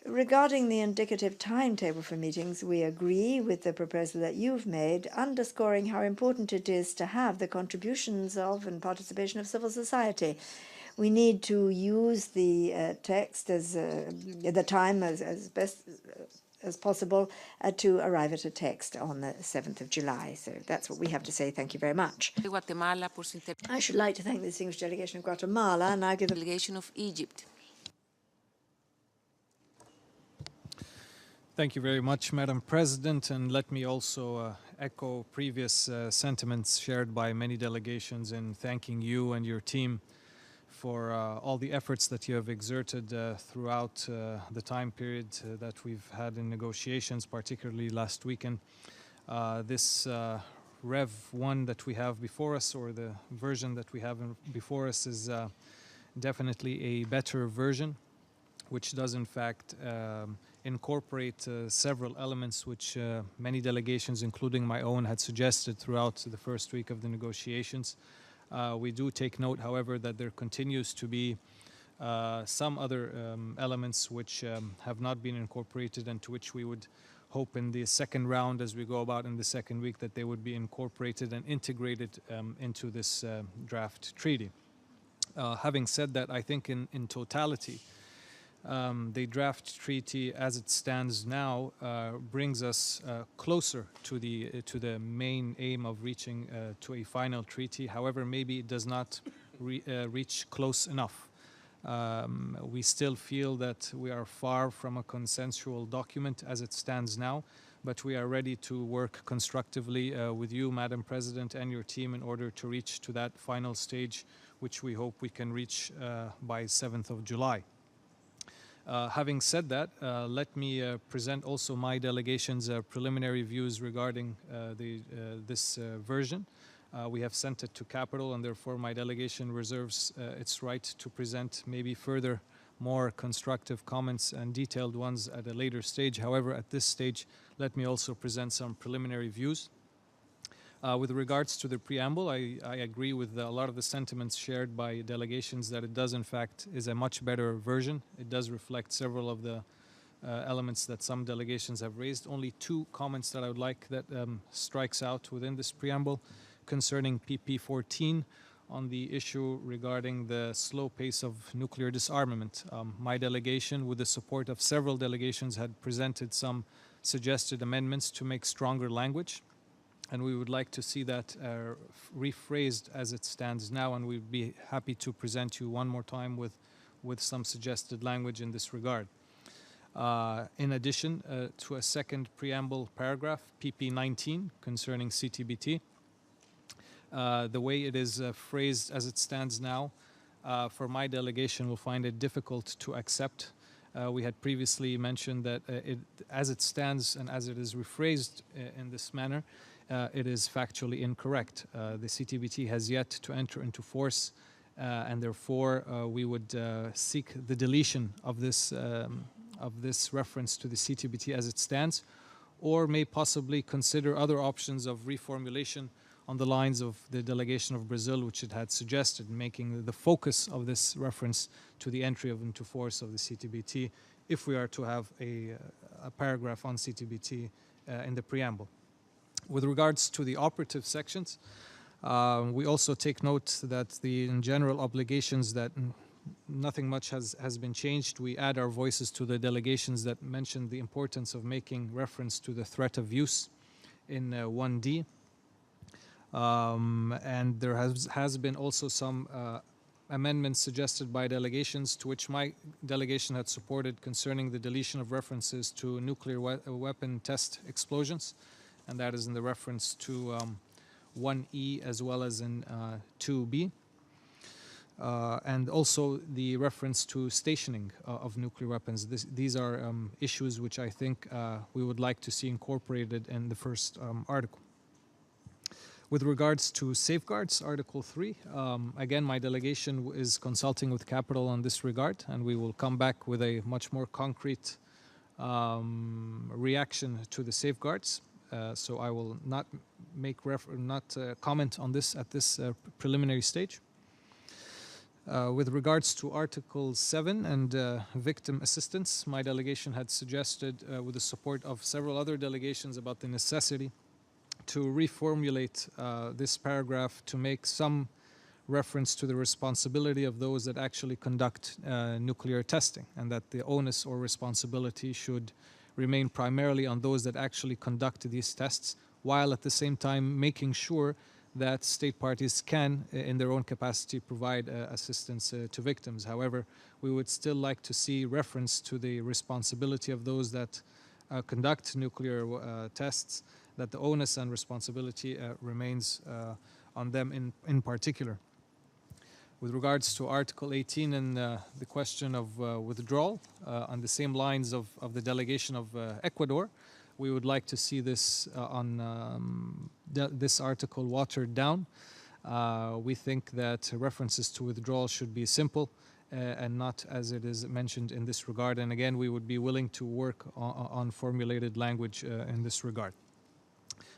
Regarding the indicative timetable for meetings, we agree with the proposal that you've made, underscoring how important it is to have the contributions of and participation of civil society. We need to use the text as the time as best as possible to arrive at a text on the 7th of July. So that's what we have to say. Thank you very much. I should like to thank the distinguished delegation of Guatemala, and I give the delegation of Egypt. Thank you very much, Madam President, and let me also echo previous sentiments shared by many delegations in thanking you and your team for all the efforts that you have exerted throughout the time period that we've had in negotiations, particularly last weekend. This Rev 1 that we have before us, or the version that we have before us, is definitely a better version, which does in fact incorporate several elements which many delegations, including my own, had suggested throughout the first week of the negotiations. We do take note, however, that there continues to be some other elements which have not been incorporated, and to which we would hope in the second round, as we go about in the second week, that they would be incorporated and integrated into this draft treaty. Having said that, I think in totality, the draft treaty as it stands now brings us closer to the main aim of reaching to a final treaty. However, maybe it does not reach close enough. We still feel that we are far from a consensual document as it stands now, but we are ready to work constructively with you, Madam President, and your team in order to reach to that final stage, which we hope we can reach by 7th of July. Having said that, let me present also my delegation's preliminary views regarding this version. We have sent it to Capital, and therefore my delegation reserves its right to present maybe further more constructive comments and detailed ones at a later stage. However, at this stage, let me also present some preliminary views. With regards to the preamble, I agree with a lot of the sentiments shared by delegations that it does, in fact, is a much better version. It does reflect several of the elements that some delegations have raised. Only two comments that I would like that strikes out within this preamble concerning PP 14 on the issue regarding the slow pace of nuclear disarmament. My delegation, with the support of several delegations, had presented some suggested amendments to make stronger language. And we would like to see that rephrased as it stands now, and we'd be happy to present you one more time with some suggested language in this regard. In addition to a second preamble paragraph, PP 19, concerning CTBT, the way it is phrased as it stands now, for my delegation will find it difficult to accept. We had previously mentioned that as it stands and as it is rephrased in this manner, it is factually incorrect. The CTBT has yet to enter into force, and therefore we would seek the deletion of this reference to the CTBT as it stands, or may possibly consider other options of reformulation on the lines of the delegation of Brazil, which it had suggested, making the focus of this reference to the entry into force of the CTBT, if we are to have a paragraph on CTBT in the preamble. With regards to the operative sections, we also take note that in general obligations that nothing much has been changed. We add our voices to the delegations that mentioned the importance of making reference to the threat of use in 1D. And there has been also some amendments suggested by delegations, to which my delegation had supported, concerning the deletion of references to nuclear weapon test explosions. And that is in the reference to 1E as well as in 2B. And also the reference to stationing of nuclear weapons. These are issues which I think we would like to see incorporated in the first article. With regards to safeguards, Article 3, again, my delegation is consulting with Capital on this regard, and we will come back with a much more concrete reaction to the safeguards. So I will not comment on this at this preliminary stage. With regards to Article 7 and victim assistance, my delegation had suggested, with the support of several other delegations, about the necessity to reformulate this paragraph to make some reference to the responsibility of those that actually conduct nuclear testing, and that the onus or responsibility should remain primarily on those that actually conduct these tests, while at the same time making sure that state parties can, in their own capacity, provide assistance to victims. However, we would still like to see reference to the responsibility of those that conduct nuclear tests, that the onus and responsibility remains on them in particular. With regards to Article 18 and the question of withdrawal, on the same lines of the delegation of Ecuador, we would like to see this this article watered down. We think that references to withdrawal should be simple and not as it is mentioned in this regard. And again, we would be willing to work on formulated language in this regard.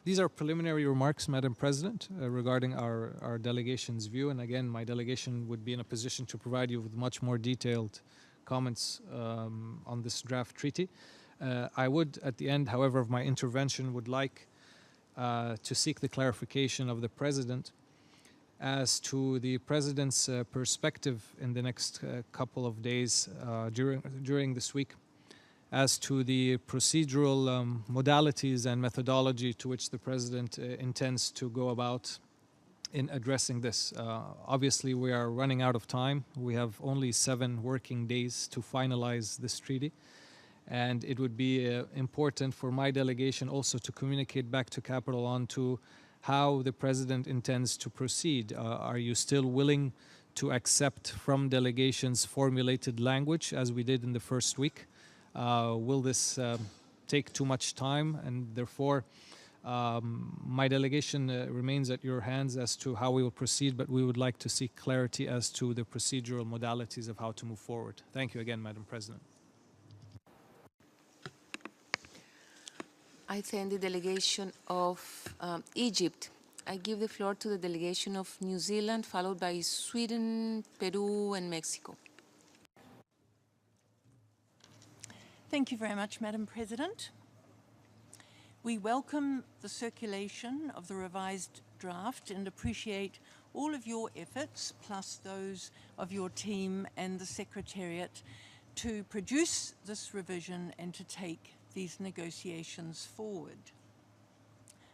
These are preliminary remarks, Madam President, regarding our delegation's view. And again, my delegation would be in a position to provide you with much more detailed comments on this draft treaty. I would, at the end, however, of my intervention, would like to seek the clarification of the President as to the President's perspective in the next couple of days during this week as to the procedural modalities and methodology to which the President intends to go about in addressing this. Obviously, we are running out of time. We have only 7 working days to finalize this treaty. And it would be important for my delegation also to communicate back to Capital on to how the President intends to proceed. Are you still willing to accept from delegations formulated language as we did in the first week? Will this take too much time? And therefore, my delegation remains at your hands as to how we will proceed, but we would like to seek clarity as to the procedural modalities of how to move forward. Thank you again, Madam President. I thank the delegation of Egypt. I give the floor to the delegation of New Zealand, followed by Sweden, Peru, and Mexico. Thank you very much, Madam President. We welcome the circulation of the revised draft and appreciate all of your efforts, plus those of your team and the Secretariat, to produce this revision and to take these negotiations forward.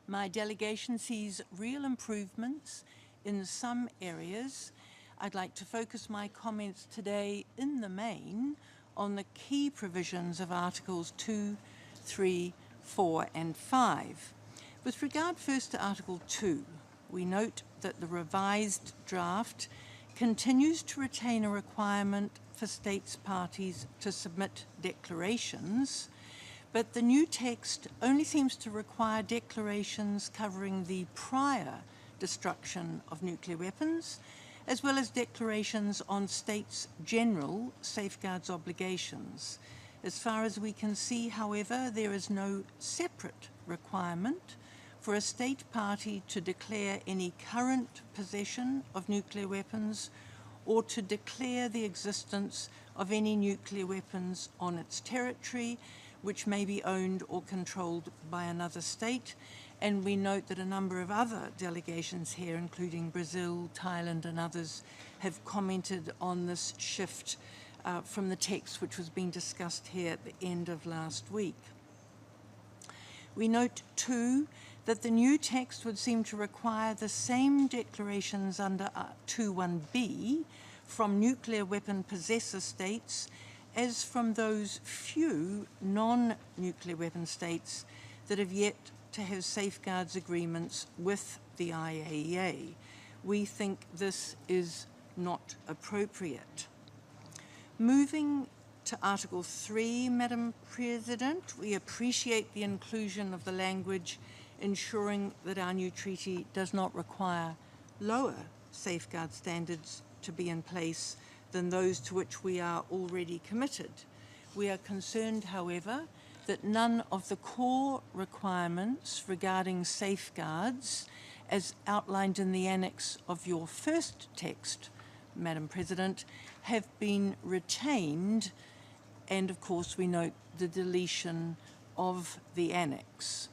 My delegation sees real improvements in some areas. I'd like to focus my comments today in the main on the key provisions of Articles 2, 3, 4 and 5. With regard first to Article 2, we note that the revised draft continues to retain a requirement for states parties to submit declarations, but the new text only seems to require declarations covering the prior destruction of nuclear weapons, as well as declarations on states' general safeguards obligations. As far as we can see, however, there is no separate requirement for a state party to declare any current possession of nuclear weapons or to declare the existence of any nuclear weapons on its territory, which may be owned or controlled by another state. And we note that a number of other delegations here, including Brazil, Thailand, and others, have commented on this shift from the text which was being discussed here at the end of last week. We note, too, that the new text would seem to require the same declarations under 2.1b from nuclear weapon possessor states as from those few non-nuclear weapon states that have yet to have safeguards agreements with the IAEA. We think this is not appropriate. Moving to Article 3, Madam President, we appreciate the inclusion of the language ensuring that our new treaty does not require lower safeguard standards to be in place than those to which we are already committed. We are concerned, however, that none of the core requirements regarding safeguards, as outlined in the annex of your first text, Madam President, have been retained, and of course we note the deletion of the annex.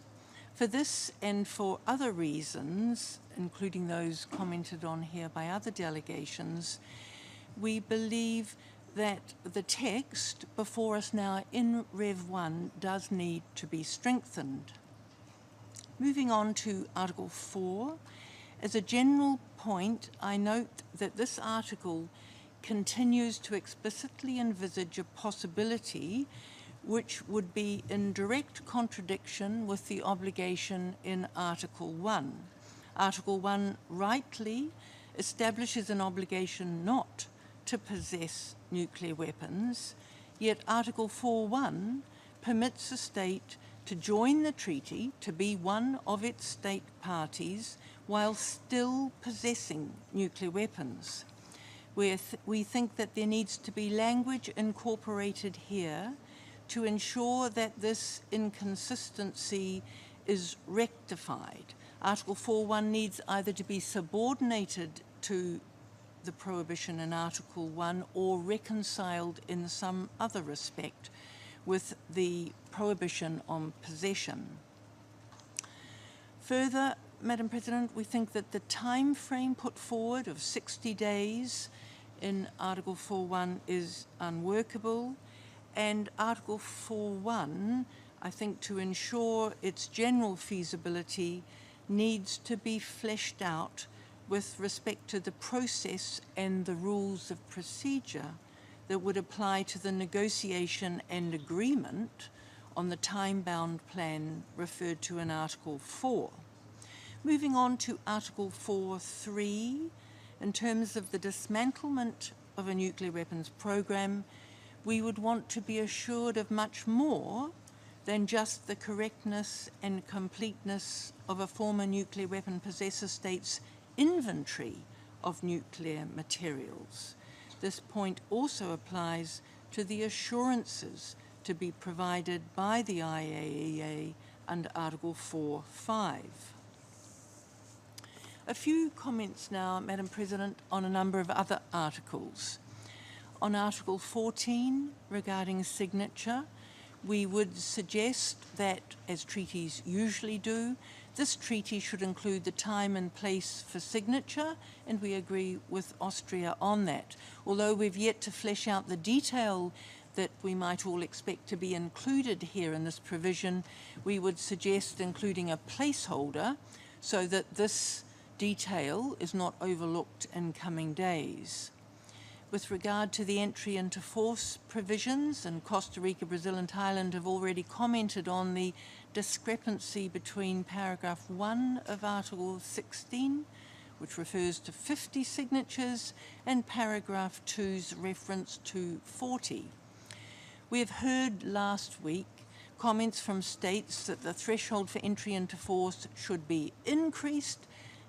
For this and for other reasons, including those commented on here by other delegations, we believe that the text before us now in Rev 1 does need to be strengthened. Moving on to Article 4, as a general point, I note that this article continues to explicitly envisage a possibility which would be in direct contradiction with the obligation in Article 1. Article 1 rightly establishes an obligation not to possess nuclear weapons, yet Article 4.1 permits a state to join the treaty, to be one of its state parties, while still possessing nuclear weapons. We think that there needs to be language incorporated here to ensure that this inconsistency is rectified. Article 4.1 needs either to be subordinated to the prohibition in Article 1 or reconciled in some other respect with the prohibition on possession. Further, Madam President, we think that the time frame put forward of 60 days in Article 4.1 is unworkable, and Article 4.1, I think to ensure its general feasibility, needs to be fleshed out with respect to the process and the rules of procedure that would apply to the negotiation and agreement on the time-bound plan referred to in Article 4. Moving on to Article 4.3, in terms of the dismantlement of a nuclear weapons program, we would want to be assured of much more than just the correctness and completeness of a former nuclear weapon possessor state's inventory of nuclear materials. This point also applies to the assurances to be provided by the IAEA under Article 4.5. A few comments now, Madam President, on a number of other articles. On Article 14, regarding signature, we would suggest that, as treaties usually do, this treaty should include the time and place for signature, and we agree with Austria on that. Although we've yet to flesh out the detail that we might all expect to be included here in this provision, we would suggest including a placeholder so that this detail is not overlooked in coming days. With regard to the entry into force provisions, and Costa Rica, Brazil and Thailand have already commented on the discrepancy between paragraph 1 of Article 16, which refers to 50 signatures, and paragraph 2's reference to 40. We have heard last week comments from states that the threshold for entry into force should be increased,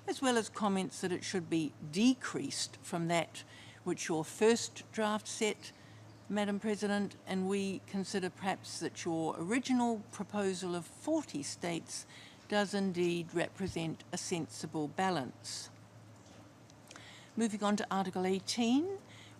as well as comments that it should be decreased from that which your first draft set, Madam President, and we consider perhaps that your original proposal of 40 states does indeed represent a sensible balance. Moving on to Article 18,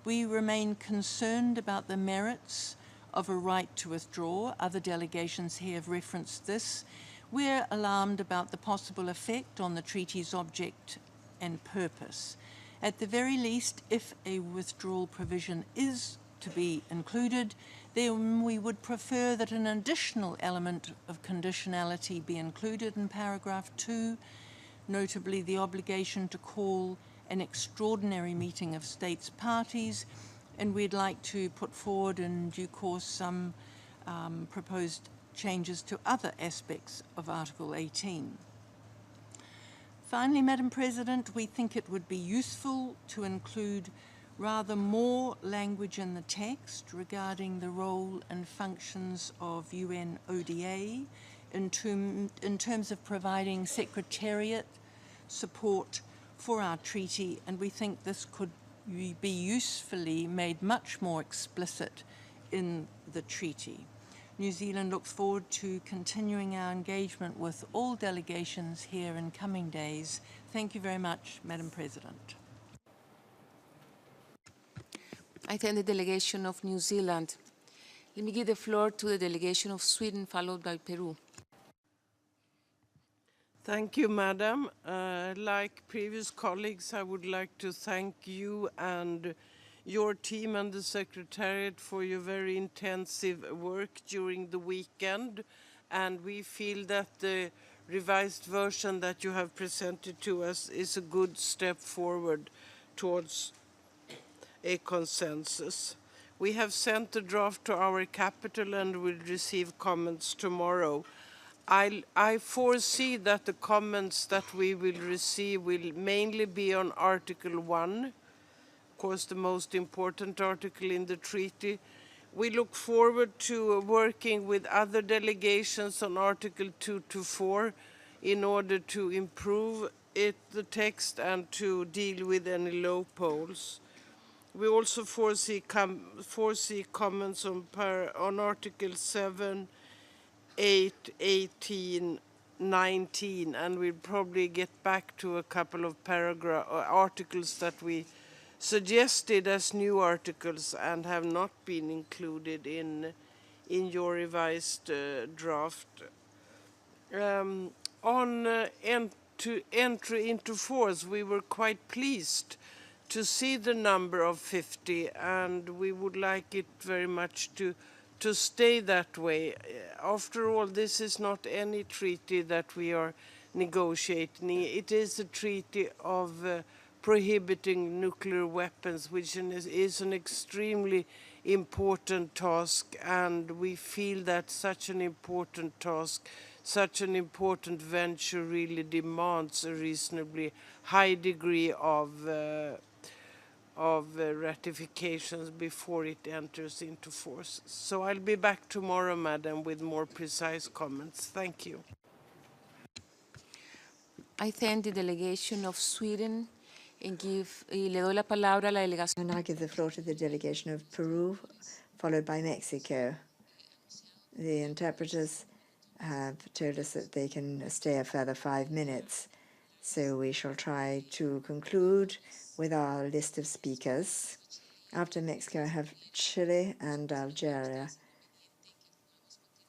we remain concerned about the merits of a right to withdraw. Other delegations here have referenced this. We're alarmed about the possible effect on the treaty's object and purpose. At the very least, if a withdrawal provision is to be included, then we would prefer that an additional element of conditionality be included in paragraph 2, notably the obligation to call an extraordinary meeting of states parties, and we'd like to put forward in due course some proposed changes to other aspects of Article 18. Finally, Madam President, we think it would be useful to include rather more language in the text regarding the role and functions of UN ODA in terms of providing secretariat support for our treaty, and we think this could be usefully made much more explicit in the treaty. New Zealand looks forward to continuing our engagement with all delegations here in coming days. Thank you very much, Madam President. I thank the delegation of New Zealand. Let me give the floor to the delegation of Sweden, followed by Peru. Thank you, Madam. Like previous colleagues, I would like to thank you and your team and the Secretariat for your very intensive work during the weekend. And we feel that the revised version that you have presented to us is a good step forward towards a consensus. We have sent the draft to our capital and will receive comments tomorrow. I foresee that the comments that we will receive will mainly be on Article 1, of course the most important article in the treaty. We look forward to working with other delegations on Article 2 to 4 in order to improve the text and to deal with any loopholes. We also foresee comments on Article 7, 8, 18, 19, and we'll probably get back to a couple of articles that we suggested as new articles and have not been included in your revised draft. On entry into force, we were quite pleased to see the number of 50, and we would like it very much to stay that way. After all, this is not any treaty that we are negotiating. It is a treaty of prohibiting nuclear weapons, which is an extremely important task, and we feel that such an important task, such an important venture really demands a reasonably high degree of ratifications before it enters into force. So I'll be back tomorrow, Madam, with more precise comments. Thank you. I thank the delegation of Sweden and le doy la palabra a la delegación. And I give the floor to the delegation of Peru, followed by Mexico. The interpreters have told us that they can stay a further 5 minutes, so we shall try to conclude with our list of speakers. After Mexico, I have Chile and Algeria.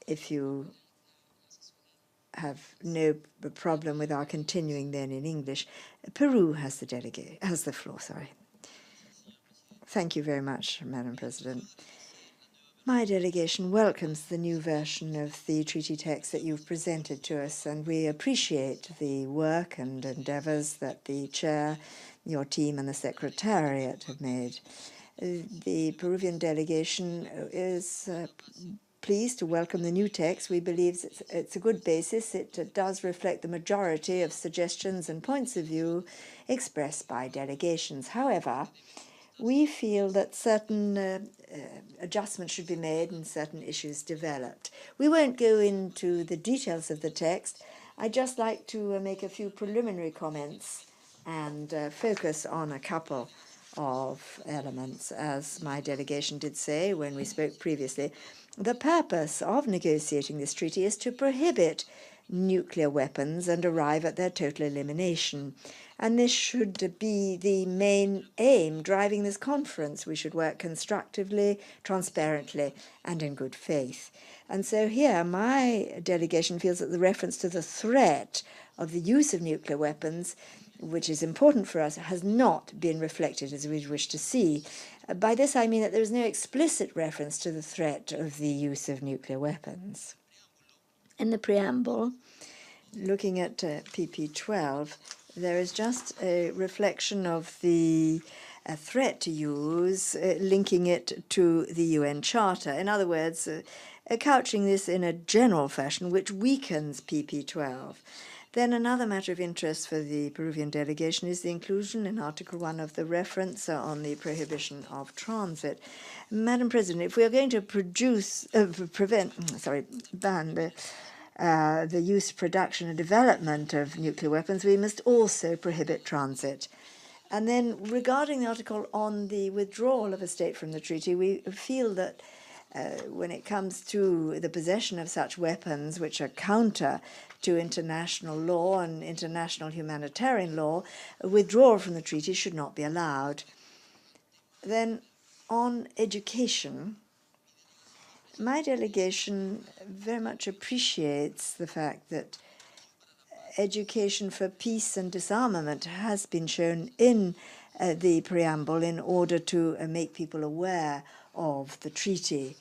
If you have no problem with our continuing then in English, Peru has the floor. Sorry. Thank you very much, Madam President. My delegation welcomes the new version of the treaty text that you've presented to us, and we appreciate the work and endeavours that the Chair, your team and the Secretariat have made. The Peruvian delegation is pleased to welcome the new text. We believe it's a good basis. It does reflect the majority of suggestions and points of view expressed by delegations. However, we feel that certain adjustments should be made and certain issues developed. We won't go into the details of the text. I'd just like to make a few preliminary comments and focus on a couple of elements. As my delegation did say when we spoke previously, the purpose of negotiating this treaty is to prohibit nuclear weapons and arrive at their total elimination. And this should be the main aim driving this conference. We should work constructively, transparently, and in good faith. And so here, my delegation feels that the reference to the threat of the use of nuclear weapons, which is important for us, has not been reflected as we wish to see. By this, I mean that there is no explicit reference to the threat of the use of nuclear weapons. In the preamble, looking at PP 12, there is just a reflection of the threat to use, linking it to the UN Charter. In other words, couching this in a general fashion which weakens PP 12. Then another matter of interest for the Peruvian delegation is the inclusion in Article 1 of the reference on the prohibition of transit. Madam President, if we are going to ban the use, production and development of nuclear weapons, we must also prohibit transit. And then regarding the article on the withdrawal of a state from the treaty, we feel that when it comes to the possession of such weapons which are counter to international law and international humanitarian law, a withdrawal from the treaty should not be allowed. Then On education, my delegation very much appreciates the fact that education for peace and disarmament has been shown in the preamble in order to make people aware of the treaty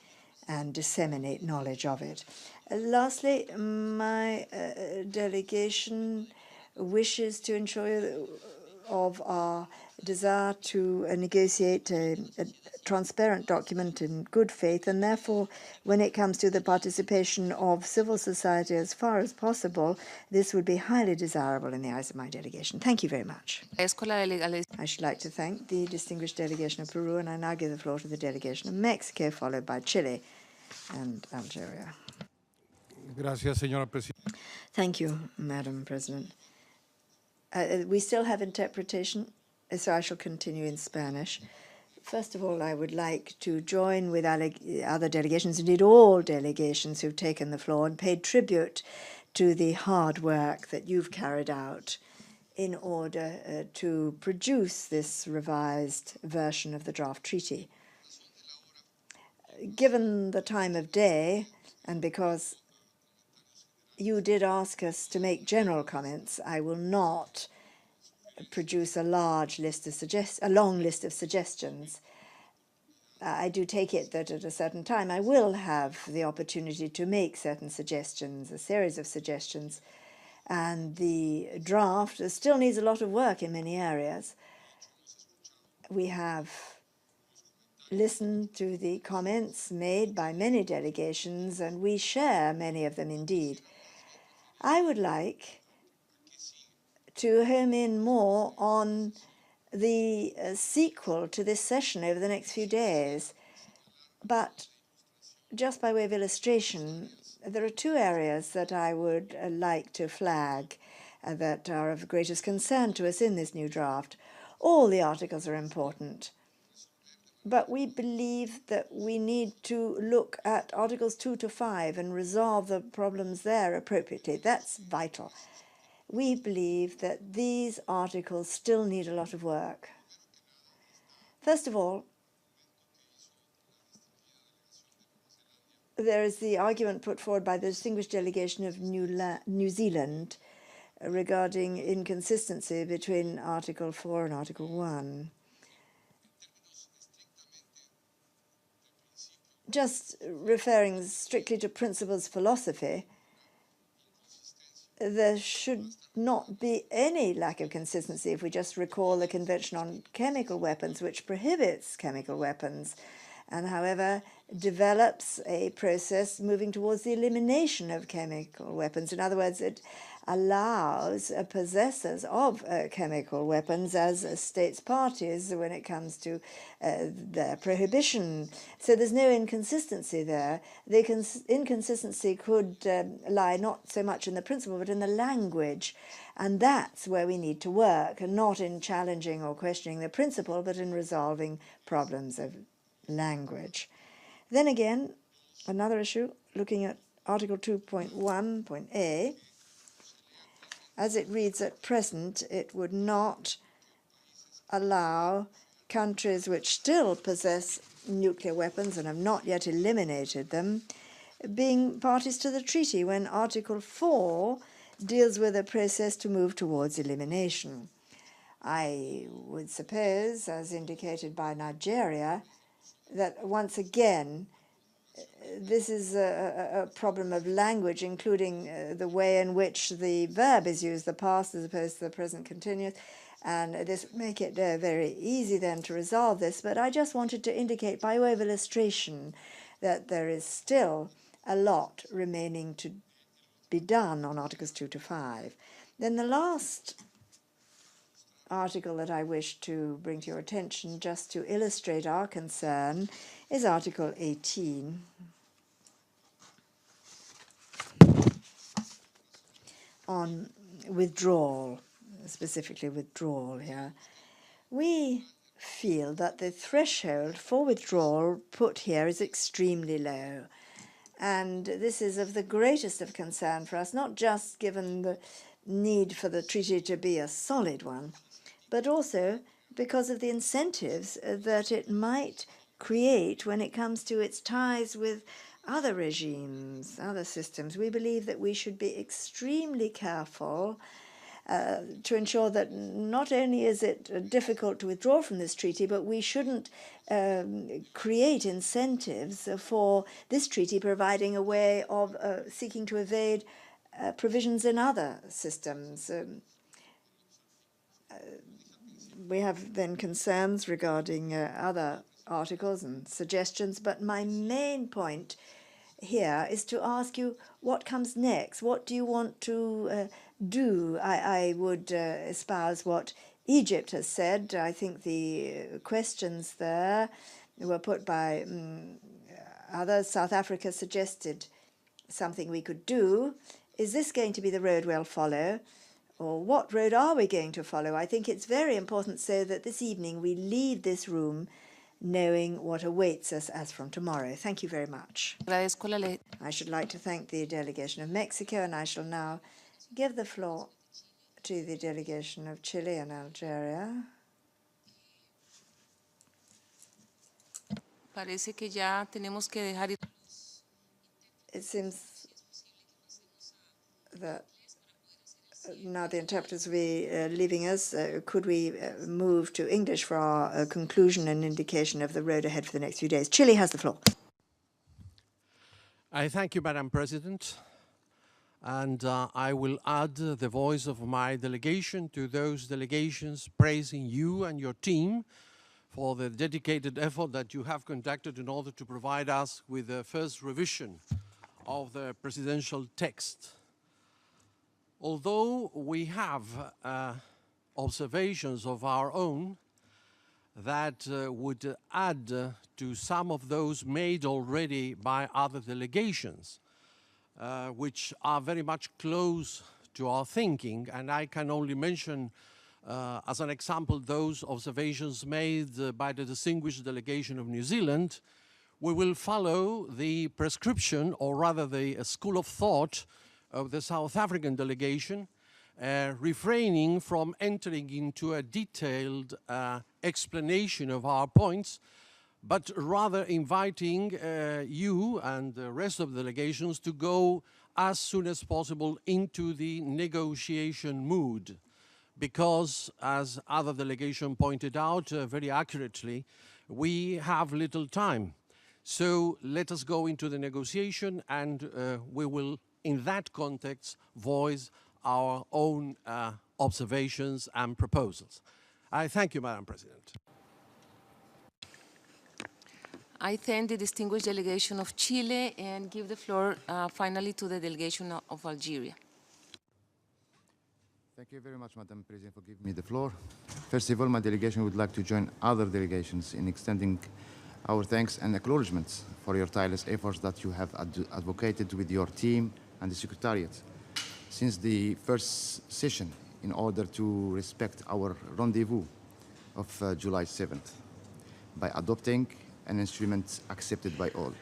and disseminate knowledge of it. Lastly, my delegation wishes to ensure of our desire to negotiate a transparent document in good faith, and therefore, when it comes to the participation of civil society as far as possible, this would be highly desirable in the eyes of my delegation. Thank you very much. I should like to thank the distinguished delegation of Peru, and I now give the floor to the delegation of Mexico, followed by Chile and Algeria. Gracias, señora Presidenta. Thank you, Madam President. We still have interpretation, so I shall continue in Spanish. First of all, I would like to join with other delegations, indeed all delegations who've taken the floor, and paid tribute to the hard work that you've carried out in order to produce this revised version of the draft treaty. Given the time of day, and because you did ask us to make general comments, I will not produce a long list of suggestions. I do take it that at a certain time I will have the opportunity to make certain suggestions, a series of suggestions, and the draft still needs a lot of work in many areas. We have listened to the comments made by many delegations, and we share many of them indeed. I would like to home in more on the sequel to this session over the next few days. But just by way of illustration, there are two areas that I would like to flag that are of greatest concern to us in this new draft. All the articles are important, but we believe that we need to look at Articles 2 to 5 and resolve the problems there appropriately. That's vital. We believe that these articles still need a lot of work. First of all, there is the argument put forward by the distinguished delegation of New Zealand regarding inconsistency between Article 4 and Article 1. Just referring strictly to principles philosophy, there should not be any lack of consistency if we just recall the Convention on Chemical Weapons, which prohibits chemical weapons and, however, develops a process moving towards the elimination of chemical weapons. In other words, it allows possessors of chemical weapons as states parties when it comes to their prohibition. So there's no inconsistency there. The inconsistency could lie not so much in the principle but in the language, and that's where we need to work, and not in challenging or questioning the principle but in resolving problems of language. Then again, another issue, looking at Article 2.1.a, as it reads at present, it would not allow countries which still possess nuclear weapons and have not yet eliminated them being parties to the treaty, when Article 4 deals with a process to move towards elimination. I would suppose, as indicated by Nigeria, that once again this is a problem of language, including the way in which the verb is used, the past as opposed to the present continuous, and this would make it very easy then to resolve this. But I just wanted to indicate by way of illustration that there is still a lot remaining to be done on Articles 2 to 5. Then the last article that I wish to bring to your attention, just to illustrate our concern, is Article 18. On withdrawal, specifically withdrawal here. We feel that the threshold for withdrawal put here is extremely low. And this is of the greatest of concern for us, not just given the need for the treaty to be a solid one, but also because of the incentives that it might create when it comes to its ties with other regimes, other systems. We believe that we should be extremely careful to ensure that not only is it difficult to withdraw from this treaty, but we shouldn't create incentives for this treaty providing a way of seeking to evade provisions in other systems. We have then concerns regarding other articles and suggestions, but my main point here is to ask you what comes next. What do you want to do? I would espouse what Egypt has said. I think the questions there were put by others. South Africa suggested something we could do. Is this going to be the road we'll follow? Or what road are we going to follow? I think it's very important so that this evening we leave this room knowing what awaits us as from tomorrow. Thank you very much. I should like to thank the delegation of Mexico, and I shall now give the floor to the delegation of Chile and Algeria. Parece que ya tenemos que dejar ir. It seems that now the interpreters will be leaving us. Could we move to English for our conclusion and indication of the road ahead for the next few days? Chile has the floor. I thank you, Madam President. And I will add the voice of my delegation to those delegations praising you and your team for the dedicated effort that you have conducted in order to provide us with the first revision of the presidential text. Although we have observations of our own that would add to some of those made already by other delegations, which are very much close to our thinking, and I can only mention as an example those observations made by the distinguished delegation of New Zealand, we will follow the prescription, or rather the school of thought of the South African delegation, refraining from entering into a detailed explanation of our points, but rather inviting you and the rest of the delegations to go as soon as possible into the negotiation mood. Because, as other delegation pointed out very accurately, we have little time. So let us go into the negotiation, and we will, in that context, voice our own observations and proposals. I thank you, Madam President. I thank the distinguished delegation of Chile and give the floor finally to the delegation of Algeria. Thank you very much, Madam President, for giving me the floor. First of all, my delegation would like to join other delegations in extending our thanks and acknowledgements for your tireless efforts that you have advocated with your team and the Secretariat since the first session in order to respect our rendezvous of July 7th by adopting an instrument accepted by all.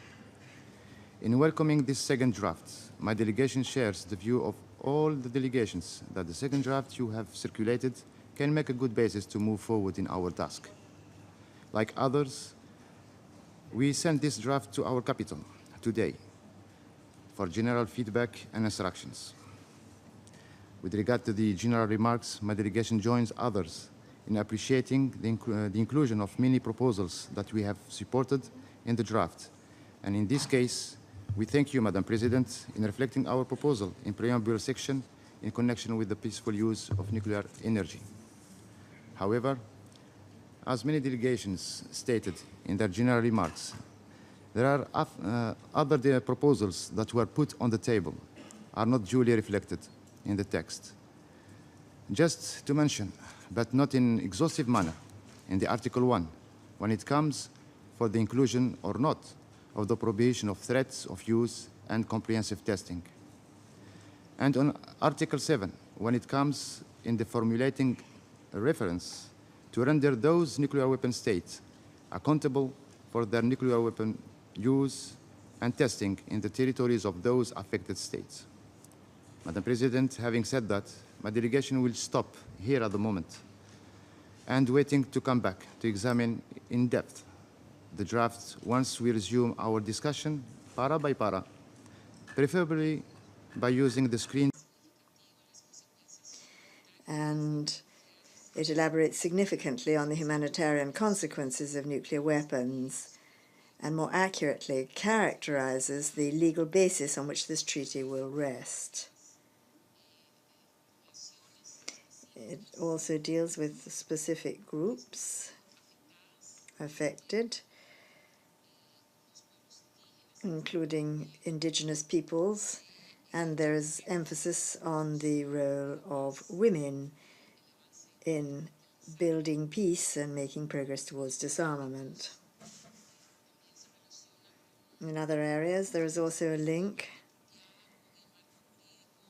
In welcoming this second draft, my delegation shares the view of all the delegations that the second draft you have circulated can make a good basis to move forward in our task. Like others, we send this draft to our capital today for general feedback and instructions. With regard to the general remarks, my delegation joins others in appreciating the inclusion of many proposals that we have supported in the draft. And in this case, we thank you, Madam President, in reflecting our proposal in preamble section in connection with the peaceful use of nuclear energy. However, as many delegations stated in their general remarks, there are other proposals that were put on the table are not duly reflected in the text. Just to mention, but not in exhaustive manner, in the Article 1, when it comes for the inclusion or not of the prohibition of threats of use and comprehensive testing. And on Article 7, when it comes in the formulating a reference to render those nuclear weapon states accountable for their nuclear weapon use and testing in the territories of those affected states. Madam President, having said that, my delegation will stop here at the moment and waiting to come back to examine in depth the draft once we resume our discussion, para by para, preferably by using the screen. And it elaborates significantly on the humanitarian consequences of nuclear weapons and more accurately characterizes the legal basis on which this treaty will rest. It also deals with specific groups affected, including indigenous peoples, and there is emphasis on the role of women in building peace and making progress towards disarmament. In other areas, there is also a link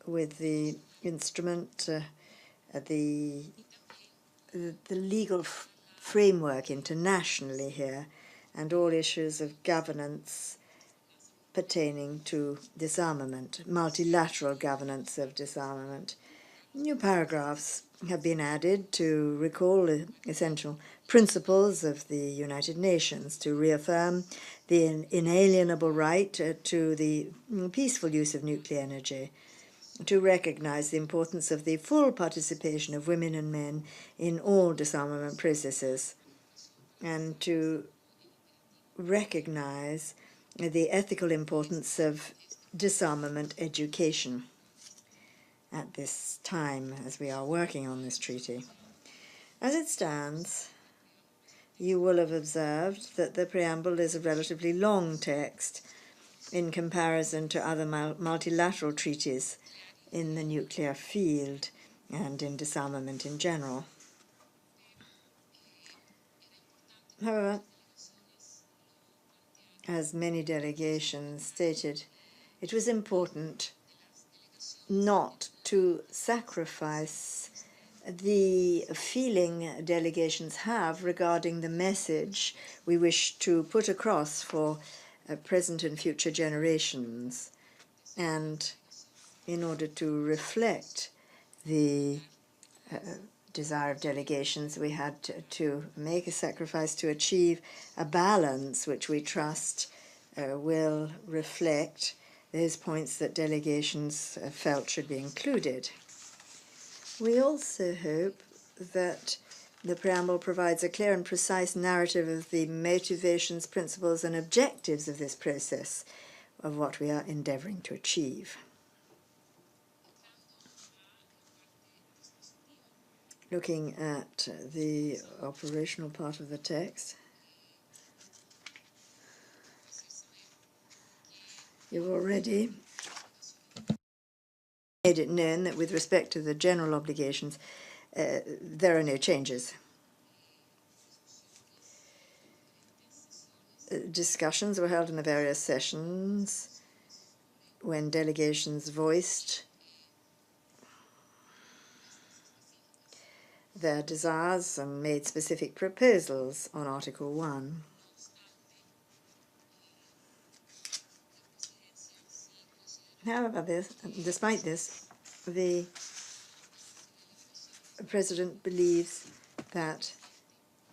with the instrument, the legal framework internationally here, and all issues of governance pertaining to disarmament, multilateral governance of disarmament. New paragraphs have been added to recall essential principles of the United Nations, to reaffirm the inalienable right to the peaceful use of nuclear energy, to recognize the importance of the full participation of women and men in all disarmament processes, and to recognize the ethical importance of disarmament education at this time as we are working on this treaty. As it stands, you will have observed that the preamble is a relatively long text in comparison to other multilateral treaties in the nuclear field and in disarmament in general. However, as many delegations stated, it was important not to sacrifice the feeling delegations have regarding the message we wish to put across for present and future generations, and in order to reflect the desire of delegations, we had to make a sacrifice to achieve a balance which we trust will reflect those points that delegations felt should be included. We also hope that the preamble provides a clear and precise narrative of the motivations, principles, and objectives of this process, of what we are endeavoring to achieve. Looking at the operational part of the text, you've already made it known that with respect to the general obligations, there are no changes. Discussions were held in the various sessions when delegations voiced their desires and made specific proposals on Article 1. However, despite this, the President believes that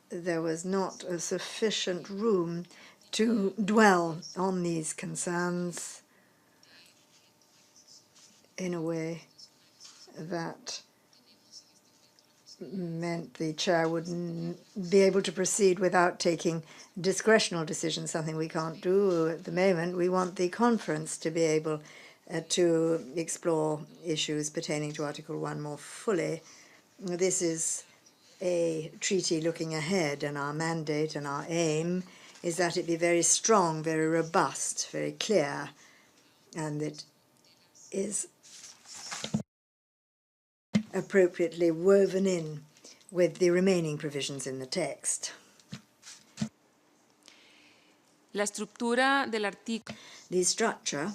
there was not a sufficient room to dwell on these concerns in a way that meant the chair wouldn't be able to proceed without taking discretional decisions, something we can't do at the moment. We want the conference to be able to explore issues pertaining to Article 1 more fully. This is a treaty looking ahead, and our mandate and our aim is that it be very strong, very robust, very clear, and it is appropriately woven in with the remaining provisions in the text. La estructura del artículo. The structure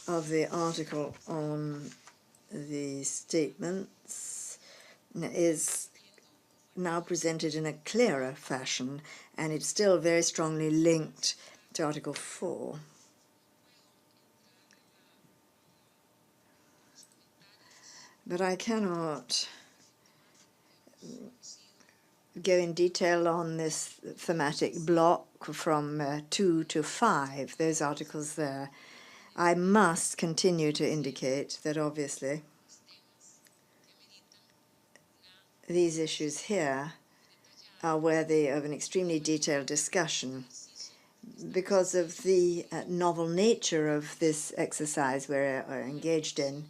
of the article on the statements is now presented in a clearer fashion, and it's still very strongly linked to Article 4. But I cannot go in detail on this thematic block from 2 to 5, those articles there. I must continue to indicate that obviously these issues here are worthy of an extremely detailed discussion because of the novel nature of this exercise we're engaged in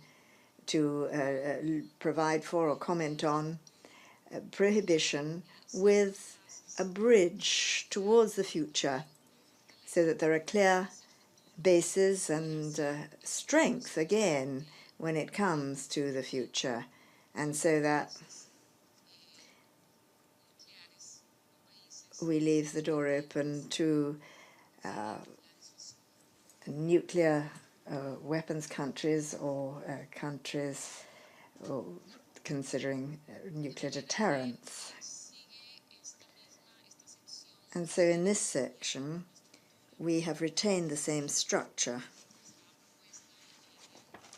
to provide for or comment on prohibition with a bridge towards the future so that there are clear bases and strength again when it comes to the future, and so that we leave the door open to nuclear weapons countries or countries considering nuclear deterrence. And so in this section, we have retained the same structure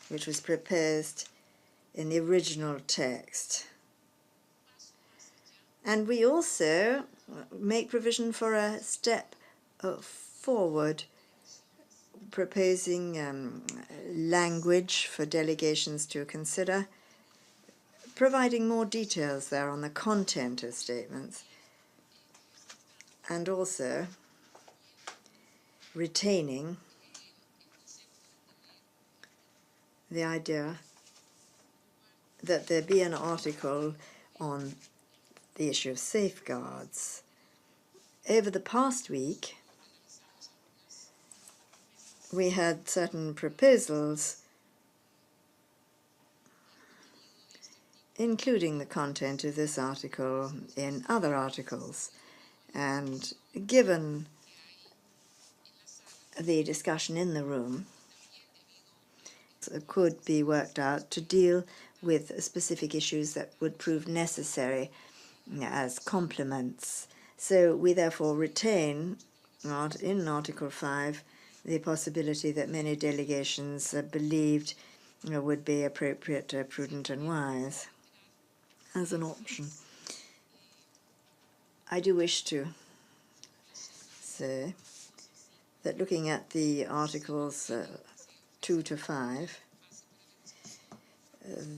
which was proposed in the original text. And we also make provision for a step forward, proposing language for delegations to consider, providing more details there on the content of statements, and also retaining the idea that there be an article on the issue of safeguards. Over the past week, we had certain proposals including the content of this article in other articles, and given the discussion in the room, it could be worked out to deal with specific issues that would prove necessary as complements. So we therefore retain, in Article 5, the possibility that many delegations believed would be appropriate, prudent and wise as an option. I do wish to say that looking at the Articles 2 to 5,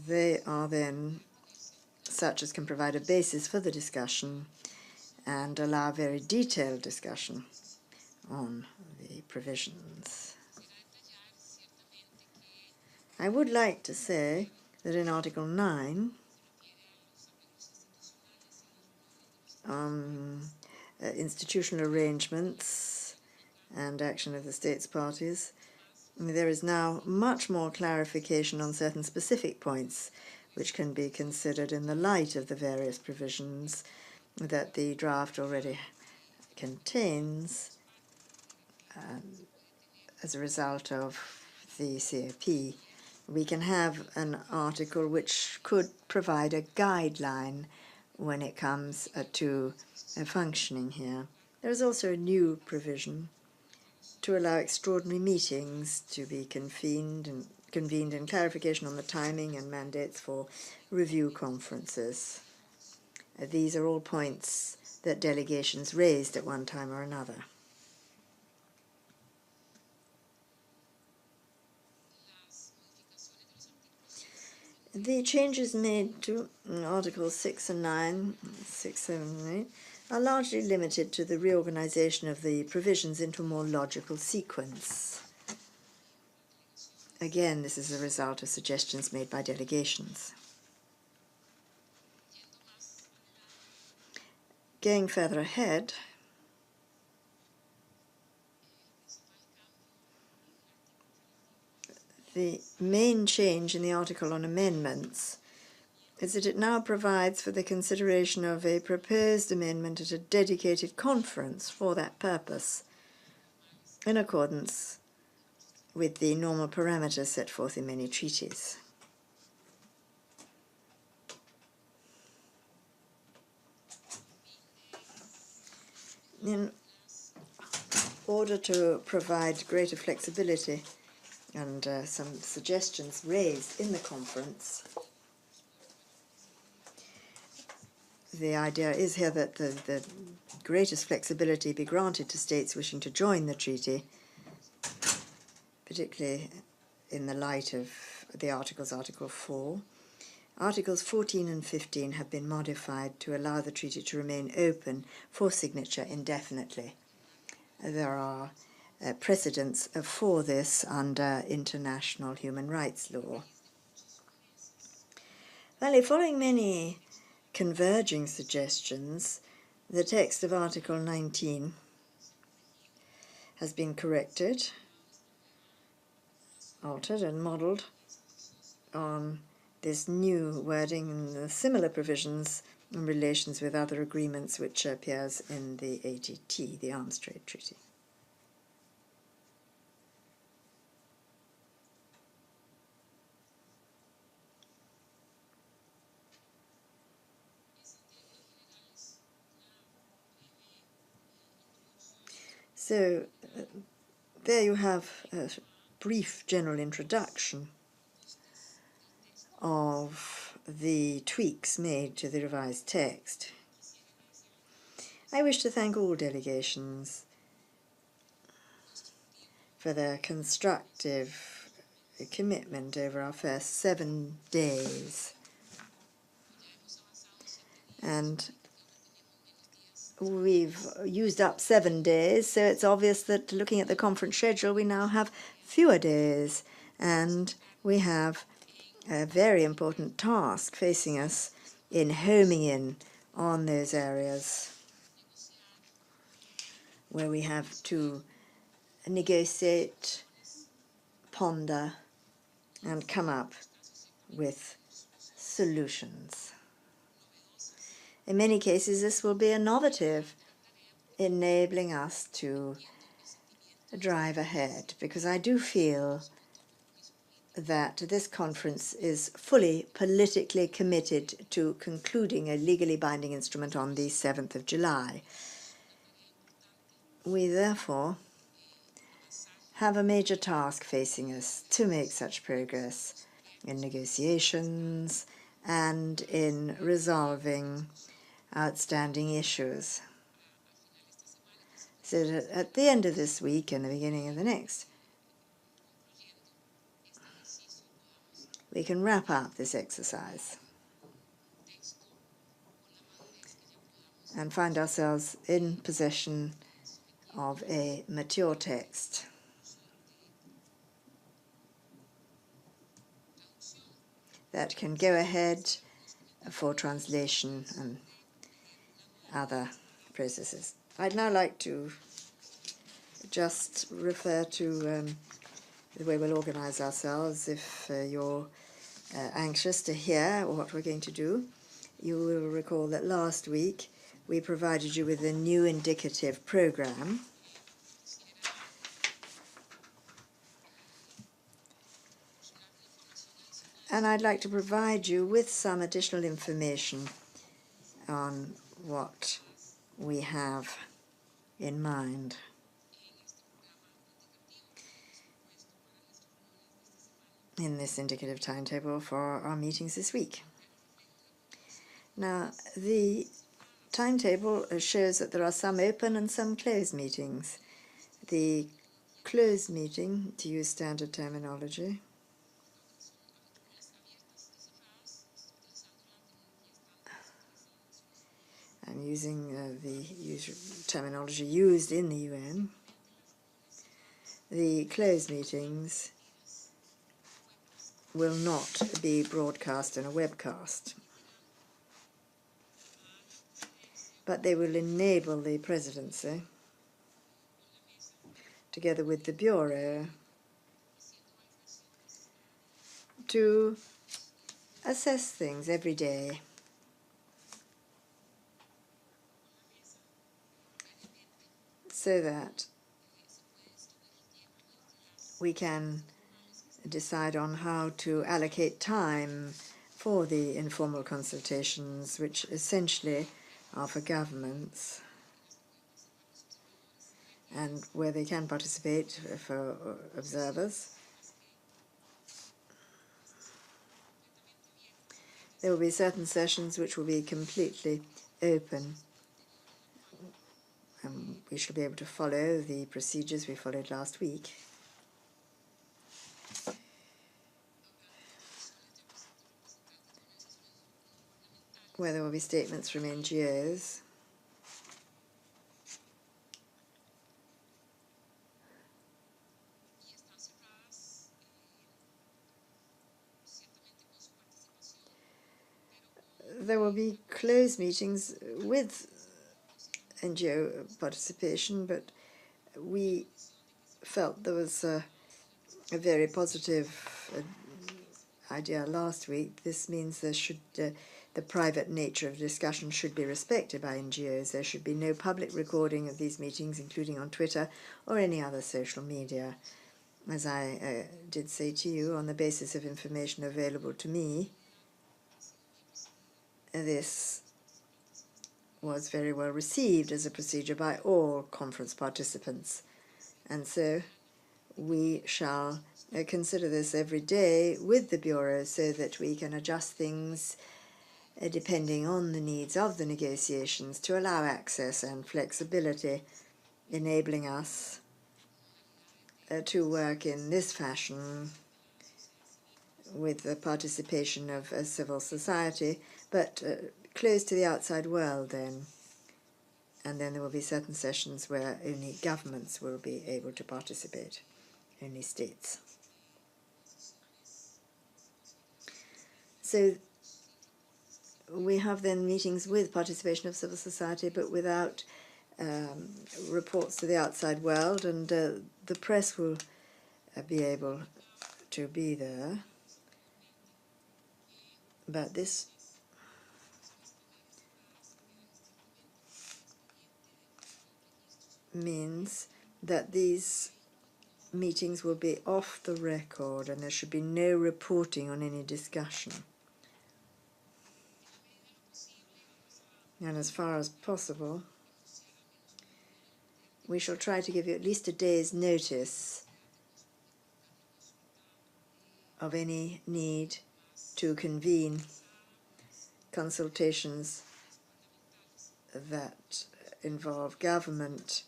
they are then such as can provide a basis for the discussion and allow very detailed discussion on the provisions. I would like to say that in Article 9, institutional arrangements and action of the states parties, there is now much more clarification on certain specific points which can be considered in the light of the various provisions that the draft already contains as a result of the COP. We can have an article which could provide a guideline when it comes to functioning here. There is also a new provision to allow extraordinary meetings to be convened and clarification on the timing and mandates for review conferences. These are all points that delegations raised at one time or another. The changes made to Articles 6 and 9, 6, 7, and 8, are largely limited to the reorganization of the provisions into a more logical sequence. Again, this is a result of suggestions made by delegations. Going further ahead, the main change in the article on amendments is that it now provides for the consideration of a proposed amendment at a dedicated conference for that purpose, in accordance with the normal parameters set forth in many treaties. In order to provide greater flexibility and some suggestions raised in the conference, the idea is here that the greatest flexibility be granted to states wishing to join the treaty, particularly in the light of the Articles, Article 4. Articles 14 and 15 have been modified to allow the treaty to remain open for signature indefinitely. There are precedents for this under international human rights law. Finally, following many converging suggestions, the text of Article 19 has been corrected, altered and modelled on this new wording and the similar provisions in relations with other agreements which appears in the ATT, the Arms Trade Treaty. So there you have a brief general introduction of the tweaks made to the revised text. I wish to thank all delegations for their constructive commitment over our first 7 days. And we've used up 7 days, so it's obvious that looking at the conference schedule, we now have fewer days, and we have a very important task facing us in homing in on those areas where we have to negotiate, ponder, and come up with solutions. In many cases, this will be innovative, enabling us to drive ahead, because I do feel that this conference is fully politically committed to concluding a legally binding instrument on the 7th of July. We therefore have a major task facing us to make such progress in negotiations and in resolving outstanding issues, so that at the end of this week and the beginning of the next, we can wrap up this exercise and find ourselves in possession of a mature text that can go ahead for translation and other processes. I'd now like to just refer to the way we'll organize ourselves. If you're anxious to hear what we're going to do, you will recall that last week we provided you with a new indicative program. And I'd like to provide you with some additional information on what we have in mind. In this indicative timetable for our meetings this week. Now, the timetable shows that there are some open and some closed meetings. The closed meeting, to use standard terminology, I'm using the terminology used in the UN. The closed meetings will not be broadcast in a webcast, but they will enable the presidency, together with the Bureau, to assess things every day so that we can decide on how to allocate time for the informal consultations, which essentially are for governments, and where they can participate for observers. There will be certain sessions which will be completely open. We shall be able to follow the procedures we followed last week. Where there will be statements from NGOs. There will be closed meetings with NGO participation, but we felt there was a very positive idea last week. This means there should the private nature of discussion should be respected by NGOs. There should be no public recording of these meetings, including on Twitter or any other social media. As I did say to you, on the basis of information available to me, this was very well received as a procedure by all conference participants. And so we shall consider this every day with the Bureau so that we can adjust things depending on the needs of the negotiations to allow access and flexibility, enabling us to work in this fashion with the participation of civil society, but close to the outside world then. And then there will be certain sessions where only governments will be able to participate, only states. So we have then meetings with participation of civil society, but without reports to the outside world, and the press will be able to be there. But this means that these meetings will be off the record and there should be no reporting on any discussion. And as far as possible, we shall try to give you at least a day's notice of any need to convene consultations that involve government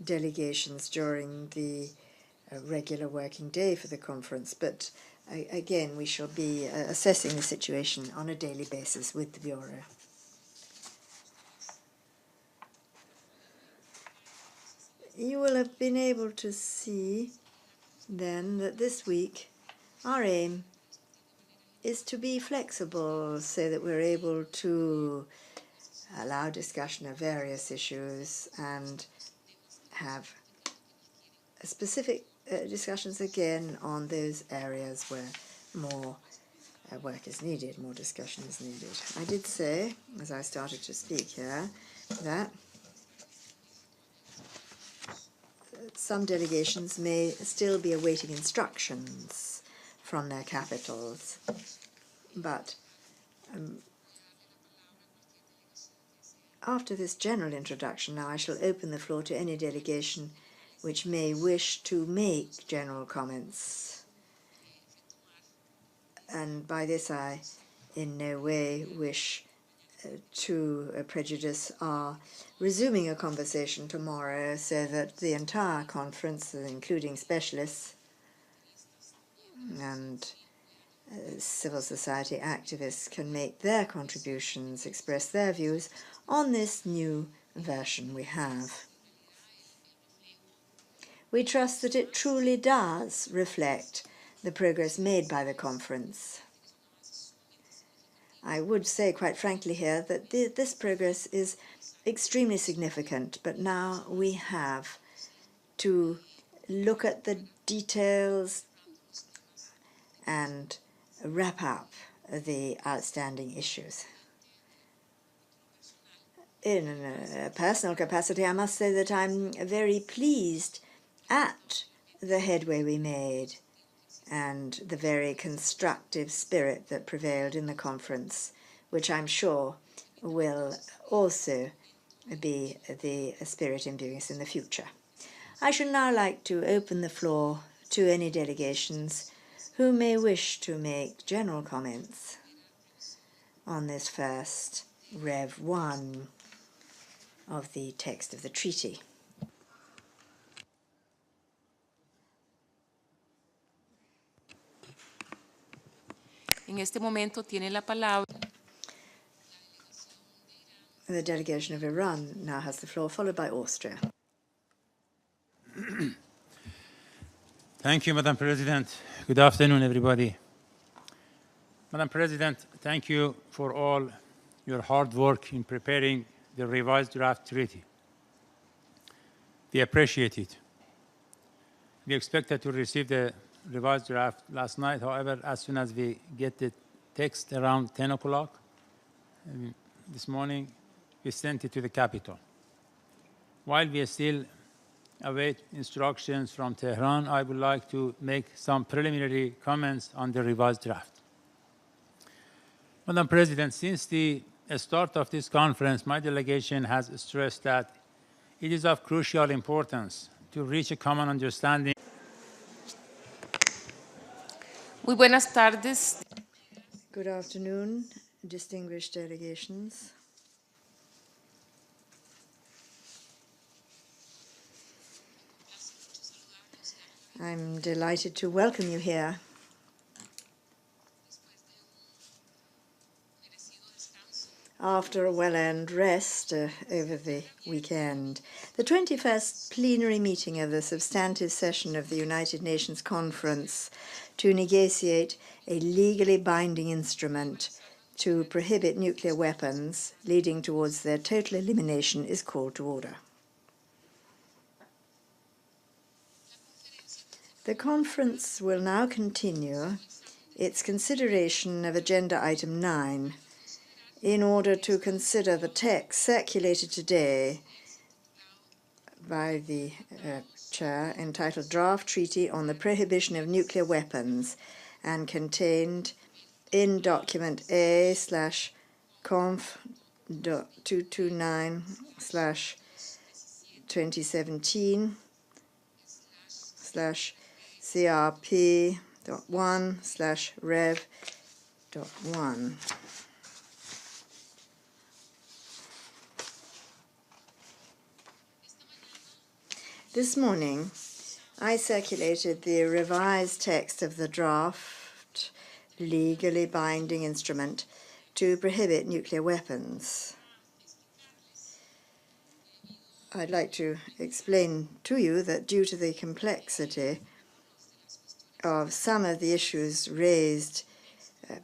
delegations during the regular working day for the conference. But again, we shall be assessing the situation on a daily basis with the Bureau. You will have been able to see then that this week our aim is to be flexible so that we're able to allow discussion of various issues and have specific discussions again on those areas where more work is needed, more discussion is needed. I did say, as I started to speak here, that some delegations may still be awaiting instructions from their capitals, but after this general introduction, now I shall open the floor to any delegation which may wish to make general comments. And by this I in no way wish to prejudice our resuming a conversation tomorrow so that the entire conference, including specialists and civil society activists, can make their contributions, express their views on this new version we have. We trust that it truly does reflect the progress made by the conference. I would say quite frankly here that this progress is extremely significant, but now we have to look at the details and wrap up the outstanding issues. In a personal capacity, I must say that I'm very pleased at the headway we made and the very constructive spirit that prevailed in the conference, which I'm sure will also be the spirit imbuing us in the future. I should now like to open the floor to any delegations who may wish to make general comments on this first Rev 1 of the text of the treaty. En este momento tiene la palabra. The delegation of Iran now has the floor, followed by Austria. Thank you, Madam President. Good afternoon, everybody. Madam President, thank you for all your hard work in preparing the revised draft treaty. We appreciate it. We expected to receive the revised draft last night. However, as soon as we get the text around 10 o'clock this morning, we sent it to the Capitol. While we still await instructions from Tehran, I would like to make some preliminary comments on the revised draft. Madam President, since the start of this conference, my delegation has stressed that it is of crucial importance to reach a common understanding. Muy buenas tardes. Good afternoon, distinguished delegations. I'm delighted to welcome you here. After a well-earned rest over the weekend, the 21st plenary meeting of the substantive session of the United Nations Conference to negotiate a legally binding instrument to prohibit nuclear weapons leading towards their total elimination is called to order. The conference will now continue its consideration of Agenda Item 9 in order to consider the text circulated today by the Chair entitled Draft Treaty on the Prohibition of Nuclear Weapons and contained in document A/229/2017/ CRP.1/Rev.1. This morning, I circulated the revised text of the draft legally binding instrument to prohibit nuclear weapons. I'd like to explain to you that due to the complexity of some of the issues raised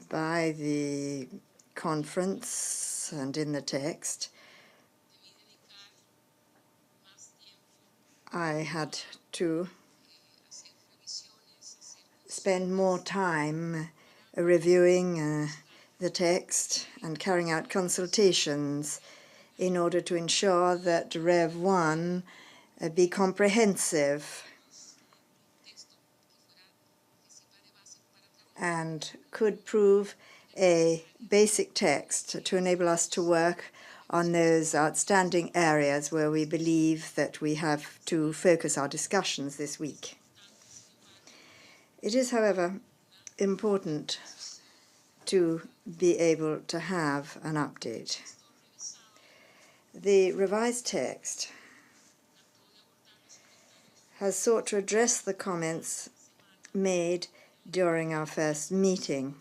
by the conference and in the text, I had to spend more time reviewing the text and carrying out consultations in order to ensure that Rev 1 be comprehensive and could prove a basic text to enable us to work on those outstanding areas where we believe that we have to focus our discussions this week. It is, however, important to be able to have an update. The revised text has sought to address the comments made during our first reading.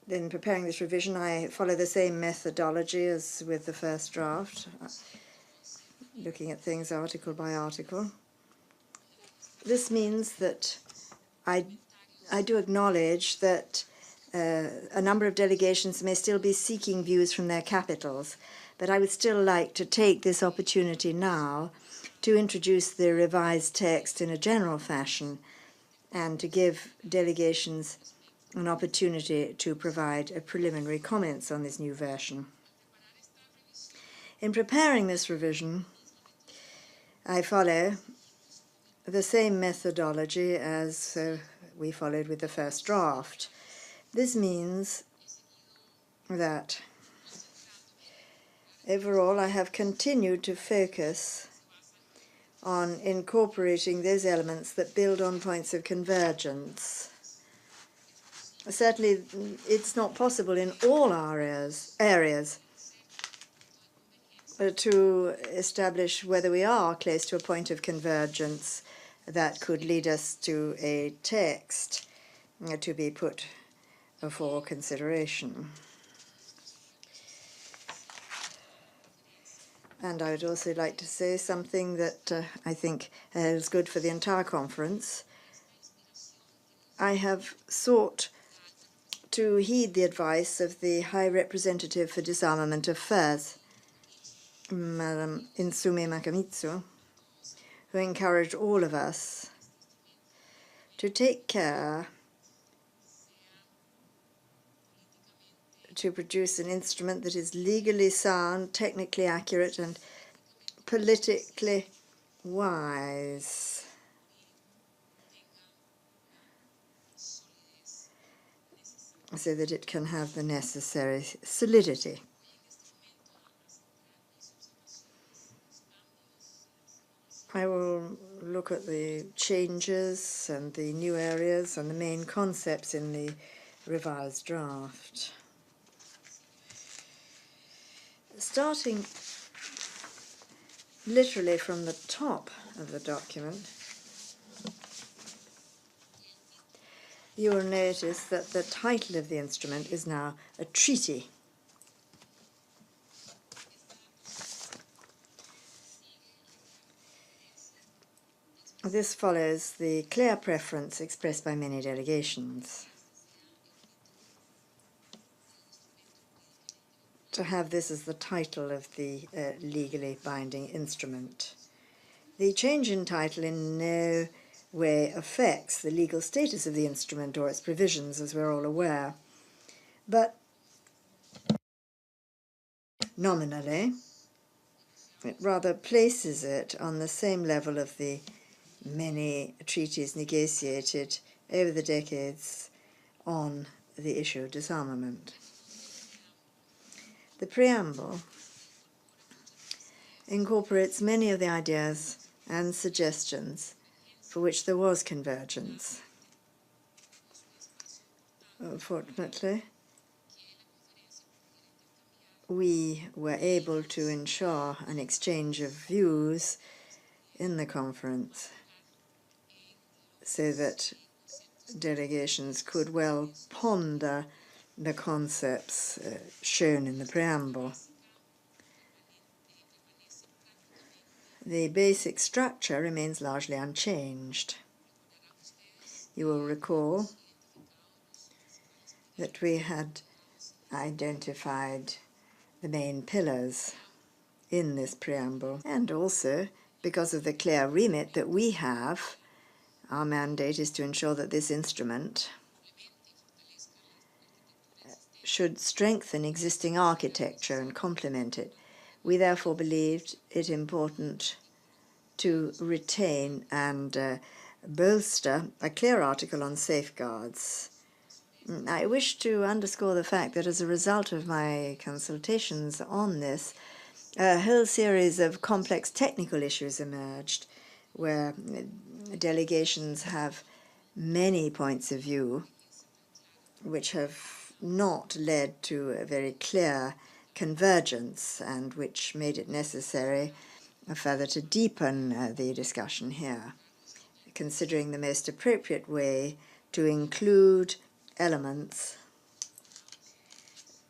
In preparing this revision, I follow the same methodology as with the first draft, looking at things article by article. This means that I do acknowledge that a number of delegations may still be seeking views from their capitals, but I would still like to take this opportunity now to introduce the revised text in a general fashion and to give delegations an opportunity to provide preliminary comments on this new version. In preparing this revision, I follow the same methodology as we followed with the first draft. This means that overall I have continued to focus on incorporating those elements that build on points of convergence. Certainly, it's not possible in all areas to establish whether we are close to a point of convergence that could lead us to a text to be put for consideration. And I would also like to say something that I think is good for the entire conference. I have sought to heed the advice of the High Representative for Disarmament Affairs, Madam Insume Makamitsu, who encouraged all of us to take care to produce an instrument that is legally sound, technically accurate, and politically wise. So that it can have the necessary solidity. I will look at the changes and the new areas and the main concepts in the revised draft. Starting literally from the top of the document, you will notice that the title of the instrument is now a treaty. This follows the clear preference expressed by many delegations to have this as the title of the legally binding instrument. The change in title in no way affects the legal status of the instrument or its provisions, as we're all aware, but nominally it rather places it on the same level of the many treaties negotiated over the decades on the issue of disarmament. The preamble incorporates many of the ideas and suggestions for which there was convergence. Fortunately, we were able to ensure an exchange of views in the conference so that delegations could well ponder the concepts shown in the preamble. The basic structure remains largely unchanged. You will recall that we had identified the main pillars in this preamble, and also because of the clear remit that we have, our mandate is to ensure that this instrument should strengthen existing architecture and complement it. We therefore believed it important to retain and bolster a clear article on safeguards. I wish to underscore the fact that as a result of my consultations on this, a whole series of complex technical issues emerged where delegations have many points of view which have not led to a very clear convergence and which made it necessary further to deepen the discussion here, considering the most appropriate way to include elements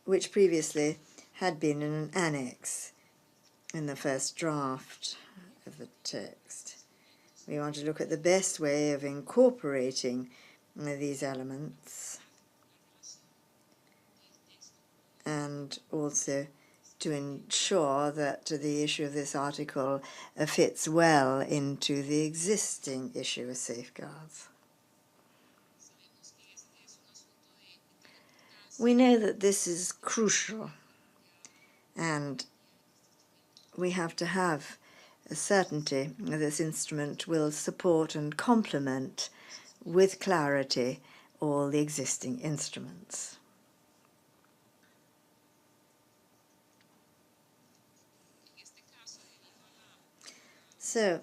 which previously had been in an annex in the first draft of the text. We want to look at the best way of incorporating these elements and also to ensure that the issue of this article fits well into the existing issue of safeguards. We know that this is crucial, and we have to have a certainty that this instrument will support and complement with clarity all the existing instruments. So,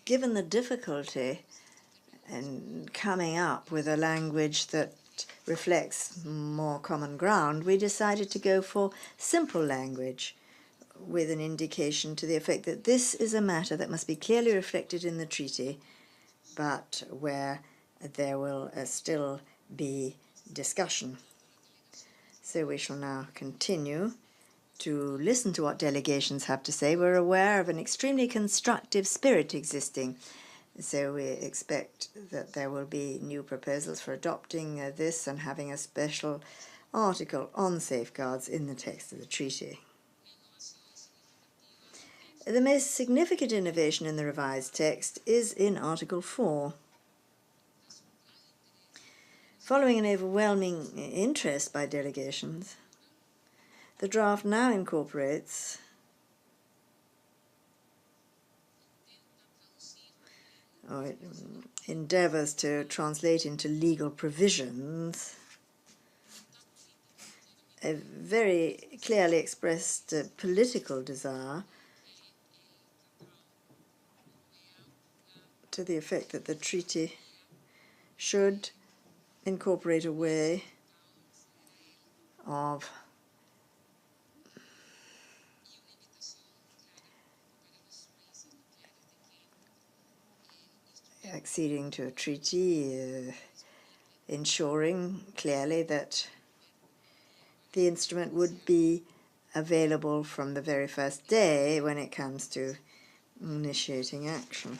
given the difficulty in coming up with a language that reflects more common ground, we decided to go for simple language with an indication to the effect that this is a matter that must be clearly reflected in the treaty, but where there will still be discussion. So we shall now continue to listen to what delegations have to say. We're aware of an extremely constructive spirit existing, so we expect that there will be new proposals for adopting this and having a special article on safeguards in the text of the treaty. The most significant innovation in the revised text is in Article 4. Following an overwhelming interest by delegations, the draft now incorporates or it endeavours to translate into legal provisions a very clearly expressed political desire to the effect that the treaty should incorporate a way of acceding to a treaty, ensuring clearly that the instrument would be available from the very first day when it comes to initiating action.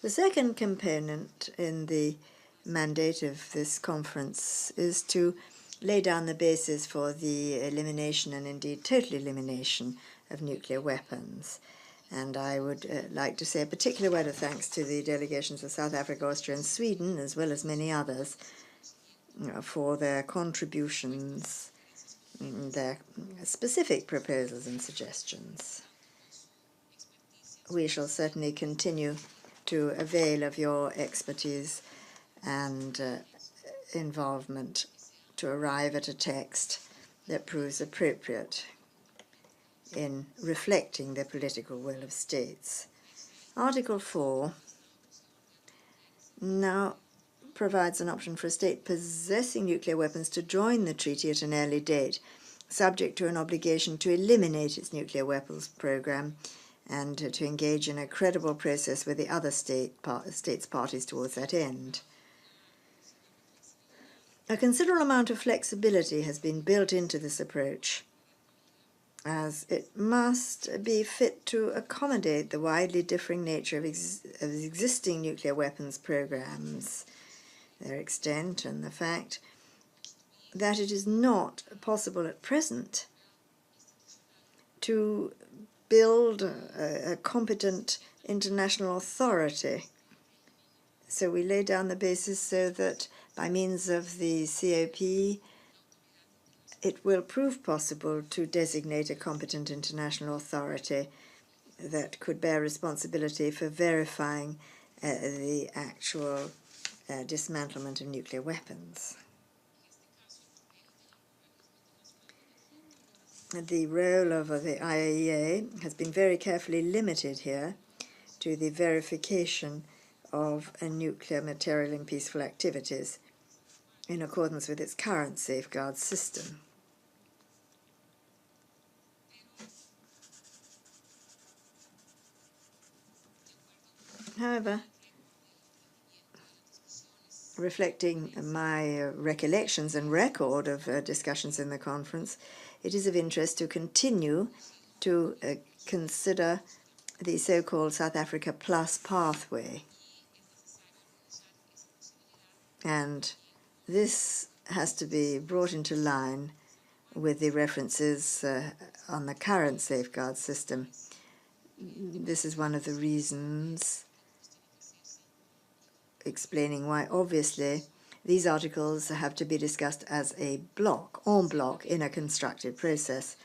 The second component in the mandate of this conference is to lay down the basis for the elimination and indeed total elimination of nuclear weapons. And I would like to say a particular word of thanks to the delegations of South Africa, Austria and Sweden, as well as many others, for their contributions, their specific proposals and suggestions. We shall certainly continue to avail of your expertise and involvement to arrive at a text that proves appropriate in reflecting the political will of states. Article 4 now provides an option for a state possessing nuclear weapons to join the treaty at an early date, subject to an obligation to eliminate its nuclear weapons program and to engage in a credible process with the other states parties towards that end. A considerable amount of flexibility has been built into this approach, as it must be fit to accommodate the widely differing nature of existing nuclear weapons programs, their extent, and the fact that it is not possible at present to build a competent international authority. So we lay down the basis so that by means of the COP, it will prove possible to designate a competent international authority that could bear responsibility for verifying the actual dismantlement of nuclear weapons. The role of the IAEA has been very carefully limited here to the verification of a nuclear material in peaceful activities in accordance with its current safeguard system. However, reflecting my recollections and record of discussions in the conference, it is of interest to continue to consider the so-called South Africa Plus pathway. And this has to be brought into line with the references on the current safeguard system. This is one of the reasons explaining why, obviously, these articles have to be discussed as a block, en bloc, in a constructive process.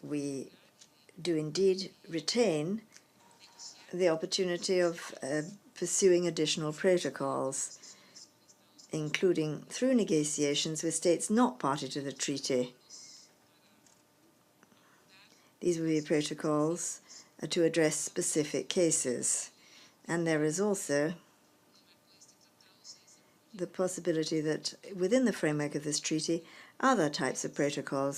We do indeed retain the opportunity of pursuing additional protocols, including through negotiations with states not party to the treaty. These will be protocols to address specific cases. And there is also the possibility that within the framework of this treaty, other types of protocols